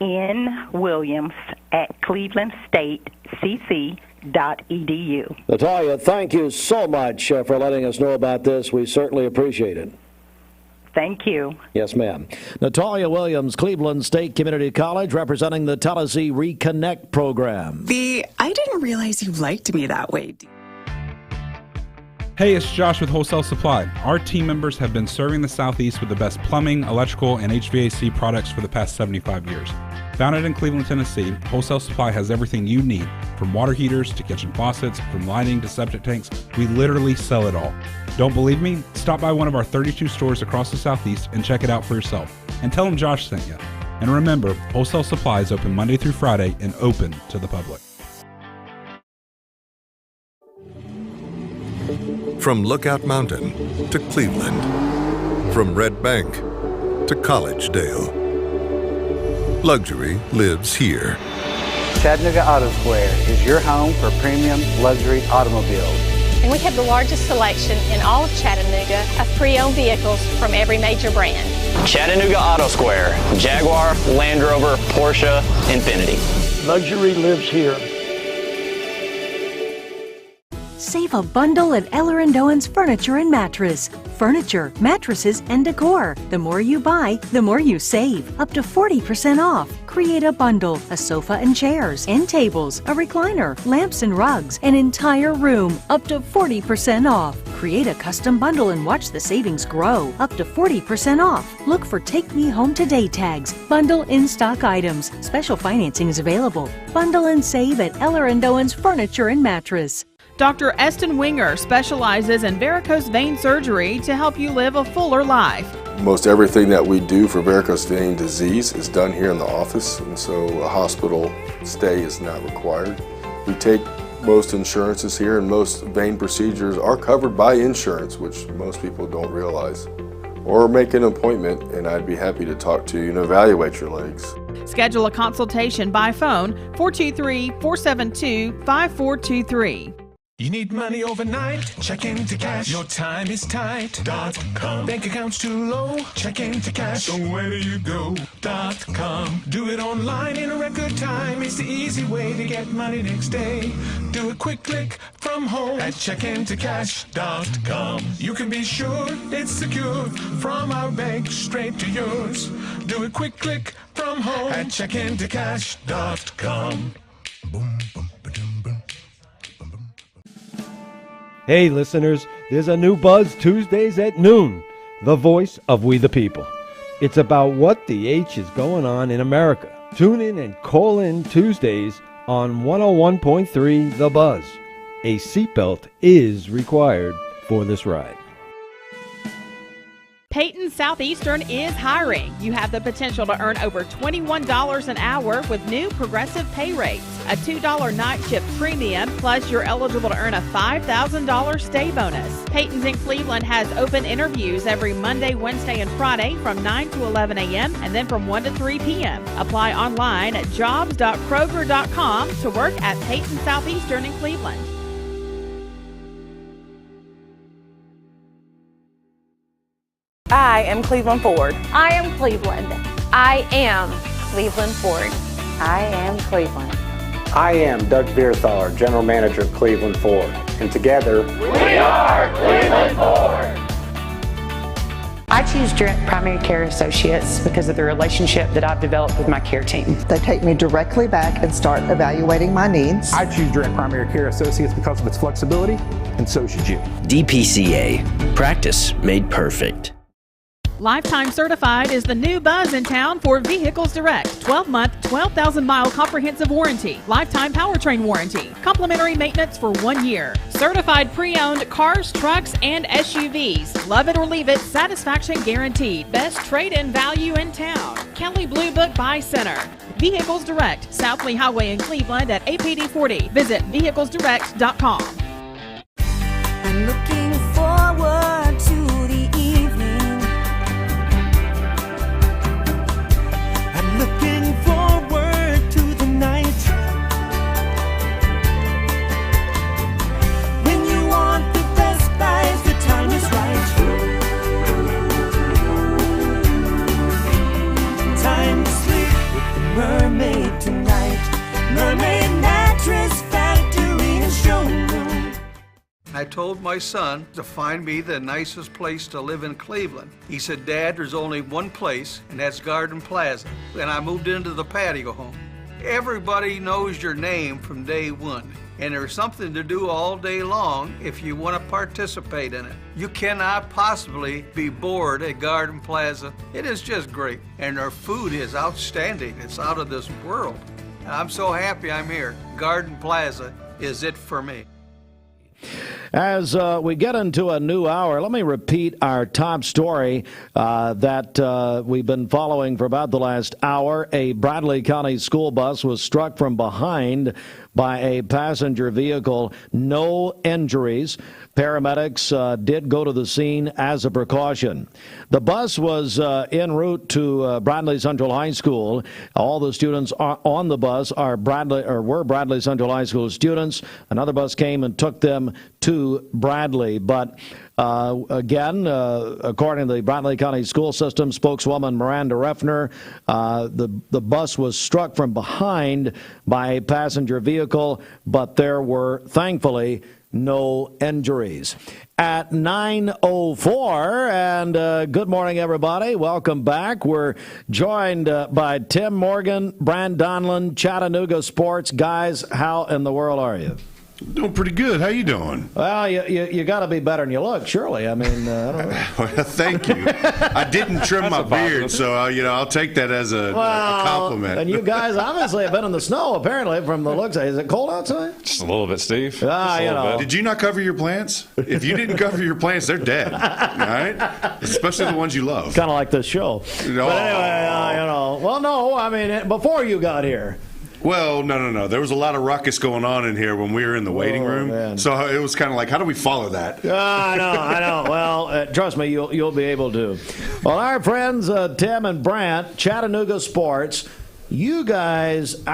nwilliams@clevelandstatecc.edu. Natalia, thank you so much for letting us know about this. We certainly appreciate it. Thank you. Yes, ma'am. Natalia Williams, Cleveland State Community College, representing the Tennessee Reconnect program. I didn't realize you liked me that way. Hey, it's Josh with Wholesale Supply. Our team members have been serving the Southeast with the best plumbing, electrical, and HVAC products for the past 75 years. Founded in Cleveland, Tennessee, Wholesale Supply has everything you need, from water heaters to kitchen faucets, from lighting to septic tanks. We literally sell it all. Don't believe me? Stop by one of our 32 stores across the Southeast and check it out for yourself. And tell them Josh sent you. And remember, Wholesale Supply is open Monday through Friday and open to the public. From Lookout Mountain to Cleveland. From Red Bank to Collegedale. Luxury lives here. Chattanooga Auto Square is your home for premium luxury automobiles. And we have the largest selection in all of Chattanooga of pre-owned vehicles from every major brand. Chattanooga Auto Square, Jaguar, Land Rover, Porsche, Infiniti. Luxury lives here. Save a bundle at Eller & Owen's Furniture and Mattress. Furniture, mattresses, and decor. The more you buy, the more you save. Up to 40% off. Create a bundle, a sofa and chairs, end tables, a recliner, lamps and rugs, an entire room. Up to 40% off. Create a custom bundle and watch the savings grow. Up to 40% off. Look for Take Me Home Today tags. Bundle in-stock items. Special financing is available. Bundle and save at Eller & Owen's Furniture and Mattress. Dr. Eston Winger specializes in varicose vein surgery to help you live a fuller life. Most everything that we do for varicose vein disease is done here in the office, and so a hospital stay is not required. We take most insurances here, and most vein procedures are covered by insurance, which most people don't realize. Or make an appointment, and I'd be happy to talk to you and evaluate your legs. Schedule a consultation by phone 423-472-5423. You need money overnight? Check into cash. Your time is tight. .com. Bank accounts too low? Check into cash. So where do you go? .com. Do it online in a record time. It's the easy way to get money next day. Do a quick click from home at checkintocash.com. You can be sure it's secure from our bank straight to yours. Do a quick click from home at checkintocash.com. Boom, boom. Hey listeners, there's a new Buzz Tuesdays at noon, the voice of we the people. It's about what the H is going on in America. Tune in and call in Tuesdays on 101.3 The Buzz. A seatbelt is required for this ride. Peyton Southeastern is hiring. You have the potential to earn over $21 an hour with new progressive pay rates. A $2 night shift premium, plus you're eligible to earn a $5,000 stay bonus. Peyton's in Cleveland has open interviews every Monday, Wednesday, and Friday from 9 to 11 a.m. and then from 1 to 3 p.m. Apply online at jobs.kroger.com to work at Peyton Southeastern in Cleveland. I am Cleveland Ford. I am Cleveland. I am Cleveland Ford. I am Cleveland. I am Doug Vierthaler, General Manager of Cleveland Ford. And together, we are Cleveland Ford. I choose Direct Primary Care Associates because of the relationship that I've developed with my care team. They take me directly back and start evaluating my needs. I choose Direct Primary Care Associates because of its flexibility, and so should you. DPCA. Practice made perfect. Lifetime Certified is the new buzz in town for Vehicles Direct. 12-month, 12,000-mile comprehensive warranty. Lifetime powertrain warranty. Complimentary maintenance for 1 year. Certified pre-owned cars, trucks, and SUVs. Love it or leave it, satisfaction guaranteed. Best trade-in value in town. Kelly Blue Book Buy Center. Vehicles Direct, South Lee Highway in Cleveland at APD 40. Visit vehiclesdirect.com. I'm looking forward to the evening. Looking forward to the night when you want the best buys, the time is right. Time to sleep with the mermaid tonight. Mermaid Mattress Factory and Showroom. I told my son to find me the nicest place to live in Cleveland. He said, Dad, there's only one place, and that's Garden Plaza. And I moved into the patio home. Everybody knows your name from day one, and there's something to do all day long if you want to participate in it. You cannot possibly be bored at Garden Plaza. It is just great, and their food is outstanding. It's out of this world. And I'm so happy I'm here. Garden Plaza is it for me. As we get into a new hour, let me repeat our top story that we've been following for about the last hour. A Bradley County school bus was struck from behind by a passenger vehicle. No injuries. Paramedics did go to the scene as a precaution. The bus was en route to Bradley Central High School. All the students on the bus were Bradley Central High School students. Another bus came and took them to Bradley. But again, according to the Bradley County School System spokeswoman Miranda Reffner, the bus was struck from behind by a passenger vehicle, but there were, thankfully, no injuries. At 9:04, and good morning, everybody. Welcome back. We're joined by Tim Morgan, Brand Donlin, Chattanooga Sports. Guys, how in the world are you? Doing pretty good. How you doing? Well, you got to be better than you look, surely. I mean, I don't know. Well, thank you. I didn't trim my beard, so I'll take that as a compliment. And you guys obviously have been in the snow, apparently, from the looks of it. Is it cold outside? Just a little bit, Steve. Bit. Did you not cover your plants? If you didn't cover your plants, they're dead. All right? Especially the ones you love. Kind of like this show. But anyway, well, no, I mean, before you got here. Well, no. There was a lot of ruckus going on in here when we were in the waiting room. Man. So it was kind of like, how do we follow that? I know. Well, trust me, you'll be able to. Well, our friends Tim and Brant, Chattanooga Sports, you guys,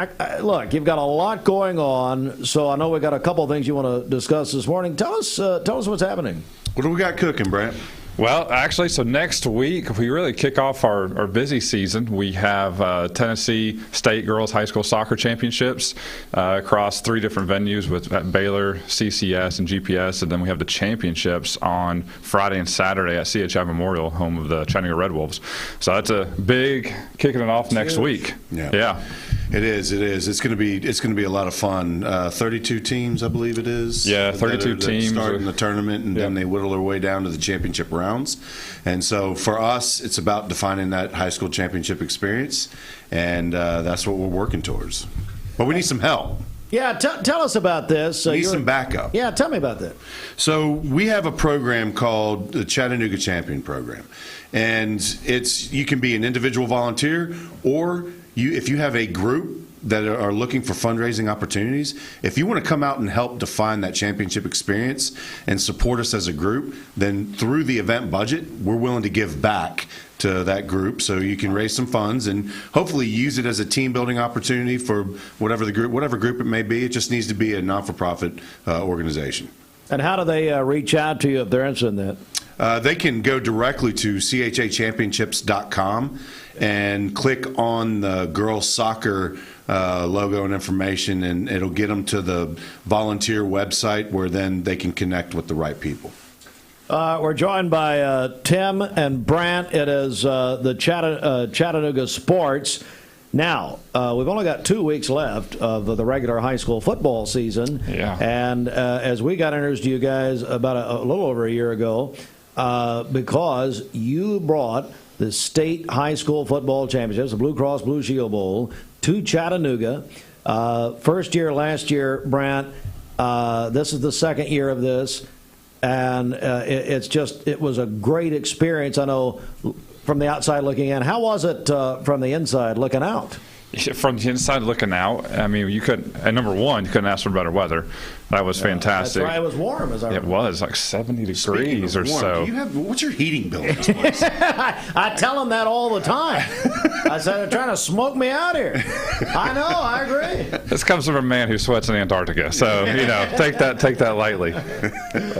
look, you've got a lot going on, so I know we got a couple of things you want to discuss this morning. Tell us what's happening. What do we got cooking, Brant? Well, actually, so next week, we really kick off our busy season. We have Tennessee State Girls High School Soccer Championships across 3 different venues at Baylor, CCS, and GPS. And then we have the championships on Friday and Saturday at CHI Memorial, home of the Chattanooga Red Wolves. So that's a big kicking it off next week. Yeah. It is. It's going to be a lot of fun. 32 teams, I believe it is. Yeah, 32 teams starting the tournament, and then they whittle their way down to the championship rounds. And so for us, it's about defining that high school championship experience, and that's what we're working towards. But we need some help. Yeah, tell us about this. We need some backup. Yeah, tell me about that. So we have a program called the Chattanooga Champion Program, and you can be an individual volunteer, or if you have a group that are looking for fundraising opportunities, if you want to come out and help define that championship experience and support us as a group, then through the event budget, we're willing to give back to that group so you can raise some funds and hopefully use it as a team building opportunity for whatever group it may be. It just needs to be a non-for-profit organization. And how do they reach out to you if they're interested in that? They can go directly to chachampionships.com and click on the girls soccer logo and information, and it'll get them to the volunteer website where then they can connect with the right people. We're joined by Tim and Brant. It is the Chattanooga Sports. Now, we've only got 2 weeks left of the regular high school football season. Yeah. And as we got introduced to you guys about a little over a year ago, because you brought the state high school football championships, the Blue Cross Blue Shield Bowl, to Chattanooga. First year last year, Brant. This is the second year of this, and it was a great experience. I know from the outside looking in. How was it from the inside looking out? From the inside looking out, I mean, you number one, you couldn't ask for better weather. That was fantastic. That's right. It was warm, as I remember. It was like 70 degrees or so. What's your heating bill in this place? I tell them that all the time. I said, they're trying to smoke me out here. I know, I agree. This comes from a man who sweats in Antarctica, so take that lightly.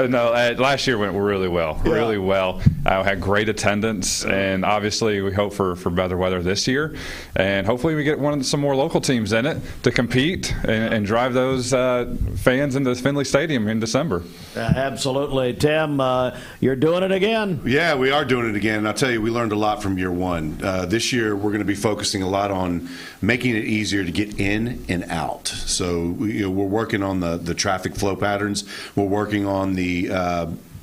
No, last year went really well, really well. Had great attendance, and obviously we hope for better weather this year, and hopefully we get some more local teams in it to compete and drive those fans into Finley Stadium in December. Absolutely. Tim, you're doing it again. Yeah, we are doing it again. And I'll tell you, we learned a lot from year one. This year, we're going to be focusing a lot on making it easier to get in and out. So we're working on the traffic flow patterns. We're working on the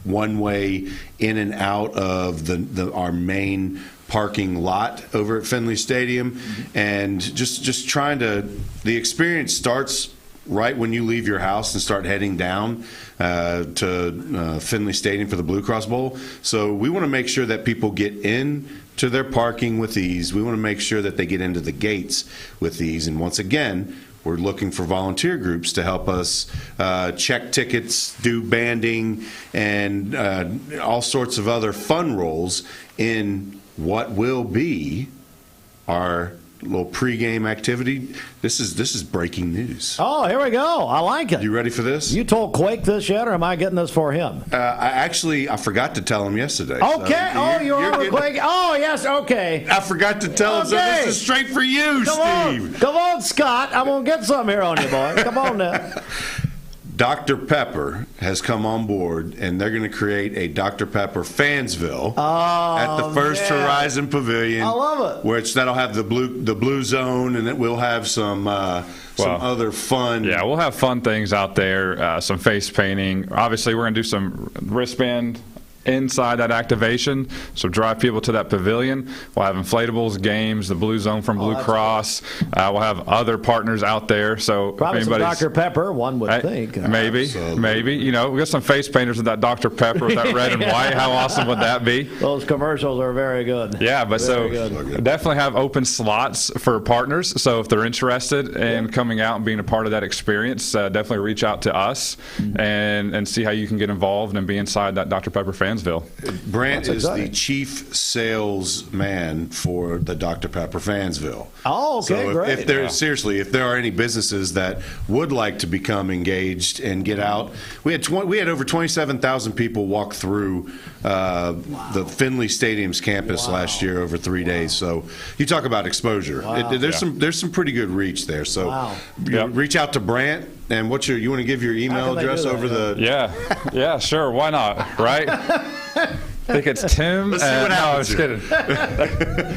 one-way in and out of our main parking lot over at Finley Stadium, and just trying to. The experience starts right when you leave your house and start heading down to Finley Stadium for the Blue Cross Bowl. So we want to make sure that people get in to their parking with ease. We want to make sure that they get into the gates with ease. And once again, we're looking for volunteer groups to help us check tickets, do banding, and all sorts of other fun roles in what will be our little pregame activity. This is breaking news. Oh, here we go. I like it. You ready for this? You told Quake this yet, or am I getting this for him? I forgot to tell him yesterday. Okay. So you're on Quake. Oh, yes. Okay. I forgot to tell him. So this is straight for you, Steve. Come on, Scott. I'm going to get some here on you, boy. Come on now. Dr. Pepper has come on board, and they're going to create a Dr. Pepper Fansville at the First Horizon Pavilion. I love it. Which that'll have the blue zone, and it will have some other fun. Yeah, we'll have fun things out there. Some face painting. Obviously, we're going to do some wristband inside that activation, so drive people to that pavilion. We'll have inflatables, games, the Blue Zone from Blue Cross. We'll have other partners out there. So probably some Dr. Pepper, one would think. Maybe. We got some face painters with that Dr. Pepper with that red and white. How awesome would that be? Those commercials are very good. Yeah, but definitely have open slots for partners. So if they're interested in coming out and being a part of that experience, definitely reach out to us and see how you can get involved and be inside that Dr. Pepper fan. Brant is the chief salesman for the Dr. Pepper Fansville. Oh, okay, so great. If there are any businesses that would like to become engaged and get out, we had over 27,000 people walk through the Finley Stadium's campus last year over 3 days. So you talk about exposure. There's some pretty good reach there. So reach out to Brant. And you want to give your email address over the? Yeah, sure. Why not? Right? I think it's Tim. Let's see what happens. No, I was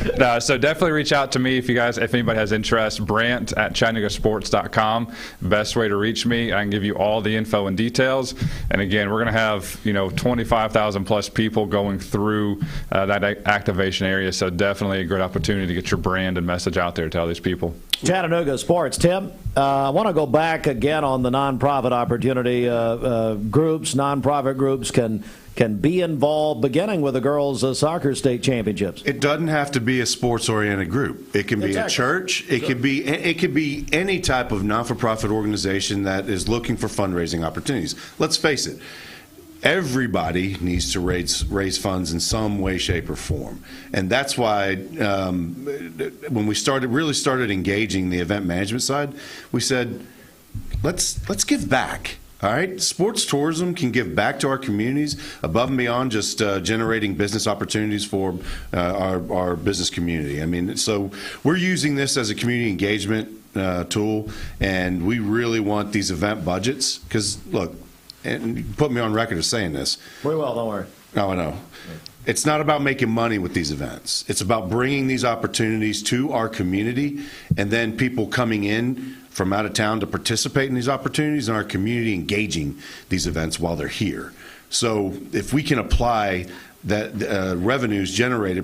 kidding. No, so definitely reach out to me if anybody has interest. Brant at ChattanoogaSports.com. Best way to reach me. I can give you all the info and details. And again, we're going to have 25,000 plus people going through that activation area. So definitely a great opportunity to get your brand and message out there to all these people. Chattanooga Sports. Tim, I want to go back again on the nonprofit opportunity groups. Nonprofit groups can be involved, beginning with the girls' soccer state championships. It doesn't have to be a sports-oriented group. It can be a church. It could be any type of non-for-profit organization that is looking for fundraising opportunities. Let's face it. Everybody needs to raise funds in some way, shape, or form, and that's why when we really started engaging the event management side, we said, let's give back. All right, sports tourism can give back to our communities above and beyond just generating business opportunities for our business community. I mean, so we're using this as a community engagement tool, and we really want these event budgets because, look, and you put me on record as saying this. We will, don't worry. No, I know. It's not about making money with these events. It's about bringing these opportunities to our community and then people coming in from out of town to participate in these opportunities and our community engaging these events while they're here. So if we can apply that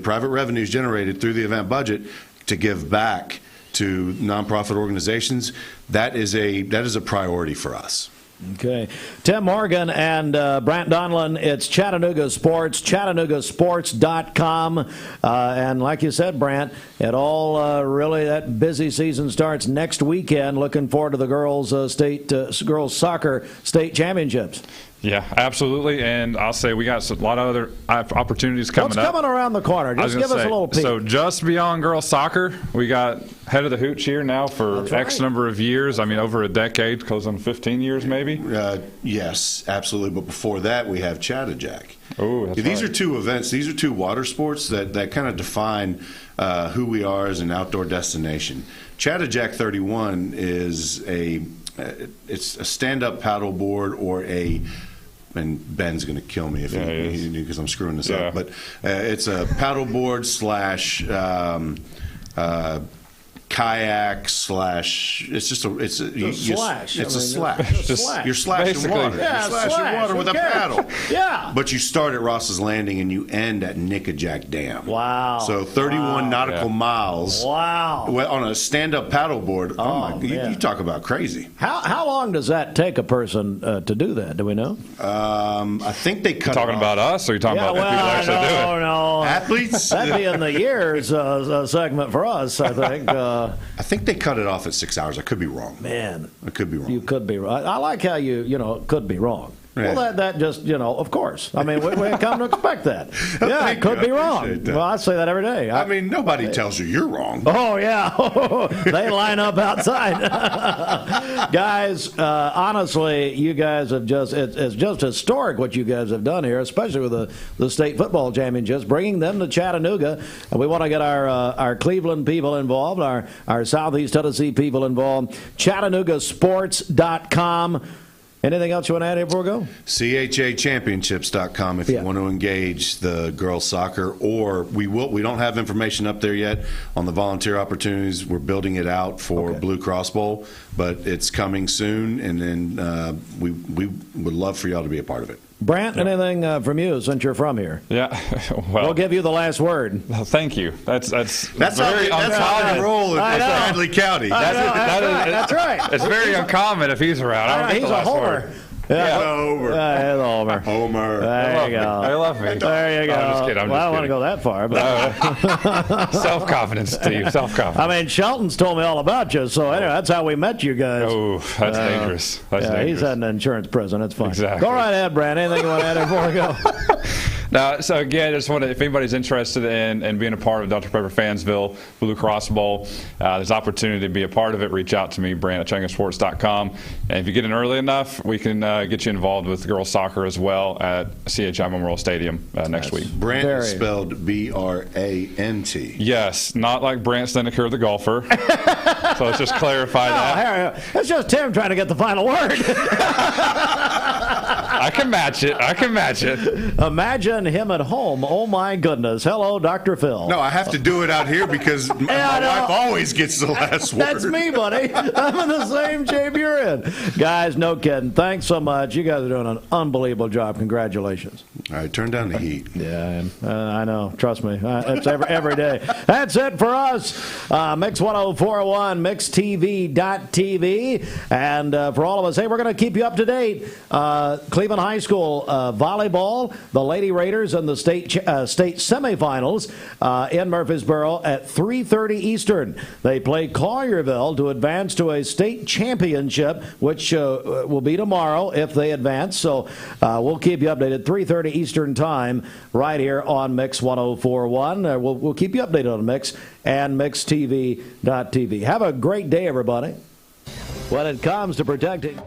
private revenues generated through the event budget to give back to nonprofit organizations, that is a priority for us. Okay. Tim Morgan and Brant Donlin, it's Chattanooga Sports, ChattanoogaSports.com. And like you said, Brant, that busy season starts next weekend. Looking forward to the girls' soccer state championships. Yeah, absolutely. And I'll say we got a lot of other opportunities coming up. What's coming around the corner? Just give us a little peek. So just beyond girls soccer, we got Head of the Hooch here now for X number of years. I mean, over a decade, close on 15 years maybe. Yes, absolutely. But before that, we have Chattanooga. Oh, these are two events. These are two water sports that kind of define who we are as an outdoor destination. Chattanooga 31 is it's a stand-up paddleboard or and Ben's going to kill me because I'm screwing this up. But it's a paddleboard kayak slash. It's just a slash. It's a slash. You're slashing basically. water. Yeah, you're slashing water with a paddle. Yeah. But you start at Ross's Landing and you end at Nickajack Dam. Wow. So 31 nautical miles. Wow. On a stand-up paddleboard. Oh my! You talk about crazy. How long does that take a person to do that? Do we know? I think they cut. You talking about us, or you talking about people actually do it? No, athletes. That'd be in the years segment for us, I think. I think they cut it off at 6 hours. I could be wrong. Man, I could be wrong. You could be wrong. I like how you could be wrong. Yeah. Well, that just, of course. I mean, we come to expect that. Yeah, I could be wrong. Well, I say that every day. I mean, nobody tells you you're wrong. Oh, yeah. They line up outside. Guys, honestly, you guys have it's just historic what you guys have done here, especially with the state football championships, bringing them to Chattanooga. And we want to get our Cleveland people involved, our Southeast Tennessee people involved. ChattanoogaSports.com. Anything else you want to add here before we go? CHAchampionships.com if you want to engage the girls soccer, or we don't have information up there yet on the volunteer opportunities. We're building it out for Blue Cross Bowl, but it's coming soon, and then we would love for y'all to be a part of it. Brant, anything from you since you're from here? Yeah, well, we'll give you the last word. Thank you. That's very uncommon. How they roll in Bradley County. That's right. It's very uncommon if he's around. He's a homer. Yeah, Homer. Homer. There you go. I love me. There you go. I'm just kidding. I don't want to go that far. But self-confidence, Steve. Self-confidence. I mean, Shelton's told me all about you, so anyway, that's how we met you guys. Oh, that's dangerous. That's dangerous. He's had an insurance prison. That's fine. Exactly. Go right ahead, Brad. Anything you want to add before we go? Now, so again, I just want to, if anybody's interested in being a part of Dr. Pepper Fansville Blue Cross Bowl, there's opportunity to be a part of it. Reach out to me, Brant at ChattanoogaSports.com. And if you get in early enough, we can get you involved with girls soccer as well at CHI Memorial Stadium next week. Brant is spelled B-R-A-N-T. Yes, not like Brant Snedeker, the golfer. So let's just clarify that. It's just Tim trying to get the final word. I can match it. Imagine him at home. Oh, my goodness. Hello, Dr. Phil. No, I have to do it out here because my wife always gets the last word. That's me, buddy. I'm in the same shape you're in. Guys, no kidding. Thanks so much. You guys are doing an unbelievable job. Congratulations. All right, turn down the heat. Yeah, I know. Trust me. It's every day. That's it for us. Mix 104.1, MixTV.tv. And for all of us, hey, we're going to keep you up to date. Cleveland High School volleyball, the Lady Raiders in the state semifinals in Murfreesboro at 3:30 Eastern. They play Collierville to advance to a state championship, which will be tomorrow if they advance. So we'll keep you updated 3:30 Eastern time right here on Mix 104.1. We'll keep you updated on Mix and MixTV.tv. Have a great day, everybody. When it comes to protecting